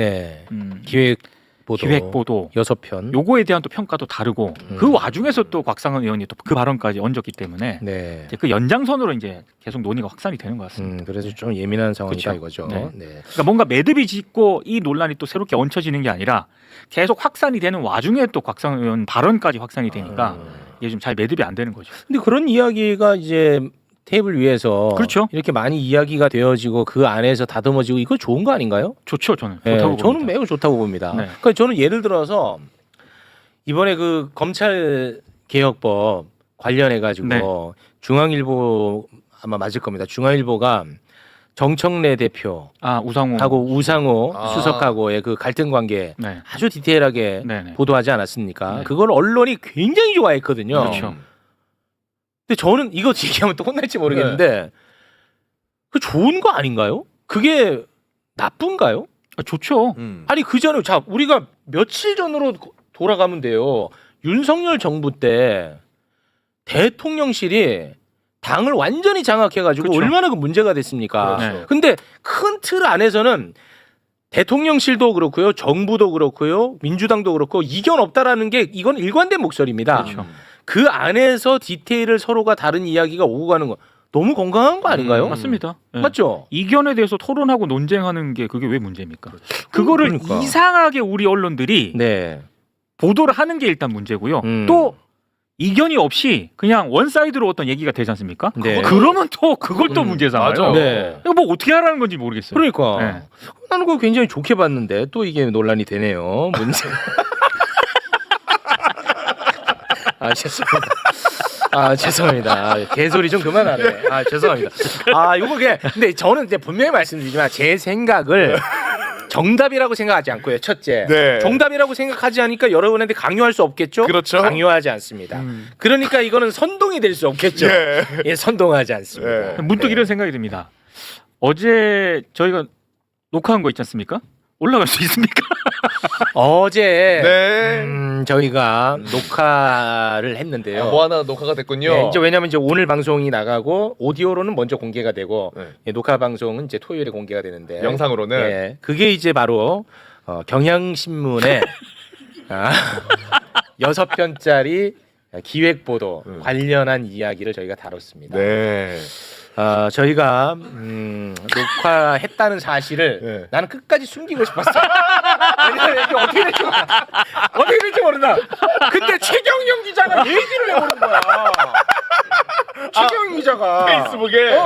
기획보도 6편 요거에 대한 또 평가도 다르고 그 와중에서 또 곽상원 의원이 또 그 발언까지 얹었기 때문에 이제 그 연장선으로 이제 계속 논의가 확산이 되는 것 같습니다. 그래서 좀 예민한 상황이다 이거죠. 네. 네. 그러니까 뭔가 매듭이 짓고 이 논란이 또 새롭게 얹혀지는 게 아니라 계속 확산이 되는 와중에 또 곽상원 의원 발언까지 확산이 되니까 이게 좀 잘 매듭이 안 되는 거죠. 근데 그런 이야기가 이제 테이블 위에서 그렇죠. 이렇게 많이 이야기가 되어지고 그 안에서 다듬어지고 이거 좋은 거 아닌가요? 좋죠, 저는. 네, 좋다고 저는 봅니다. 매우 좋다고 봅니다. 네. 그러니까 저는 예를 들어서 이번에 그 검찰 개혁법 관련해 가지고 네. 중앙일보 아마 맞을 겁니다. 중앙일보가 정청래 대표 우상호 하고 우상호 수석하고의 그 갈등 관계 네. 아주 디테일하게 네네. 보도하지 않았습니까? 네. 그걸 언론이 굉장히 좋아했거든요. 그렇죠. 근데 저는 이거 얘기하면 또 혼날지 모르겠는데 그 좋은 거 아닌가요? 그게 나쁜가요? 좋죠. 아니 그 전에 우리가 며칠 전으로 돌아가면 돼요. 윤석열 정부 때 대통령실이 당을 완전히 장악해가지고 그렇죠. 얼마나 그 문제가 됐습니까? 그렇죠. 근데 큰 틀 안에서는 대통령실도 그렇고요, 정부도 그렇고요, 민주당도 그렇고 이견 없다라는 게 이건 일관된 목소리입니다. 그렇죠. 그 안에서 디테일을 서로가 다른 이야기가 오고 가는 거 너무 건강한 거 아닌가요? 맞습니다. 네. 맞죠? 이견에 대해서 토론하고 논쟁하는 게 그게 왜 문제입니까? 그거를 그러니까. 이상하게 우리 언론들이 보도를 하는 게 일단 문제고요. 또 이견이 없이 그냥 원사이드로 어떤 얘기가 되지 않습니까? 네. 그러면 또 그걸 또 문제잖아요. 맞아. 네. 이거 뭐 어떻게 하라는 건지 모르겠어요. 그러니까 네. 나는 그거 굉장히 좋게 봤는데 또 이게 논란이 되네요. 문제. 죄송합니다. 죄송합니다. 개소리 좀 그만하래. 죄송합니다. 요거 근데 저는 이제 분명히 말씀드리지만 제 생각을 정답이라고 생각하지 않고요. 첫째, 네. 정답이라고 생각하지 않으니까 여러분한테 강요할 수 없겠죠? 그렇죠. 강요하지 않습니다. 그러니까 이거는 선동이 될 수 없겠죠. 예, 선동하지 않습니다. 문득 이런 생각이 듭니다. 어제 저희가 녹화한 거 있지 않습니까? 올라갈 수 있습니까? 어제 저희가 녹화를 했는데요. 뭐 하나 녹화가 됐군요. 네, 이제 왜냐하면 이제 오늘 방송이 나가고 오디오로는 먼저 공개가 되고 녹화 방송은 이제 토요일에 공개가 되는데 영상으로는 그게 이제 바로 경향신문의 6편짜리 기획보도 관련한 이야기를 저희가 다뤘습니다. 네. 저희가 녹화했다는 사실을 네. 나는 끝까지 숨기고 싶었어. 왜냐면 이게 어떻게 될지 모른다. 근데 최경영 기자가 얘기를 해보는 거야. 최경영 기자가 페이스북에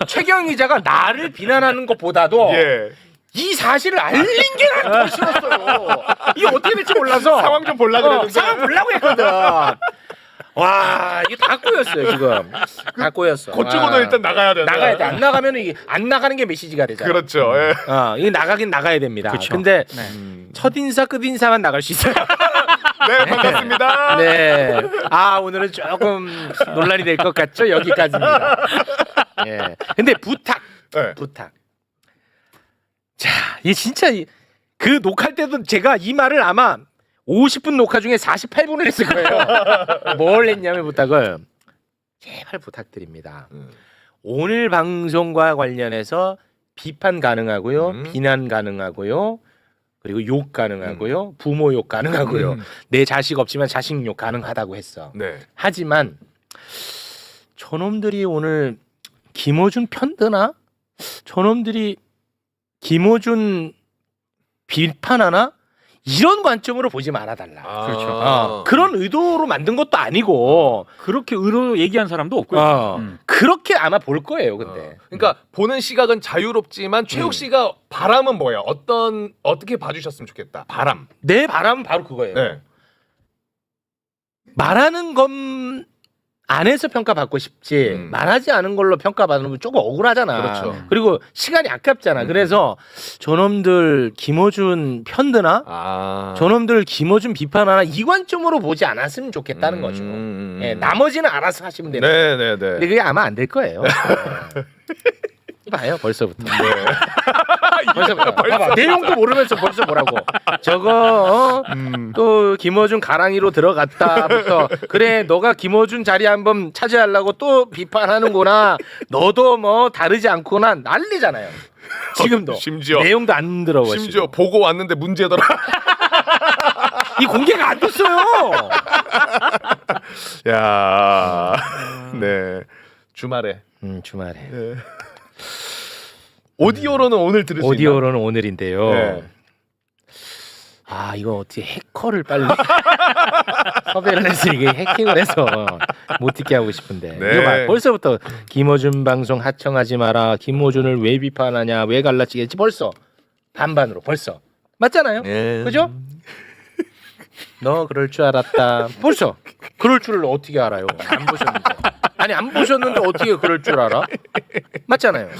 최경영 기자가 나를 비난하는 것보다도 예. 이 사실을 알린 게 나는 더 싫었어요. 이게 어떻게 될지 몰라서 상황 좀 보려고 그랬는데. 상황 보려고 했거든. 와, 이게 다 꼬였어요 지금. 다 꼬였어. 그 찍어도 일단 나가야 되나? 나가야 돼. 안 나가면 이게 안 나가는 게 메시지가 되잖아. 그렇죠. 예. 이게 나가긴 나가야 됩니다. 근데 첫 인사 끝 인사만 나갈 수 있어요. 네, 반갑습니다. 네. 오늘은 조금 논란이 될 것 같죠? 여기까지입니다. 예. 근데 부탁. 네. 부탁. 자, 이 진짜 그 녹화할 때도 제가 이 말을 아마 50분 녹화 중에 48분을 했을 거예요. 뭘 했냐면 부탁을 제발 부탁드립니다. 오늘 방송과 관련해서 비판 가능하고요, 비난 가능하고요, 그리고 욕 가능하고요, 부모 욕 가능하고요. 내 자식 없지만 자식 욕 가능하다고 했어. 네. 하지만 저놈들이 오늘 김어준 편드나? 저놈들이 김어준 비판하나? 이런 관점으로 보지 말아달라. 그렇죠. 그런 의도로 만든 것도 아니고 그렇게 의로 얘기한 사람도 없고요. 그렇게 아마 볼 거예요. 근데 그러니까 보는 시각은 자유롭지만 최욱 씨가 바람은 뭐예요? 어떻게 봐주셨으면 좋겠다. 바람. 내 바람은 바로 그거예요. 네. 말하는 것 안에서 평가받고 싶지 말하지 않은 걸로 평가받는 건 조금 억울하잖아. 그렇죠. 그리고 시간이 아깝잖아. 그래서 저놈들 김어준 편드나 저놈들 김어준 비판하나 이 관점으로 보지 않았으면 좋겠다는 거죠. 예, 나머지는 알아서 하시면 되는 거예요. 네네네. 근데 그게 아마 안 될 거예요. 봐요 벌써부터. 벌써부터. 봐봐. 내용도 모르면서 벌써 뭐라고. 저거 또 김어준 가랑이로 들어갔다부터 그래 너가 김어준 자리 한번 차지하려고 또 비판하는구나. 너도 뭐 다르지 않구나 난리잖아요. 지금도 심지어 내용도 안 들어보시고. 심지어 보고 왔는데 문제더라. 이 공개가 안 됐어요. 야, 네 주말에. 주말에. 네. 오디오로는 오늘 들을 수 있나? 오디오로는 오늘인데요. 네. 이거 어떻게 해커를 빨리 섭외를 해서 이게 해킹을 해서 못 듣게 하고 싶은데. 네. 이거 봐, 벌써부터 김어준 방송 하청하지 마라. 김어준을 왜 비판하냐, 왜 갈라치겠지 벌써 반반으로 벌써 맞잖아요. 네. 그죠? 너 그럴 줄 알았다. 벌써 그럴 줄을 어떻게 알아요? 안 보셨는데. 아니 안 보셨는데 어떻게 그럴 줄 알아? 맞잖아요.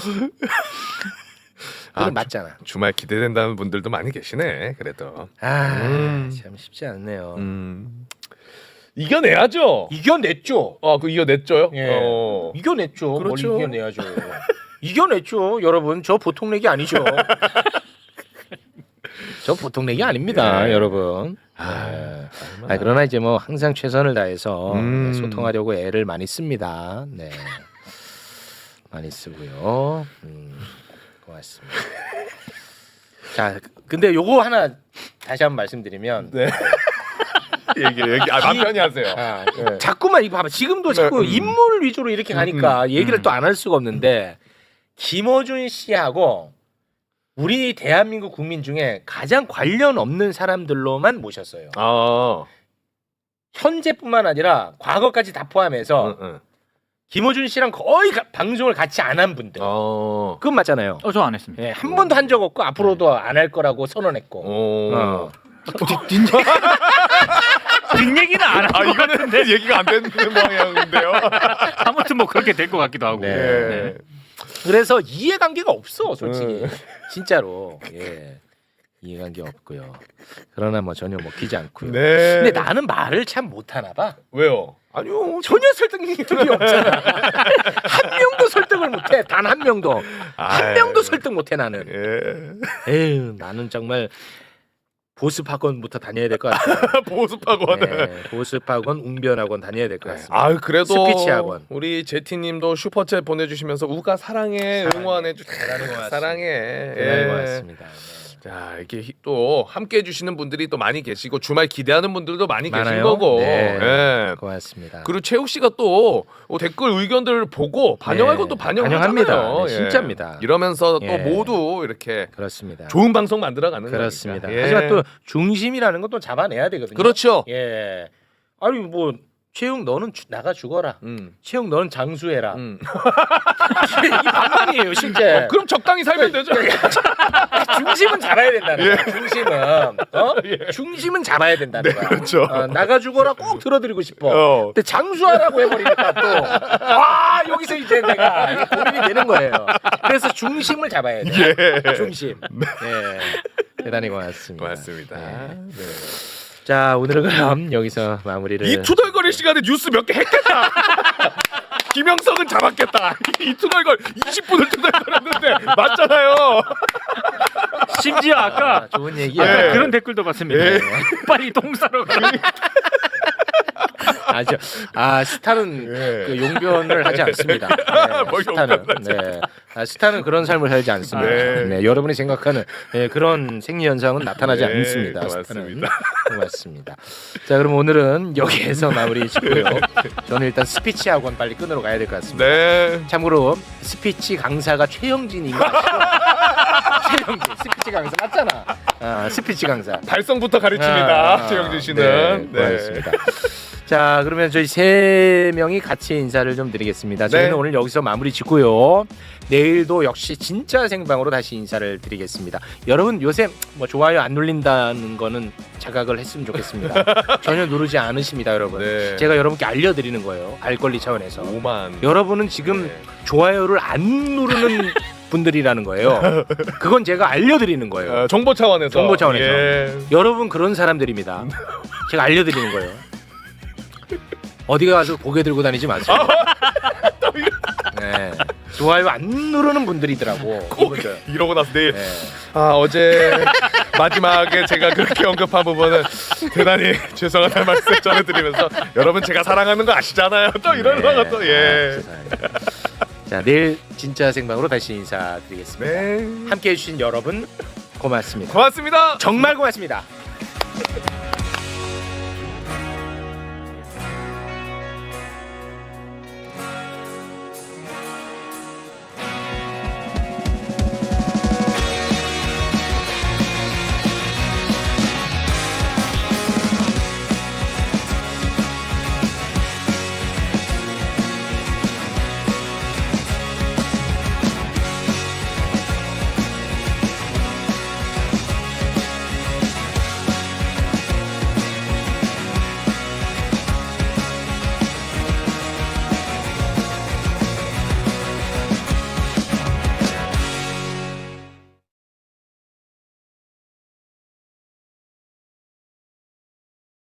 맞잖아. 주말 기대된다는 분들도 많이 계시네. 그래도 참 쉽지 않네요. 이겨내야죠. 이겨냈죠. 그 이겨냈죠요. 예. 이겨냈죠. 그렇죠. 뭘 이겨내야죠. 이겨냈죠. 여러분 저 보통 내기 아니죠. 저 보통 내기 아닙니다, 네. 여러분. 그러나 이제 뭐 항상 최선을 다해서 소통하려고 애를 많이 씁니다. 네, 많이 쓰고요. 고맙습니다. 자, 근데 요거 하나 다시 한번 말씀드리면, 네. 얘기 맘 편히 하세요. 네. 자꾸만 이거 봐봐. 지금도 자꾸 인물 위주로 이렇게 가니까 얘기를 또 안 할 수가 없는데 김어준 씨하고 우리 대한민국 국민 중에 가장 관련 없는 사람들로만 모셨어요. 현재뿐만 아니라 과거까지 다 포함해서 김어준 씨랑 거의 방송을 같이 안 한 분들. 그건 맞잖아요. 저 안 했습니다. 예, 한 번도 한 적 없고 앞으로도 안 할 거라고 선언했고. 뒷얘기는 안 하고 이거는 얘기가 안 되는 모양인데요. 아무튼 뭐 그렇게 될 것 같기도 하고. 네. 그래서 이해관계가 없어, 솔직히. 진짜로. 예. 이해관계 없고요. 그러나 뭐 전혀 먹히지 않고요. 네. 근데 나는 말을 참 못하나 봐. 왜요? 아니요. 전혀 설득력이 없잖아. 한 명도 설득을 못해. 단 한 명도. 한 명도 설득 못해 나는. 에휴, 나는 정말 보습학원부터 다녀야 될 것 같아요. 보습학원. 네, 보습학원, 웅변학원 다녀야 될 것 같습니다. 그래도 스피치학원. 우리 제티님도 슈퍼챗 보내주시면서 우가 사랑해 응원해 주. 사랑해. 대단히 고맙습니다. 네. 자, 이렇게 또 함께 해주시는 분들이 또 많이 계시고 주말 기대하는 분들도 많이 계신 많아요? 거고. 네. 예. 고맙습니다. 그리고 최욱 씨가 또 댓글 의견들을 보고 반영할 네. 것도 반영합니다. 반영하잖아요. 네, 예. 진짜입니다. 이러면서 또 예. 모두 이렇게 그렇습니다. 좋은 방송 만들어가는 그렇습니다. 거니까. 예. 하지만 또 중심이라는 것도 잡아내야 되거든요. 그렇죠. 예. 아니 뭐 최웅 너는 나가 죽어라. 최웅 너는 장수해라. 이게 반반이에요, 실제. 그럼 적당히 살면 되죠. 중심은 잡아야 된다는 거야. 중심은 중심은 잡아야 된다는 거야. 그렇죠. 나가 죽어라 꼭 들어드리고 싶어. 근데 장수하라고 해버리니까 또 여기서 이제 내가 이게 고민이 되는 거예요. 그래서 중심을 잡아야 돼. 중심. 예. 대단히 고맙습니다. 고맙습니다. 네. 자, 오늘은 그럼 여기서 마무리를. 이 투덜거릴 시간에 뉴스 몇 개 했겠다. 김영석은 잡았겠다. 이 투덜걸 20분을 투덜거렸는데 맞잖아요. 심지어 아까 좋은 얘기야. 아까 그런 댓글도 봤습니다. 예. 빨리 똥 싸러 가. 스타는 그 용변을 하지 않습니다. 뭘 스타는 용변을 스타는 그런 삶을 살지 않습니다. 네. 여러분이 생각하는 그런 생리 현상은 나타나지 네, 않습니다. 고맙습니다. 고맙습니다. 자, 그럼 오늘은 여기에서 마무리 짓고요. 저는 일단 스피치 학원 빨리 끊으러 가야 될 것 같습니다. 네. 참고로 스피치 강사가 최영진인 거 아시죠? 최영진 스피치 강사 맞잖아. 스피치 강사. 발성부터 가르칩니다. 최영진 씨는. 네, 고맙습니다. 자, 그러면 저희 세 명이 같이 인사를 좀 드리겠습니다. 저희는 네. 오늘 여기서 마무리 짓고요. 내일도 역시 진짜 생방으로 다시 인사를 드리겠습니다. 여러분 요새 뭐 좋아요 안 눌린다는 거는 자각을 했으면 좋겠습니다. 전혀 누르지 않으십니다, 여러분. 네. 제가 여러분께 알려드리는 거예요. 알 권리 차원에서. 5만. 여러분은 지금 네. 좋아요를 안 누르는 분들이라는 거예요. 그건 제가 알려드리는 거예요. 정보 차원에서. 정보 차원에서. 예. 여러분 그런 사람들입니다. 제가 알려드리는 거예요. 어디 가서 고개 들고 다니지 마세요. 네. 좋아요 안 누르는 분들이더라고. 이분들. 이러고 나서 내일 네. 어제 마지막에 제가 그렇게 언급한 부분은 대단히 죄송하다는 말씀 전해드리면서 여러분 제가 사랑하는 거 아시잖아요. 또 이러다가 또 예. 자, 내일 진짜 생방으로 다시 인사드리겠습니다. 네. 함께해 주신 여러분 고맙습니다. 고맙습니다. 정말 고맙습니다.